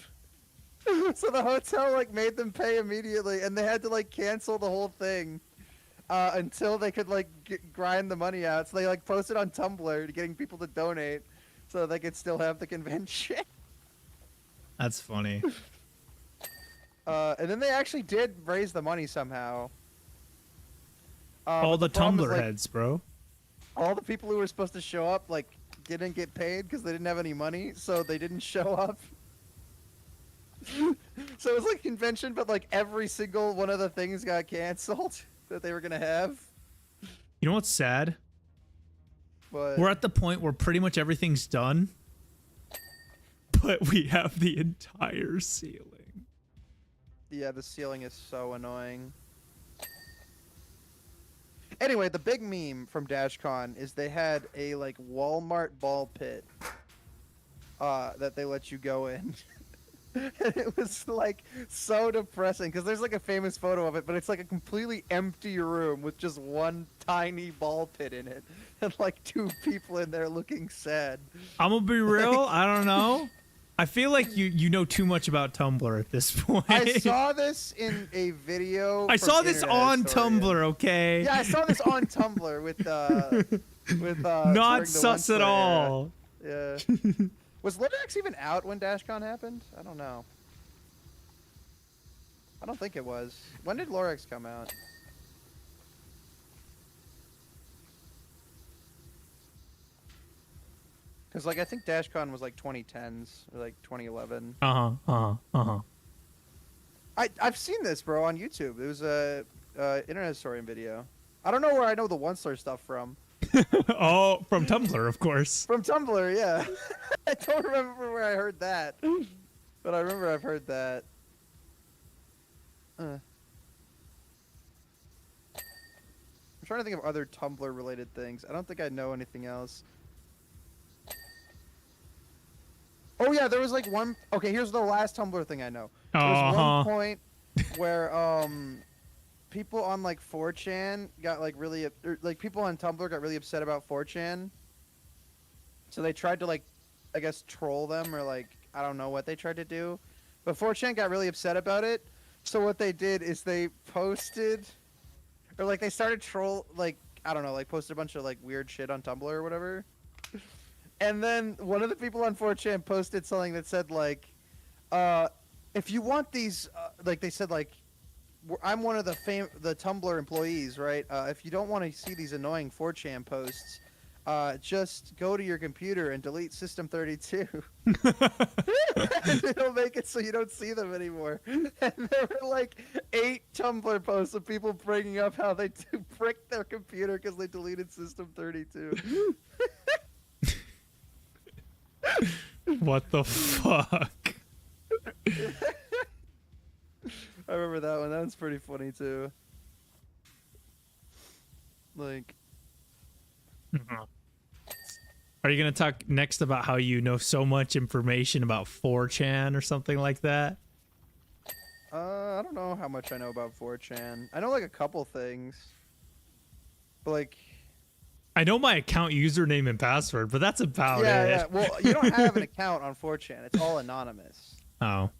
So the hotel like made them pay immediately, and they had to like cancel the whole thing until they could like grind the money out. So they like posted on Tumblr getting people to donate so they could still have the convention. That's funny. And then they actually did raise the money somehow. All but the problem is, Tumblr like, heads, bro. all the people who were supposed to show up like didn't get paid because they didn't have any money, so they didn't show up. So it was like a convention, but like every single one of the things got canceled that they were gonna have. You know what's sad? But We're at the point where pretty much everything's done, but we have the entire ceiling. yeah, the ceiling is so annoying. Anyway, the big meme from DashCon is they had a like Walmart ball pit that they let you go in. And it was like so depressing because there's like a famous photo of it, but it's like a completely empty room with just one tiny ball pit in it and like two people in there looking sad. I'm gonna be real. I don't know. I feel like you know too much about Tumblr at this point. I saw this in a video. I from saw this Internet on Historian. Tumblr, okay? Yeah, I saw this on Tumblr with Not during the sus at Wensler era. all. Yeah. Was Lorax even out when DashCon happened? I don't know. I don't think it was. When did Lorax come out? Because, like, I think DashCon was, like, 2010s or, like, 2011. I've seen this, bro, on YouTube. It was a Internet Historian video. I don't know where I know the Wensler stuff from. Oh, from Tumblr, of course. From Tumblr, yeah. I don't remember where I heard that. But I remember I've heard that. I'm trying to think of other Tumblr-related things. I don't think I know anything else. Oh, yeah, there was, like, one... Okay, here's the last Tumblr thing I know. There was one point where, people on, like, 4chan got, like, really... like, people on Tumblr got really upset about 4chan. So they tried to, like, I guess, troll them or, like, I don't know what they tried to do. But 4chan got really upset about it. So what they did is they posted... Or, like, they started like, I don't know, like, posted a bunch of, like, weird shit on Tumblr or whatever. And then one of the people on 4chan posted something that said, like, if you want these, like, they said, like, I'm one of the Tumblr employees, right? If you don't want to see these annoying 4chan posts, just go to your computer and delete System32. And it'll make it so you don't see them anymore. And there were like 8 Tumblr posts of people bringing up how they bricked their computer because they deleted System32. What the fuck? I remember that one. That one's pretty funny too. Like, are you gonna talk next about how you know so much information about 4chan or something like that? I don't know how much I know about 4chan. I know like a couple things, but like, I know my account username and password, but that's about it. Yeah. Well, you don't have an account on 4chan. It's all anonymous. Oh.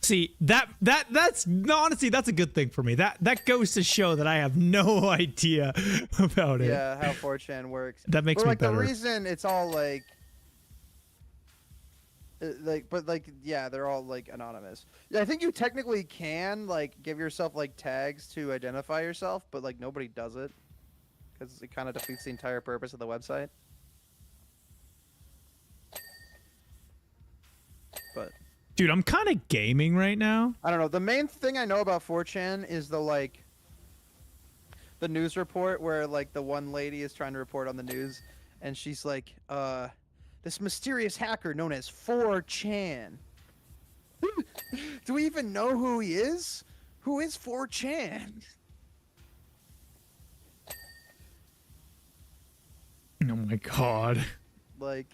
See, that's honestly, that's a good thing for me. That goes to show that I have no idea about it. Yeah, how 4chan works. That makes but, me like, better. The reason it's all like, yeah, they're all like anonymous. Yeah, I think you technically can like give yourself like tags to identify yourself, but like nobody does it because it kind of defeats the entire purpose of the website. But dude, I'm kind of gaming right now. I don't know. The main thing I know about 4chan is the news report where like the one lady is trying to report on the news, and she's like, this mysterious hacker known as 4chan. Do we even know who he is? Who is 4chan? Oh my god. Like,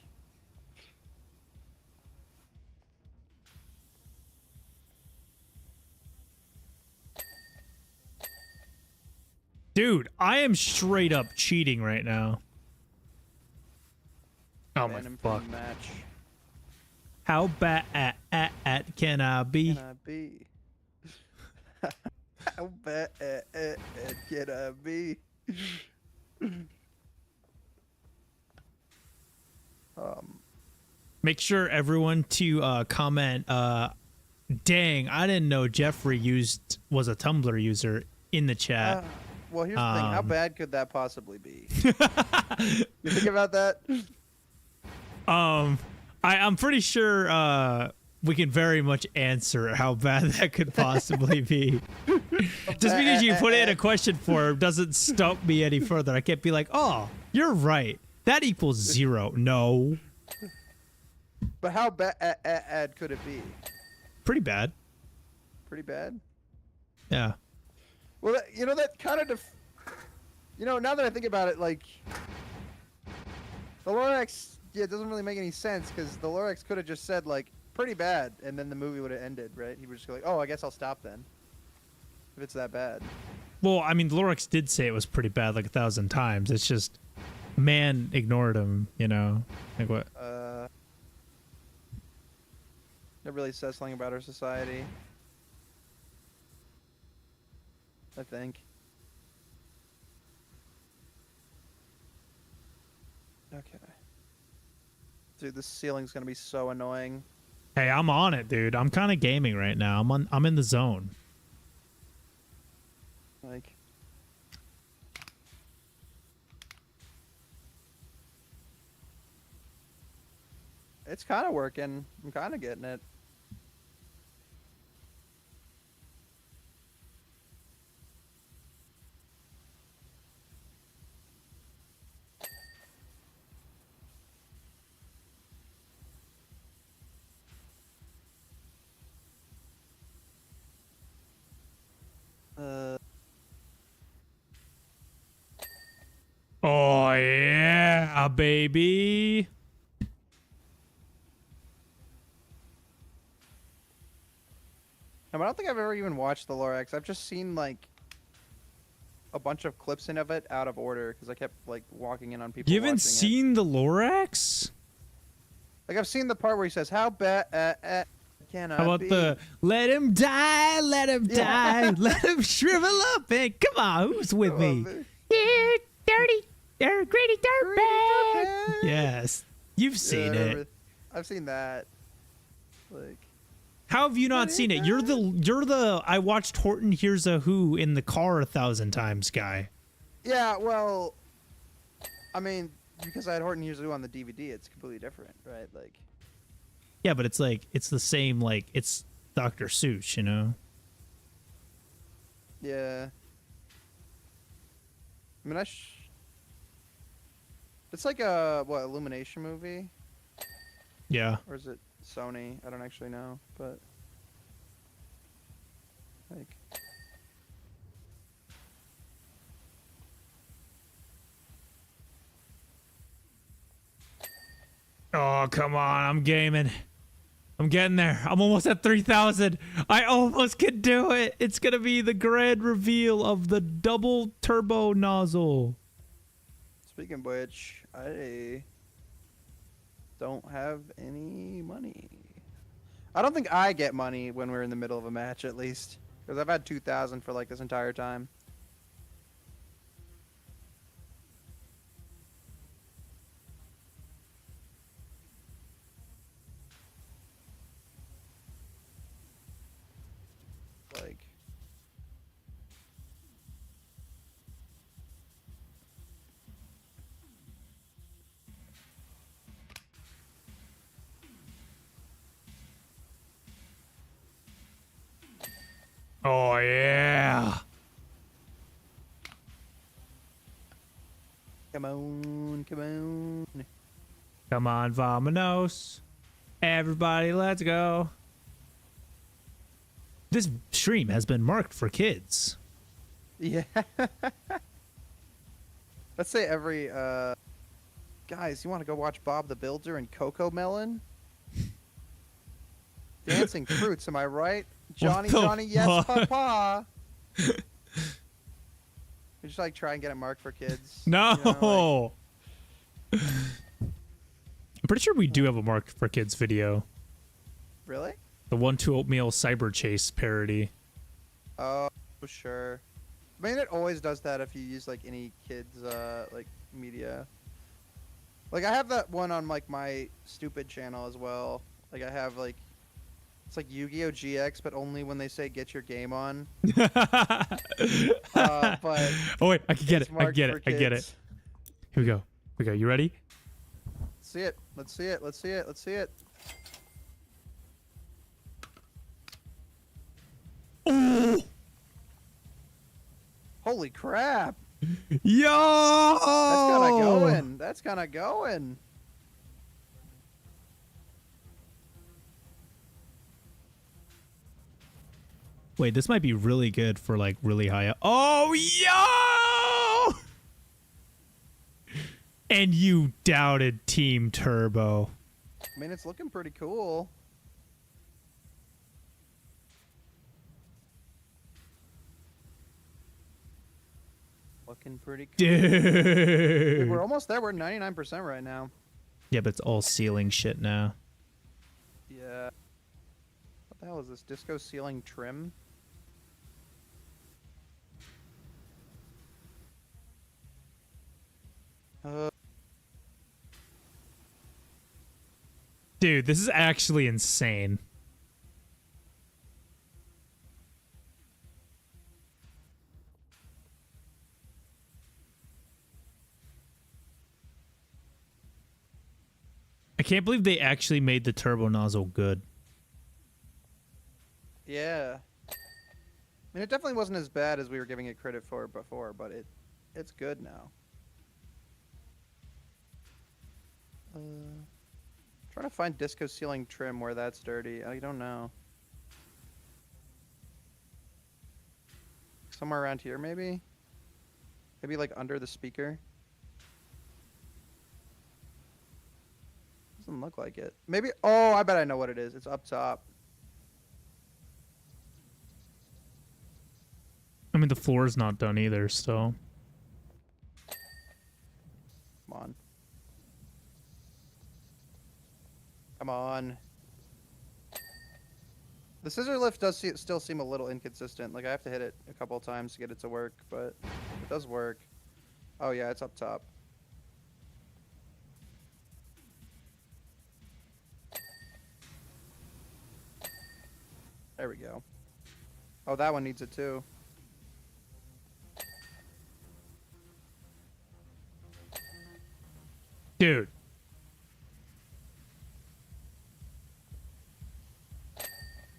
dude, I am straight up cheating right now. Oh my fuck. Match. How bad can I be? Can I be? How bad can I be? Make sure everyone to comment. Dang, I didn't know Jeffrey was a Tumblr user in the chat. Well, here's the thing. How bad could that possibly be? You think about that? I'm pretty sure we can very much answer how bad that could possibly be. Just because you put in a question form doesn't stump me any further. I can't be like, oh, you're right. That equals 0. No. But how bad could it be? Pretty bad. Pretty bad? Yeah. Well, that kind of... now that I think about it, like... The Lorax... Yeah, it doesn't really make any sense, because the Lorax could have just said, like, pretty bad, and then the movie would have ended, right? He would just go like, oh, I guess I'll stop then. If it's that bad. Well, I mean, Lorax did say it was pretty bad like 1,000 times. It's just... Man ignored him, Like what? It really says something about our society. I think. Okay. Dude, this ceiling's gonna be so annoying. Hey, I'm on it, dude. I'm kind of gaming right now. I'm in the zone. Like. It's kind of working. I'm kind of getting it. Oh yeah, baby. I don't think I've ever even watched the Lorax. I've just seen like a bunch of clips in of it out of order because I kept like walking in on people. You haven't watching seen the Lorax? Like I've seen the part where he says, "How bad can I How about be?" the let him die, let him die, let him shrivel up, and come on, who's with Come me? on, man. You dirty, greedy Dirty dirtbag. dirtbag. Yes, you've seen Yeah, I it. remember- I've seen that. Like, How have you not seen it? You're the I watched Horton Hears a Who in the car 1,000 times guy. yeah, well, I mean, because I had Horton Hears a Who on the DVD, it's completely different, right? Like, Yeah, but it's like it's the same. Like it's Dr. Seuss, you know. yeah. I mean, it's like a what Illumination movie, Yeah. or is it Sony? I don't actually know, but like, Oh come on, I'm gaming. I'm getting there. I'm almost at 3,000. I almost can do it. It's gonna be the grand reveal of the double turbo nozzle. speaking of which, I don't have any money. I don't think I get money when we're in the middle of a match, at least, because I've had 2,000 for like this entire time. Like, Oh yeah. come on, come on. Come on, vamonos. Everybody, let's go. This stream has been marked for kids. Yeah. Let's say every guys, you want to go watch Bob the Builder and Coco Melon? Dancing Fruits, am I right? Johnny, the Johnny, yes, fuck? papa. We just like try and get it marked for kids. No. You know, I'm pretty sure we do have a marked for kids video. really? The 1-2 oatmeal cyber chase parody. Oh, sure. I mean, it always does that if you use like any kids like media. Like I have that one on like my stupid channel as well. Like I have like it's like Yu-Gi-Oh GX, but only when they say get your game on. But Oh wait, I can get it's it. I marked get for it. I get it. kids. Here we go. Here we go. You ready? See it. Let's see it. Let's see it. Let's see it. Oh, Holy crap! yo! That's kind of going. That's kind of going. Wait, this might be really good for like really high up. Oh, yo! And you doubted Team Turbo. I mean, it's looking pretty cool. Looking pretty cool. Dude, Dude. we're almost there. We're 99% right now. Yeah, but it's all ceiling shit now. Yeah. the hell is this? Disco ceiling trim? Dude, this is actually insane. I can't believe they actually made the turbo nozzle good. Yeah. I mean, it definitely wasn't as bad as we were giving it credit for before, but it's good now. Trying to find disco ceiling trim where that's dirty. I don't know. Somewhere around here, maybe? Maybe like under the speaker? Doesn't look like it. Maybe. Oh, I bet I know what it is. It's up top. I mean, the floor is not done either, so. Come on. Come on. The scissor lift does still seem a little inconsistent. Like, I have to hit it a couple of times to get it to work, but it does work. Oh, yeah, it's up top. There we go. Oh, that one needs it too. Dude.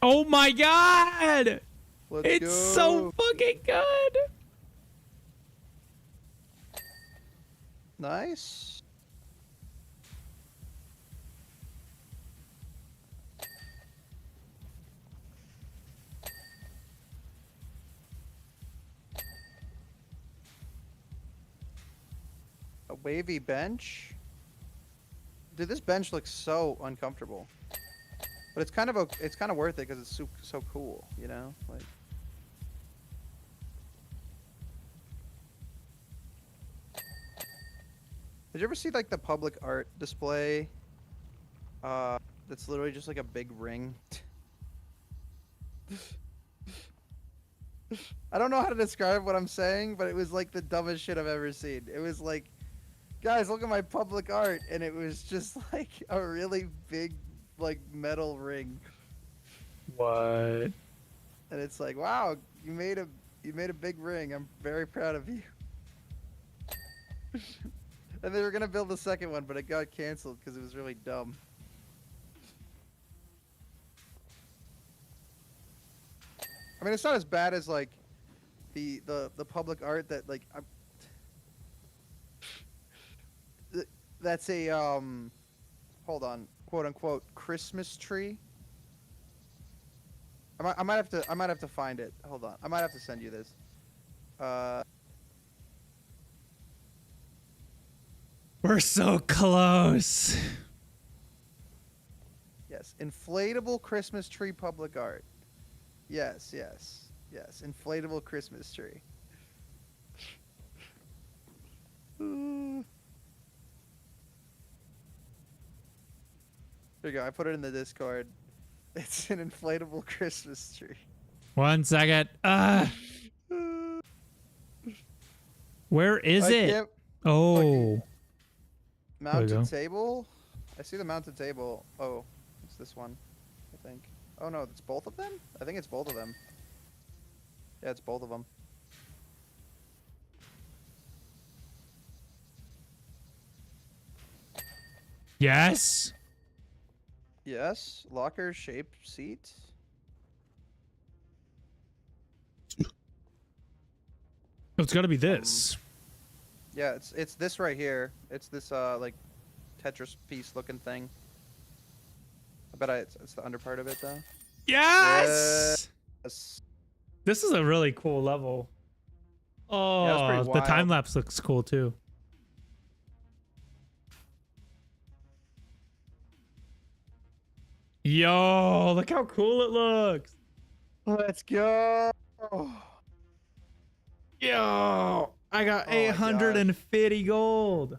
Oh my god! Let's It's go. so fucking good! Nice. A wavy bench. Dude, this bench looks so uncomfortable. But it's kind of worth it because it's so cool, you know? Like, did you ever see like the public art display? That's literally just like a big ring. I don't know how to describe what I'm saying, but it was like the dumbest shit I've ever seen. It was like, guys, look at my public art, and it was just like a really big, like metal ring. What? And it's like, wow, you made a big ring. I'm very proud of you. And they were gonna build the second one, but it got canceled because it was really dumb. I mean, it's not as bad as like the public art that like that's a hold on, quote unquote Christmas tree. I might have to find it. Hold on, I might have to send you this. We're so close. Yes, inflatable Christmas tree public art. Yes, yes, yes, inflatable Christmas tree. There you go. I put it in the Discord. It's an inflatable Christmas tree. 1 second. Where is it? Oh. Mounted table? I see the mounted table. Oh, it's this one, I think. Oh no, it's both of them? I think it's both of them. Yeah, it's both of them. Yes. Yes, locker shaped seat. Oh, it's got to be this. Yeah, it's this right here. It's this like Tetris piece looking thing. I bet it's the under part of it though. Yes! Yes. This is a really cool level. Oh, Yeah, it's pretty the time wild. lapse looks cool too. Yo, look how cool it looks. Let's go. Yo, I got Oh my 850 gold.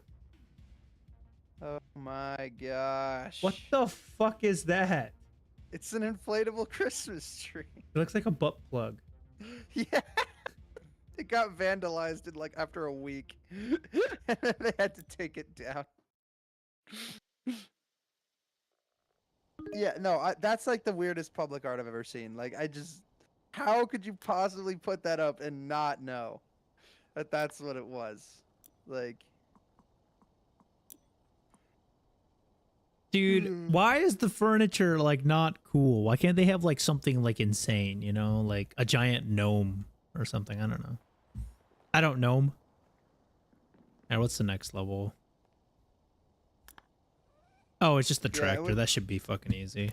Oh my gosh. What the fuck is that? It's an inflatable Christmas tree. It looks like a butt plug. Yeah. It got vandalized in like after a week. And then they had to take it down. Yeah, no, that's like the weirdest public art I've ever seen. Like, how could you possibly put that up and not know that that's what it was? Like, Dude, mm, why is the furniture like not cool? Why can't they have like something like insane, you know, like a giant gnome or something? I don't know. I don't gnome. And what's the next level? Oh, it's just the yeah, it tractor. would. That should be fucking easy.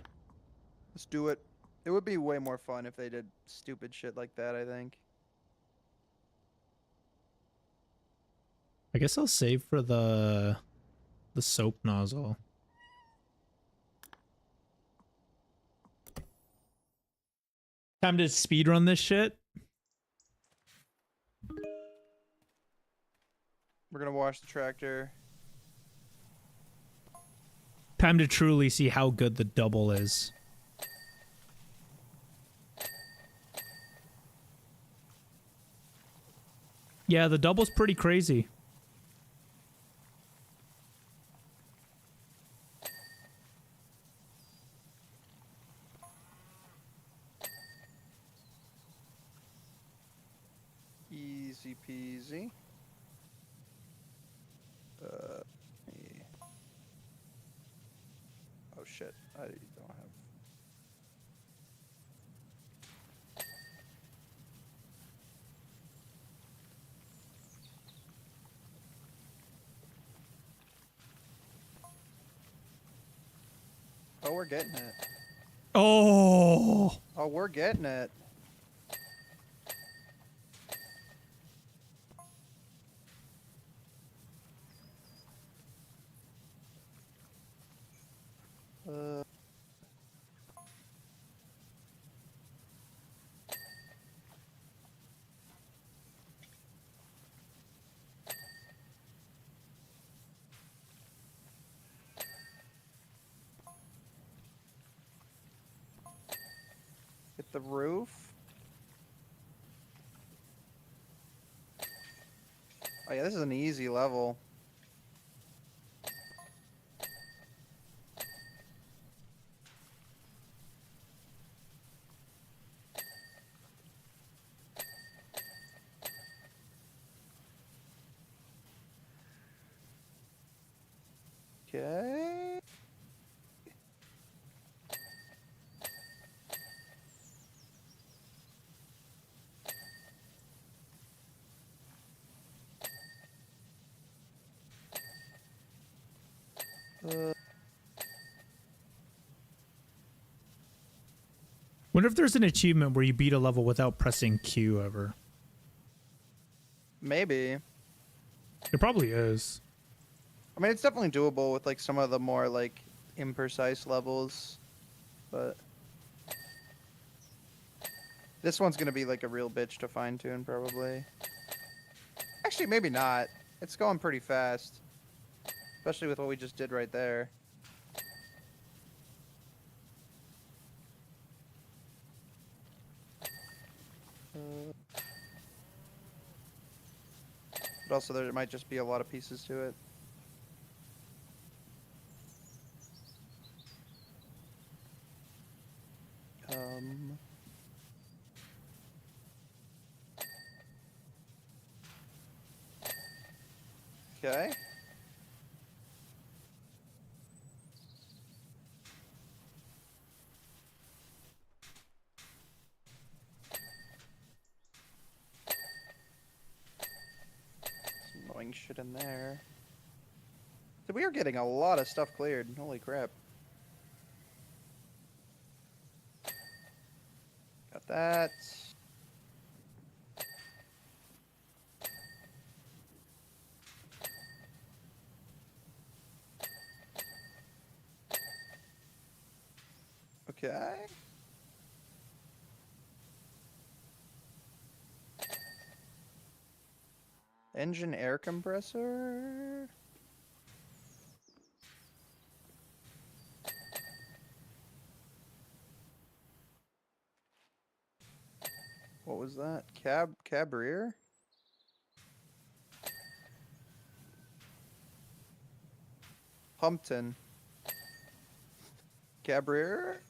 Let's do it. It would be way more fun if they did stupid shit like that, I think. I guess I'll save for the soap nozzle. Time to speed run this shit. We're gonna wash the tractor. Time to truly see how good the double is. Yeah, the double's pretty crazy. Easy peasy. Me- Oh shit! I don't have. Oh, we're getting it. Oh, Oh, we're getting it. Uh, Hit the roof. Oh yeah, this is an easy level. Okay. Uh, wonder if there's an achievement where you beat a level without pressing Q ever. maybe. It probably is. I mean, it's definitely doable with like some of the more like imprecise levels, but this one's gonna be like a real bitch to fine tune probably. Actually, maybe not. It's going pretty fast, especially with what we just did right there. But also, there might just be a lot of pieces to it. Um. Okay. Some annoying shit in there. So we are getting a lot of stuff cleared. Holy crap. Got that. Okay. Engine air compressor. What was that? Cabrier? Pumpton. Cabrier?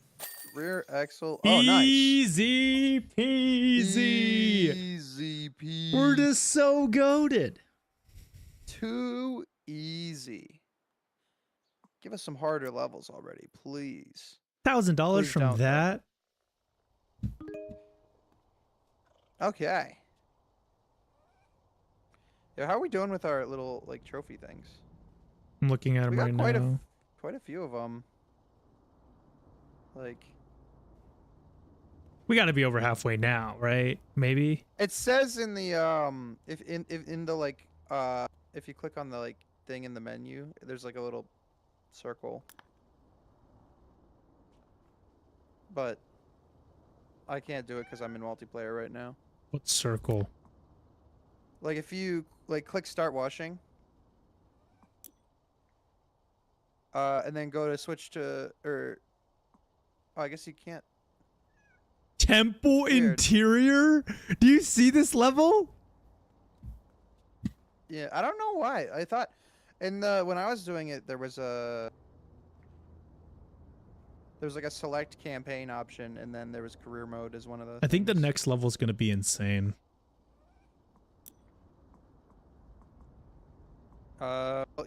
Rear axle. Oh, nice. Easy peasy. Easy peasy. We're just so goated. Too easy. Give us some harder levels already, please. $1,000 Please from don't, though. that. Okay. Yeah, how are we doing with our little like trophy things? I'm looking at them We got right now. quite a few of them. Like We got to be over halfway now, right? Maybe. it says in the if in the like if you click on the like thing in the menu, there's like a little circle. But I can't do it because I'm in multiplayer right now. What circle? Like if you like click start washing, and then go to switch to or oh, I guess you can't. Temple Weird. interior? Do you see this level? Yeah, I don't know why. I thought in the when I was doing it there was like a select campaign option and then there was career mode as one of the I think the things. next level is going to be insane.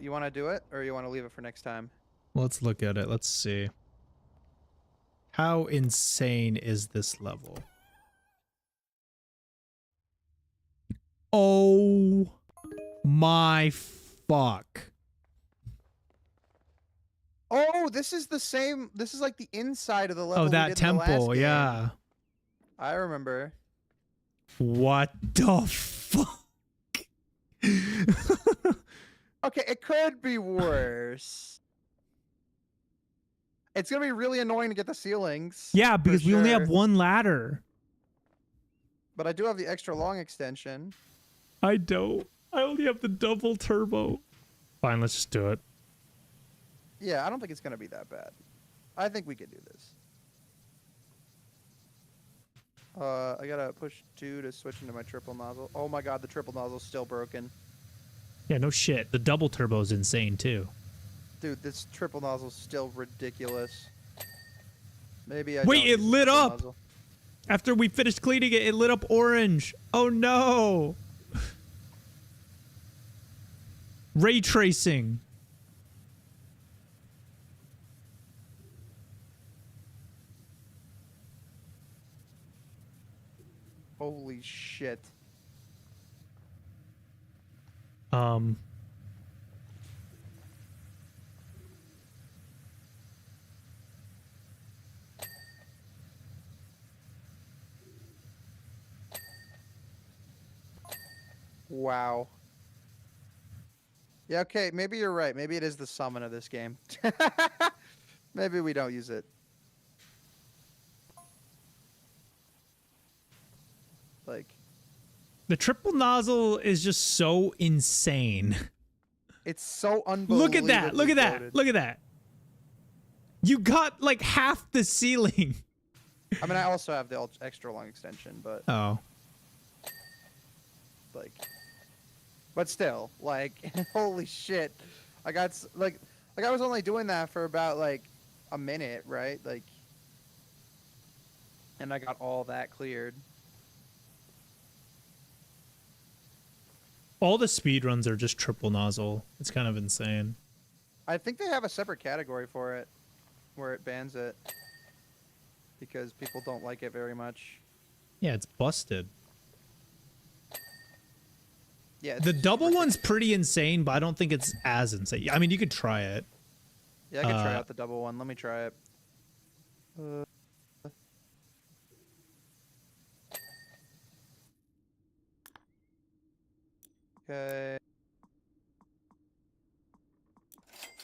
You want to do it or you want to leave it for next time? Let's look at it. Let's see. How insane is this level? Oh my fuck. Oh, this is the same. This is like the inside of the level. Oh, we that did in the last temple, game. yeah. I remember. What the fuck? Okay, it could be worse. It's gonna be really annoying to get the ceilings. Yeah, for because we only have sure. one ladder. But I do have the extra long extension. I don't. I only have the double turbo. Fine, let's just do it. Yeah, I don't think it's gonna be that bad. I think we could do this. I gotta push 2 to switch into my triple nozzle. Oh my god, the triple nozzle's still broken. Yeah, no shit. The double turbo is insane too. Dude, this triple nozzle's still ridiculous. Maybe I Wait, don't it use the lit triple up! nozzle. After we finished cleaning it, it lit up orange. Oh no! Ray tracing. Holy shit. Wow. Yeah, okay, maybe you're right. Maybe it is the summon of this game. Maybe we don't use it. Like, The triple nozzle is just so insane. it's so unbelievable. Look at that. Look at that. Look at that. You got like half the ceiling. I mean, I also have the extra long extension, but Oh. like, but still, like, holy shit! I got like I was only doing that for about like a minute, right? Like, and I got all that cleared. All the speed runs are just triple nozzle. It's kind of insane. I think they have a separate category for it, where it bans it because people don't like it very much. Yeah, it's busted. Yeah, The it's double super- one's pretty insane, but I don't think it's as insane. I mean, you could try it. Yeah, I could try out the double one. Let me try it. Okay.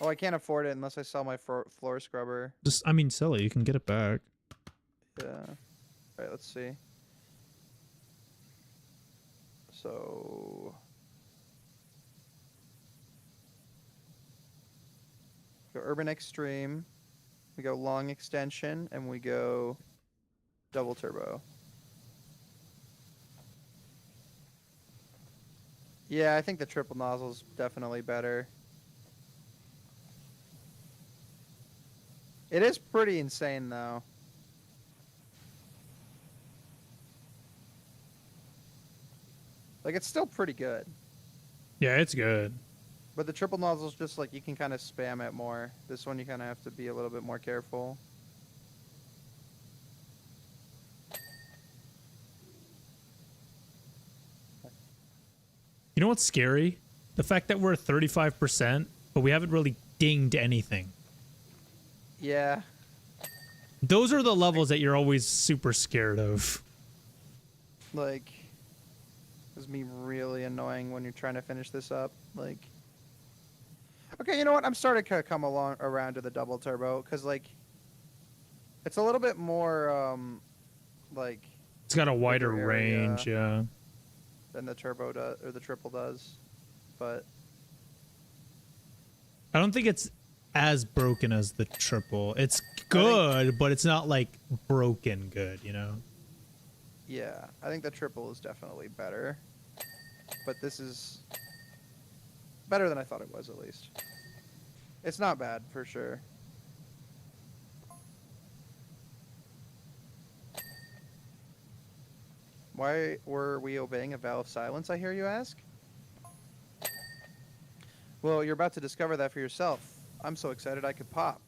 Oh, I can't afford it unless I sell my floor scrubber. Just, I mean, silly. You can get it back. Yeah. All right, let's see. So go Urban Extreme, we go Long Extension, and we go Double Turbo. Yeah, I think the triple nozzle's definitely better. It is pretty insane, though. Like, it's still pretty good. Yeah, it's good. But the triple nozzle's just like, you can kind of spam it more. This one, you kind of have to be a little bit more careful. You know what's scary? The fact that we're at 35%, but we haven't really dinged anything. Yeah. Those are the levels that you're always super scared of. Like, it's me really annoying when you're trying to finish this up. Like, okay, you know what? I'm starting to come along around to the double turbo because, like, it's a little bit more, like, It's got a wider bigger area range, yeah. than the turbo does or the triple does. But I don't think it's as broken as the triple. It's good, but it's not like broken good, you know? yeah, I think the triple is definitely better. But this is better than I thought it was, at least. It's not bad, for sure. Why were we obeying a vow of silence, I hear you ask? Well, you're about to discover that for yourself. I'm so excited I could pop.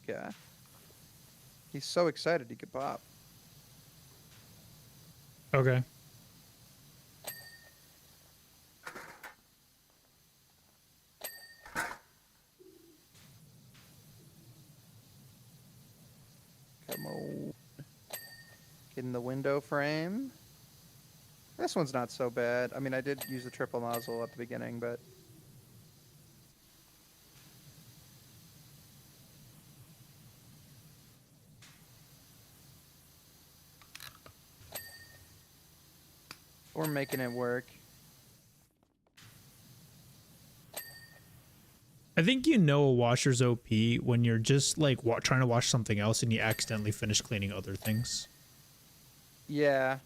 Yeah. He's so excited he could pop. Okay. Come on. Get in the window frame. This one's not so bad. I mean, I did use the triple nozzle at the beginning, but... we're making it work. I think you know a washer's OP when you're just like trying to wash something else and you accidentally finish cleaning other things. Yeah.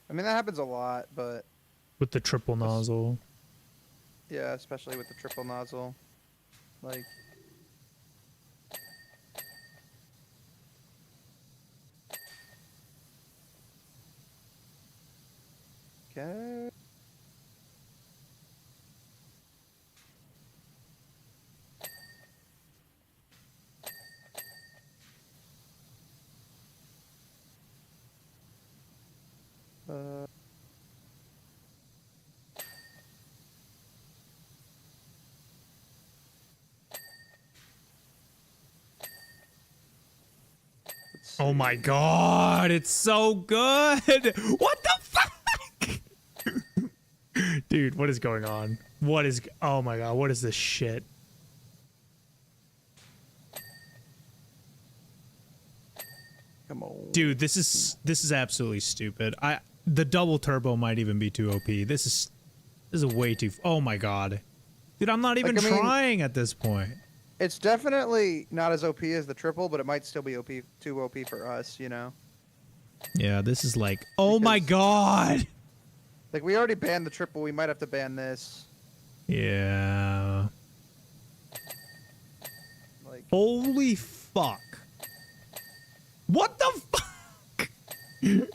I mean, that happens a lot, but... With the triple nozzle. yeah, especially with the triple nozzle. Like... okay. Uh... Oh my god, it's so good! What the fuck? Dude, what is going on? What is... oh my god, what is this shit? Come on. Dude, this is absolutely stupid. The double turbo might even be too OP. This is way too... oh my god. Dude, I'm not even Like, I mean, trying at this point. it's definitely not as OP as the triple, but it might still be too OP for us, you know? Yeah, this is like... oh my Because- god! Like, we already banned the triple, we might have to ban this. Yeah. Like, Holy fuck. What the fuck?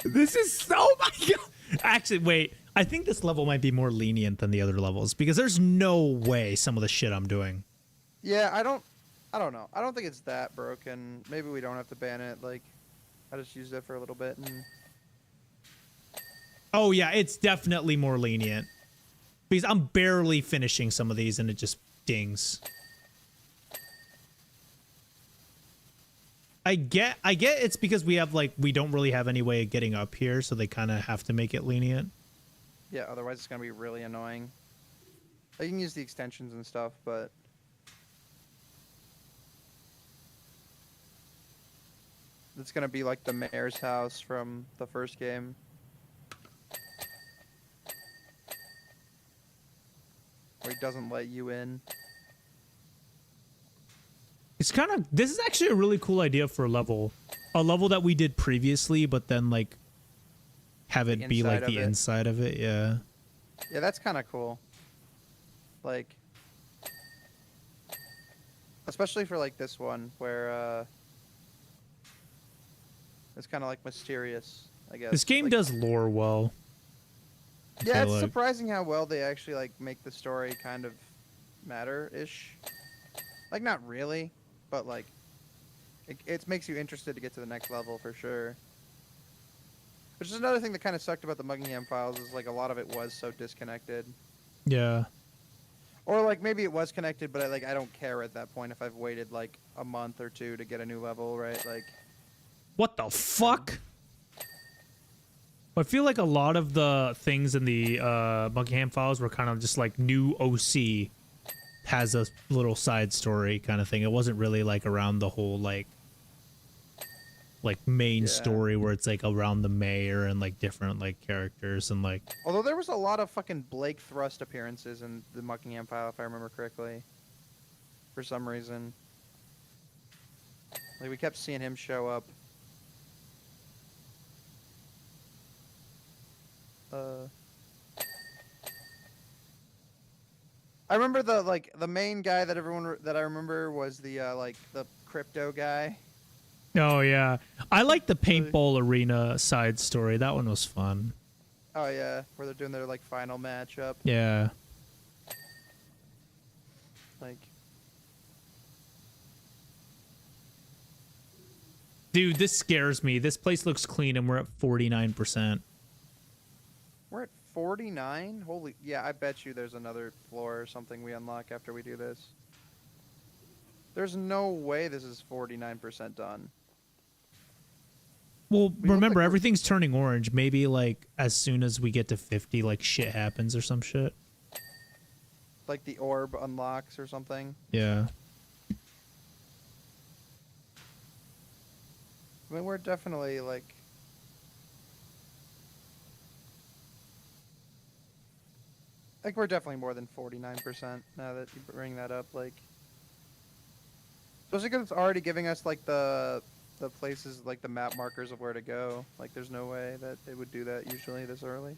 This is so... my god. Actually, wait. I think this level might be more lenient than the other levels because there's no way some of the shit I'm doing. yeah, I don't know. I don't think it's that broken. Maybe we don't have to ban it. Like, I just used it for a little bit and... oh yeah, it's definitely more lenient. Because I'm barely finishing some of these and it just dings. I get it's because we don't really have any way of getting up here, so they kind of have to make it lenient. yeah, otherwise it's going to be really annoying. You can use the extensions and stuff, but... it's going to be like the mayor's house from the first game. Where he doesn't let you in. It's kind of, this is actually a really cool idea for a level that we did previously, but then like have it be like the inside of it. Yeah. Yeah, that's kind of cool. Like, especially for like this one where it's kind of like mysterious, I guess. This game like, does lore well. Yeah, it's like. surprising how well they actually like make the story kind of matter-ish. Like, not really, but like it makes you interested to get to the next level for sure. Which is another thing that kind of sucked about the Muckingham Files is like a lot of it was so disconnected. Yeah. Or like maybe it was connected, but I don't care at that point if I've waited like a month or two to get a new level, right? Like, what the fuck? I feel like a lot of the things in the Buckingham Files were kind of just like new OC has a little side story kind of thing. It wasn't really like around the whole like main story where it's like around the mayor and like different like characters and like. Although there was a lot of fucking Blake Thrust appearances in the Muckingham File, if I remember correctly. For some reason. Like, we kept seeing him show up. I remember the main guy that that I remember was the like the crypto guy. Oh yeah, I like the paintball arena side story. That one was fun. Oh yeah, where they're doing their like final matchup. Yeah. Like, dude, this scares me. This place looks clean, and we're at 49%. we're at 49. Holy, yeah! I bet you there's another floor or something we unlock after we do this. There's no way this is 49% done. Well, remember, like everything's turning orange. Maybe, like, as soon as we get to 50, like, shit happens or some shit. Like the orb unlocks or something? Yeah. I mean, we're definitely, like... Like, we're definitely more than 49% now that you bring that up, like... Especially because it's already giving us, like, the places, like, the map markers of where to go. Like, there's no way that it would do that usually this early.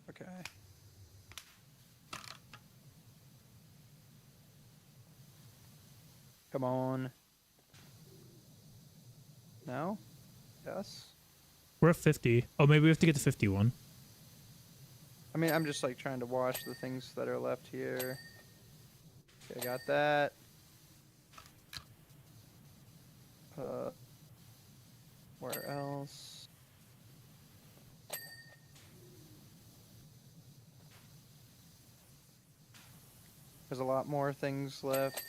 Okay. Come on. No? Yes? We're at 50. Oh, maybe we have to get to 51. I mean, I'm just, like, trying to wash the things that are left here. Okay, got that. Where else? There's a lot more things left.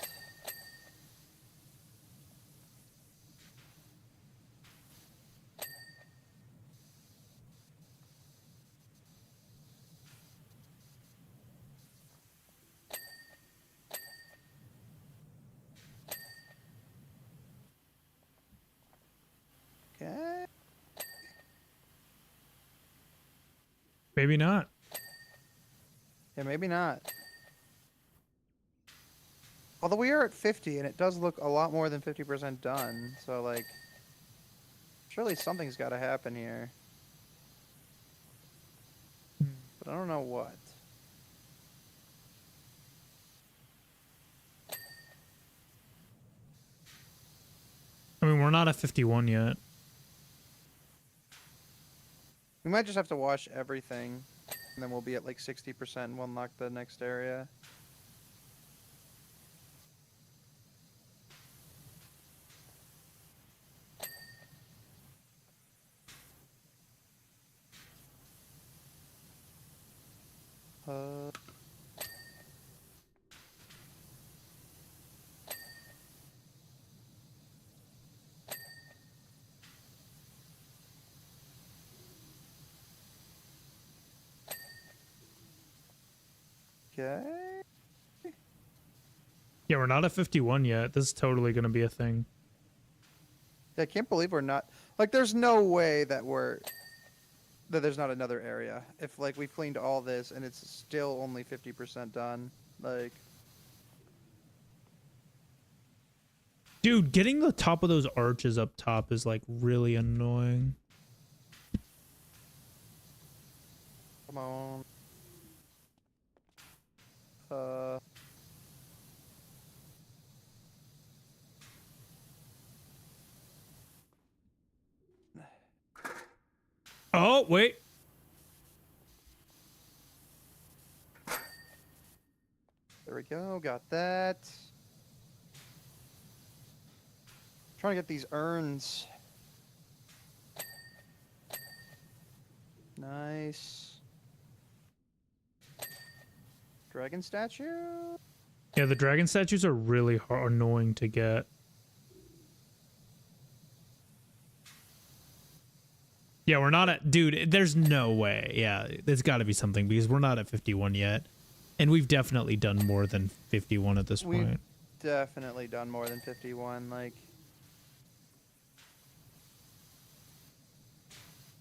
Okay. Maybe not. Yeah, maybe not. Although we are at 50, and it does look a lot more than 50% done. So, like, surely something's got to happen here. But I don't know what. I mean, we're not at 51 yet. We might just have to wash everything, and then we'll be at, like, 60% and we'll unlock the next area. Okay. Yeah, we're not at 51 yet. This is totally going to be a thing. I can't believe we're not like. There's no way that there's not another area. If like we've cleaned all this and it's still only 50% done, like. Dude, getting the top of those arches up top is like really annoying. Come on. Oh, wait. There we go. Got that. Trying to get these urns. Nice. Dragon statue? Yeah, the dragon statues are really annoying to get. Yeah, we're not at... Dude, there's no way. Yeah, there's got to be something because we're not at 51 yet. And we've definitely done more than 51 at this We've point. definitely done more than 51. Like...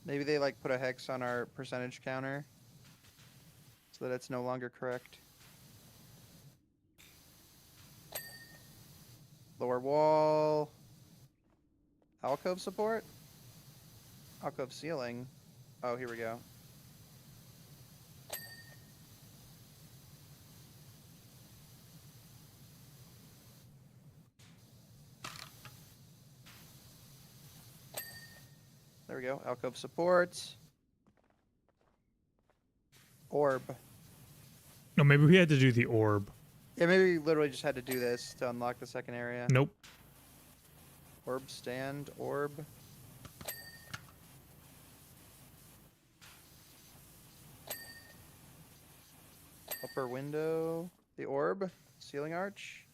Maybe they like put a hex on our percentage counter so that it's no longer correct. Lower wall. Alcove support? Alcove ceiling. Oh, here we go. There we go. Alcove support. Orb. No, maybe we had to do the orb. Yeah, maybe we literally just had to do this to unlock the second area. Nope. Orb stand. Orb. Upper window. The orb. Ceiling arch.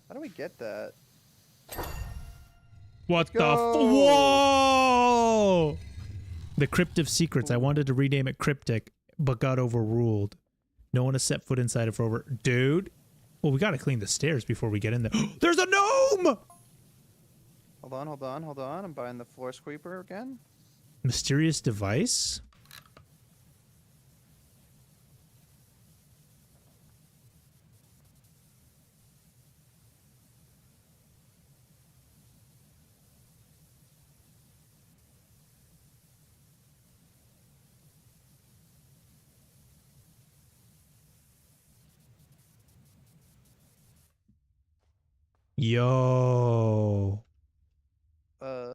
How do we get that? What the go. Whoa! The Crypt of Secrets. I wanted to rename it Cryptic, but got overruled. No one has set foot inside it for over... Dude? Well, we gotta clean the stairs before we get in there. There's a gnome! Hold on, hold on, hold on. I'm buying the floor sweeper again. Mysterious device? Yo. Uh,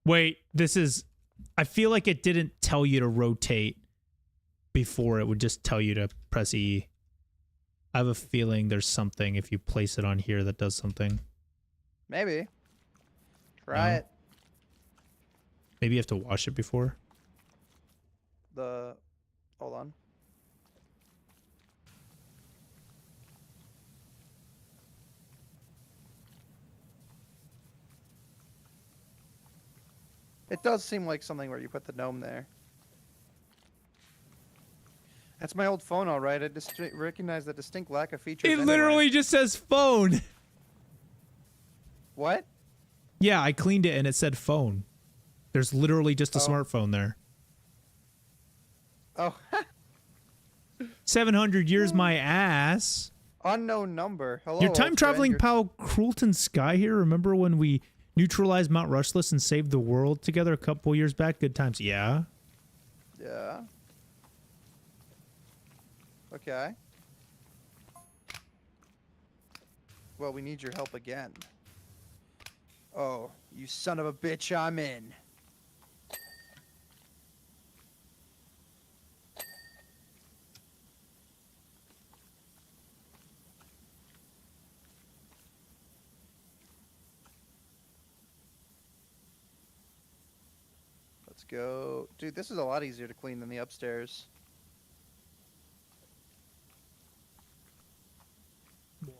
Wait, this is... I feel like it didn't tell you to rotate before. It would just tell you to press E. I have a feeling there's something if you place it on here that does something. maybe. Try No. it. Maybe you have to wash it before. Hold on. It does seem like something where you put the gnome there. That's my old phone, all right. I recognize the distinct lack of features. It anyway. literally just says phone. What? Yeah, I cleaned it and it said phone. There's literally just a Oh. smartphone there. Oh, 700 years my ass. unknown number. Hello. Your old time friend. traveling Your- pal Cruelton Sky here. Remember when we neutralized Mount Rushless and saved the world together a couple years back? Good times. Yeah. Yeah. Okay. Well, we need your help again. Oh, you son of a bitch, I'm in. Let's go. Dude, this is a lot easier to clean than the upstairs.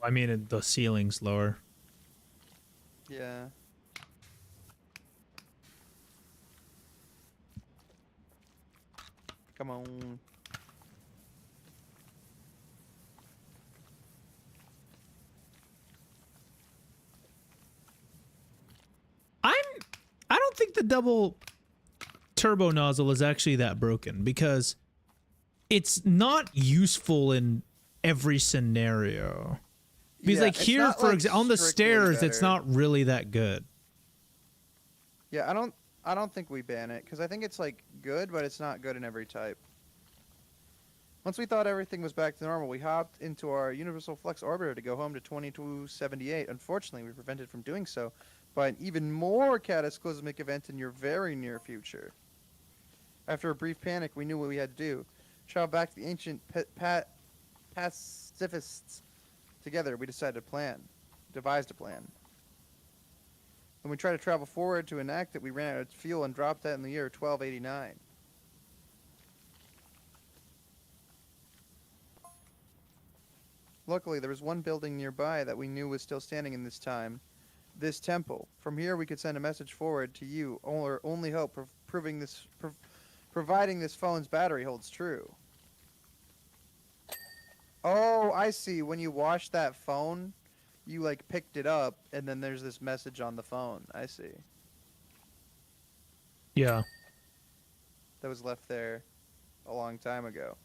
I mean, the ceiling's lower. Yeah. Come on. I don't think the double turbo nozzle is actually that broken because it's not useful in every scenario. Because Yeah, like it's here, not, for like, example, on the strictly stairs, it's better. not really that good. Yeah, I don't think we ban it because I think it's like good, but it's not good in every type. Once we thought everything was back to normal, we hopped into our Universal Flux Orbiter to go home to 2278. Unfortunately, we were prevented from doing so by an even more cataclysmic event in your very near future. After a brief panic, we knew what we had to do. Travel back to the ancient pacifists. Together, we devised a plan. When we tried to travel forward to enact it, we ran out of fuel and dropped that in the year 1289. Luckily, there was one building nearby that we knew was still standing in this time. This temple. From here, we could send a message forward to you. Our only hope of providing this phone's battery holds true. Oh, I see. When you wash that phone, you like picked it up, and then there's this message on the phone. I see. Yeah. That was left there a long time ago.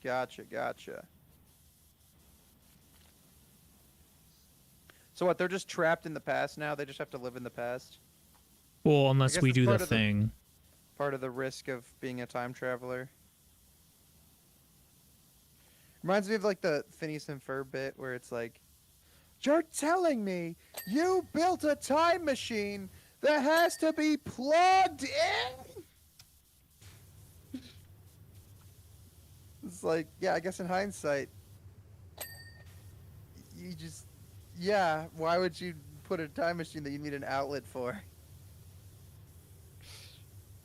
Gotcha. So what, they're just trapped in the past now? They just have to live in the past? Well, I unless guess we it's do the part of the- thing. Part of the risk of being a time traveler. Reminds me of like the Phineas and Ferb bit where it's like, you're telling me you built a time machine that has to be plugged in? It's like, yeah, I guess in hindsight, you just, yeah, why would you put a time machine that you need an outlet for?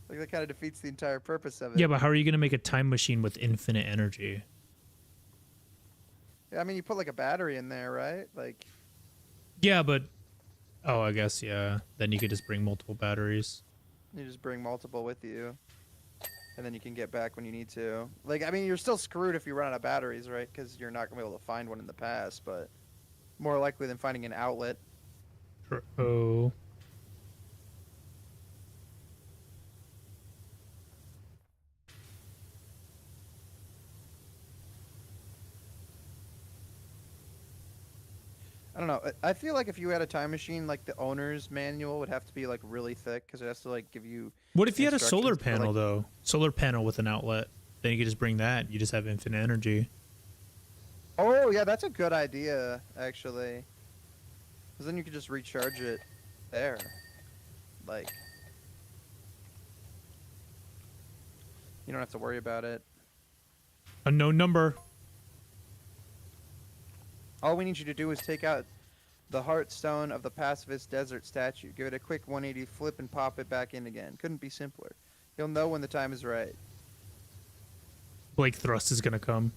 Like, that kind of defeats the entire purpose of it. Yeah, but how are you going to make a time machine with infinite energy? Yeah, I mean, you put like a battery in there, right? Like, Yeah, but... Oh, I guess, yeah. Then you could just bring multiple batteries. you just bring multiple with you. And then you can get back when you need to. Like, I mean, you're still screwed if you run out of batteries, right? Because you're not going to be able to find one in the past, but more likely than finding an outlet. Oh. I don't know. I feel like if you had a time machine, like the owner's manual would have to be like really thick because it has to like give you. What if you had a solar instructions for, panel, like- though? Solar panel with an outlet. Then you could just bring that. You just have infinite energy. Oh yeah, that's a good idea actually. Because then you could just recharge it there, like. You don't have to worry about it. Unknown number. All we need you to do is take out the heartstone of the pacifist desert statue. Give it a quick 180 flip and pop it back in again. Couldn't be simpler. You'll know when the time is right. Blake Thrust is going to come.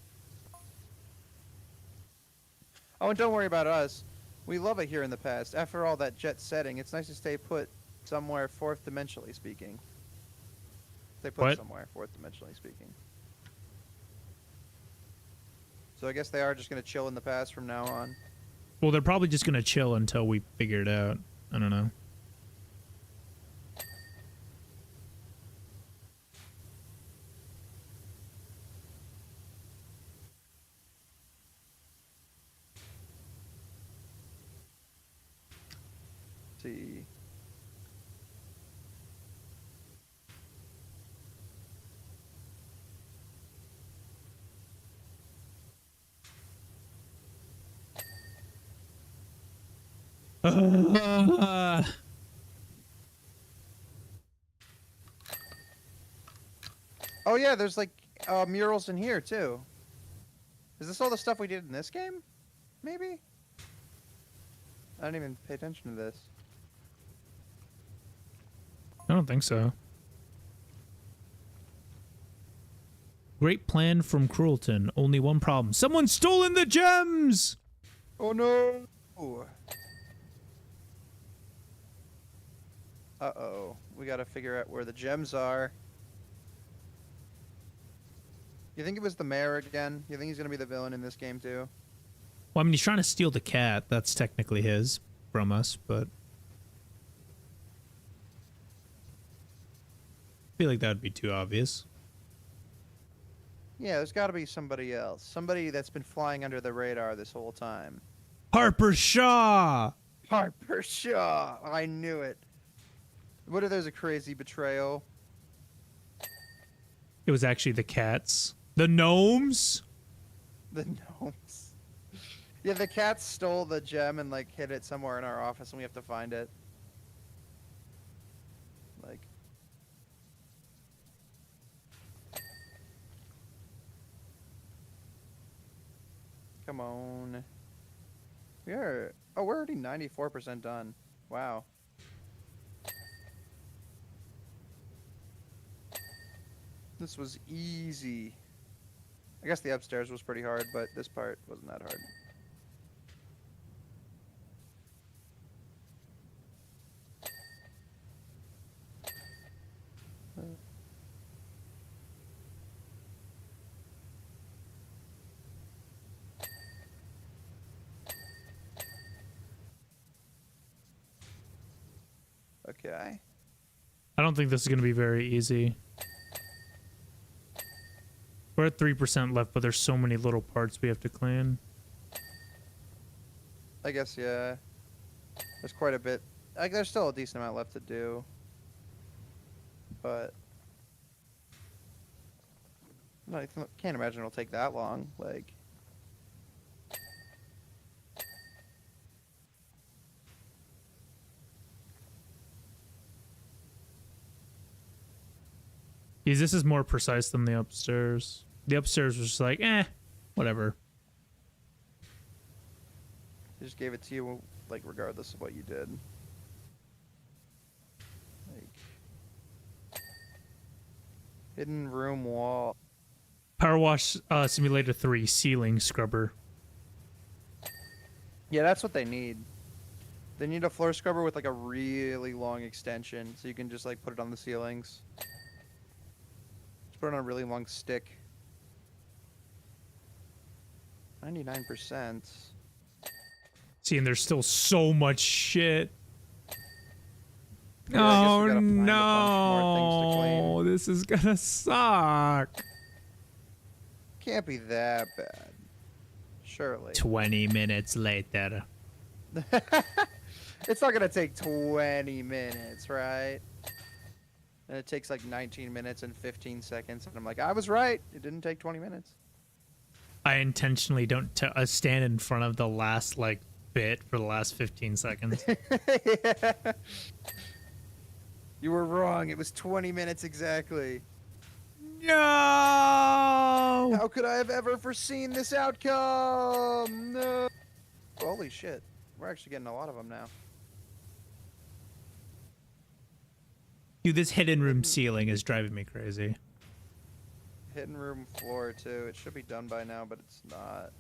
Oh, and don't worry about us. We love it here in the past. After all that jet setting, it's nice to stay put somewhere fourth dimensionally speaking. Stay put What? somewhere fourth dimensionally speaking. So I guess they are just going to chill in the past from now on. Well, they're probably just going to chill until we figure it out. I don't know. See. Oh yeah, there's like murals in here too. Is this all the stuff we did in this game? Maybe? I didn't even pay attention to this. I don't think so. Great plan from Cruelton. Only one problem. Someone's stolen the gems! Oh no! Uh-oh. We gotta figure out where the gems are. You think it was the mayor again? You think he's gonna be the villain in this game too? Well, I mean, he's trying to steal the cat. That's technically his from us, but I feel like that would be too obvious. Yeah, there's gotta be somebody else. Somebody that's been flying under the radar this whole time. Harper Shaw! Harper Shaw! I knew it. What if there's a crazy betrayal? It was actually the cats. The gnomes? The gnomes. Yeah, the cats stole the gem and like hid it somewhere in our office and we have to find it. Like, come on. We're already 94% done. Wow. This was easy. I guess the upstairs was pretty hard, but this part wasn't that hard. Okay. I don't think this is going to be very easy. We're at 3% left, but there's so many little parts we have to clean. I guess, yeah. There's quite a bit. Like, there's still a decent amount left to do. But I can't imagine it'll take that long. Like, Because this is more precise than the upstairs. The upstairs was just like, whatever. they just gave it to you, like, regardless of what you did. Like, hidden room wall. PowerWash Simulator 3 ceiling scrubber. Yeah, that's what they need. They need a floor scrubber with like a really long extension, so you can just like put it on the ceilings. Just put it on a really long stick. 99%. See, and there's still so much shit. Yeah, I guess Oh we gotta find a bunch more things to no, clean. this is gonna suck. Can't be that bad. Surely. 20 minutes later. It's not gonna take 20 minutes, right? And it takes like 19 minutes and 15 seconds, and I'm like, I was right. It didn't take 20 minutes. I intentionally don't stand in front of the last like bit for the last 15 seconds. Yeah. You were wrong. It was 20 minutes exactly. No! How could I have ever foreseen this outcome? No. Holy shit. We're actually getting a lot of them now. Dude, this hidden room ceiling is driving me crazy. Hidden room floor, too. It should be done by now, but it's not.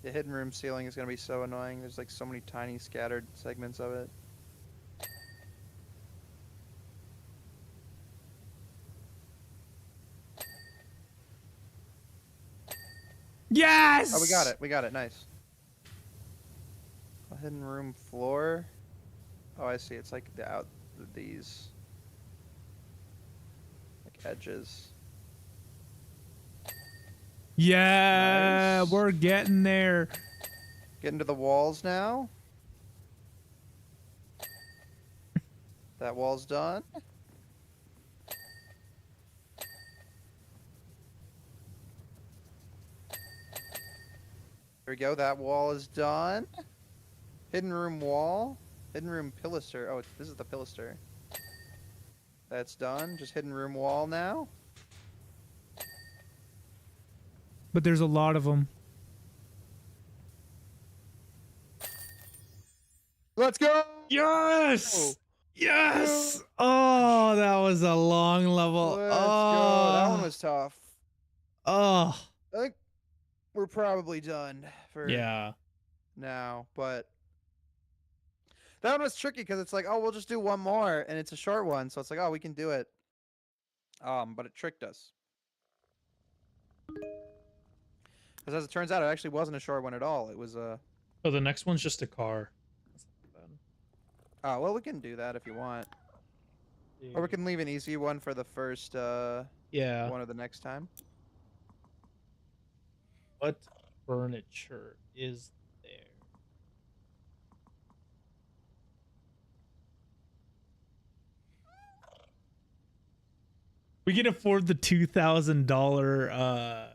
The hidden room ceiling is going to be so annoying. There's like so many tiny scattered segments of it. Yes! Oh, we got it. We got it. Nice. A hidden room floor. Oh, I see. It's like these like edges. Yeah, Nice. we're getting there. Get into the walls now. That wall's done. There we go. That wall is done. Hidden room wall. Hidden room pilaster. Oh, this is the pilaster. That's done. Just hidden room wall now. But there's a lot of them. Let's go! Yes! Yes! Yes! Oh, that was a long level. Let's go. That one Oh. was tough. Oh. I think we're probably done for Yeah. now, but that one was tricky because it's like, oh, we'll just do one more, and it's a short one, so it's like, oh, we can do it. But it tricked us. Because as it turns out, it actually wasn't a short one at all. It was a. Oh, the next one's just a car. That's not bad. Oh, well, we can do that if you want, or we can leave an easy one for the first Yeah. one of the next time. What furniture is there? We can afford the $2,000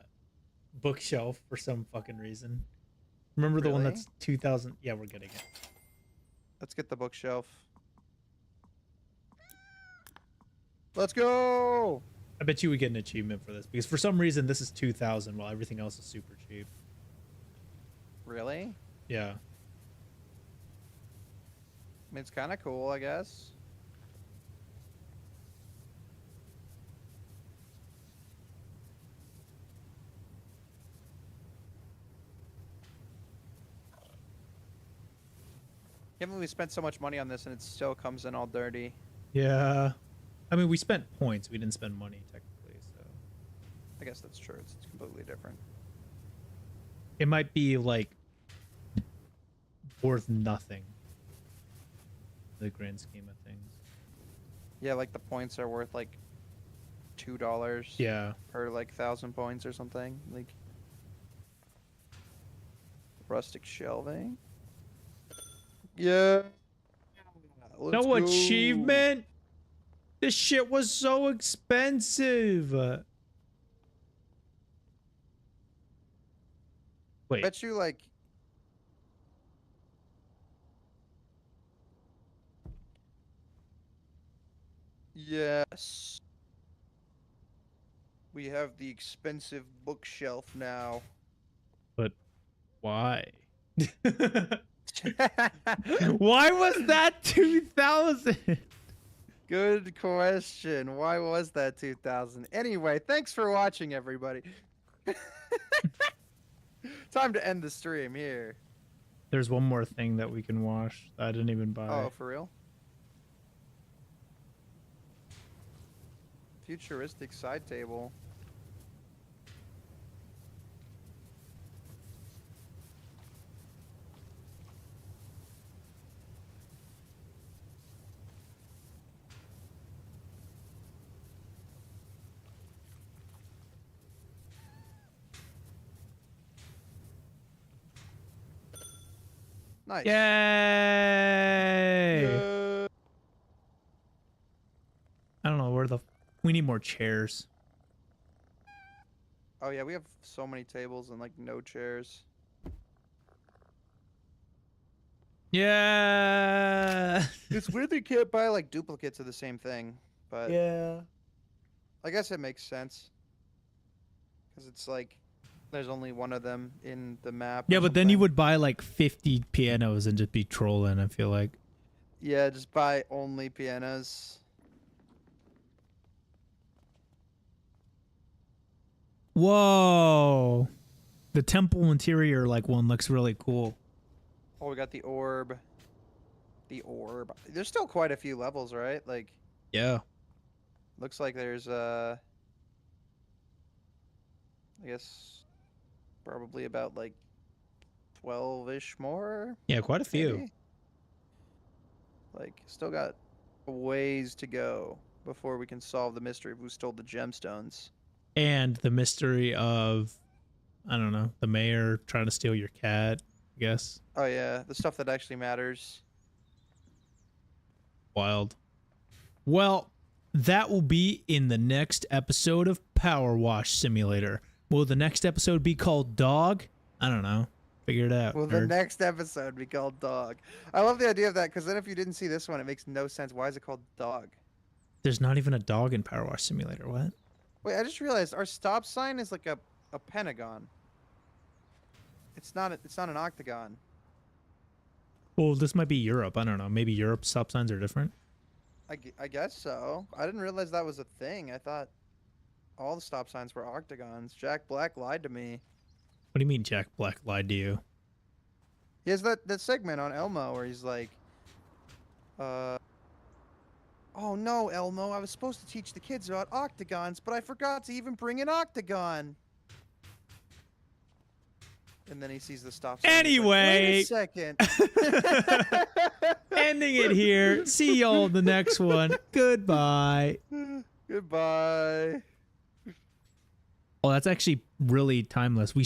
bookshelf for some fucking reason. Remember the one Really? that's 2,000? Yeah, we're getting it. Let's get the bookshelf. Let's go! I bet you we get an achievement for this because for some reason this is 2,000 while everything else is super cheap. Really? Yeah. I mean, it's kind of cool, I guess. Given we spent so much money on this and it still comes in all dirty. Yeah. I mean, we spent points. We didn't spend money technically, so I guess that's true. It's completely different. it might be like worth nothing in the grand scheme of things. Yeah, like the points are worth like $2 Yeah. per like 1,000 points or something. Like rustic shelving. Yeah. Let's No go. achievement? This shit was so expensive. Wait. Bet you like. Yes. We have the expensive bookshelf now. But why? Why was that 2,000? Good question. Why was that 2,000? Anyway, thanks for watching, everybody. Time to end the stream here. There's one more thing that we can wash that I didn't even buy. Oh, for real? Futuristic side table. Nice. Yay! Yeah. I don't know where the. We need more chairs. Oh yeah, we have so many tables and like no chairs. Yeah. It's weird they can't buy like duplicates of the same thing, but Yeah. I guess it makes sense. Because it's like there's only one of them in the map. Yeah, or but then you something. would buy like 50 pianos and just be trolling, I feel like. Yeah, just buy only pianos. Whoa. The temple interior like one looks really cool. Oh, we got the orb. The orb. There's still quite a few levels, right? Like, Yeah. looks like there's I guess probably about like 12-ish more. Yeah, quite a few. Maybe? Like, still got a ways to go before we can solve the mystery of who stole the gemstones. And the mystery of, I don't know, the mayor trying to steal your cat, I guess. Oh yeah, the stuff that actually matters. Wild. Well, that will be in the next episode of PowerWash Simulator. Will the next episode be called Dog? I don't know. Figure it out. Will the nerd. next episode be called Dog? I love the idea of that because then if you didn't see this one, it makes no sense. Why is it called Dog? There's not even a dog in PowerWash Simulator. What? Wait, I just realized our stop sign is like a pentagon. It's not an octagon. Well, this might be Europe. I don't know. Maybe Europe's stop signs are different. I guess so. I didn't realize that was a thing. I thought all the stop signs were octagons. Jack Black lied to me. What do you mean Jack Black lied to you? He has that segment on Elmo where he's like, oh no, Elmo, I was supposed to teach the kids about octagons, but I forgot to even bring an octagon. And then he sees the stop sign. Anyway. He's like, wait a second. Ending it here. See y'all in the next one. Goodbye. Goodbye. Oh, that's actually really timeless. We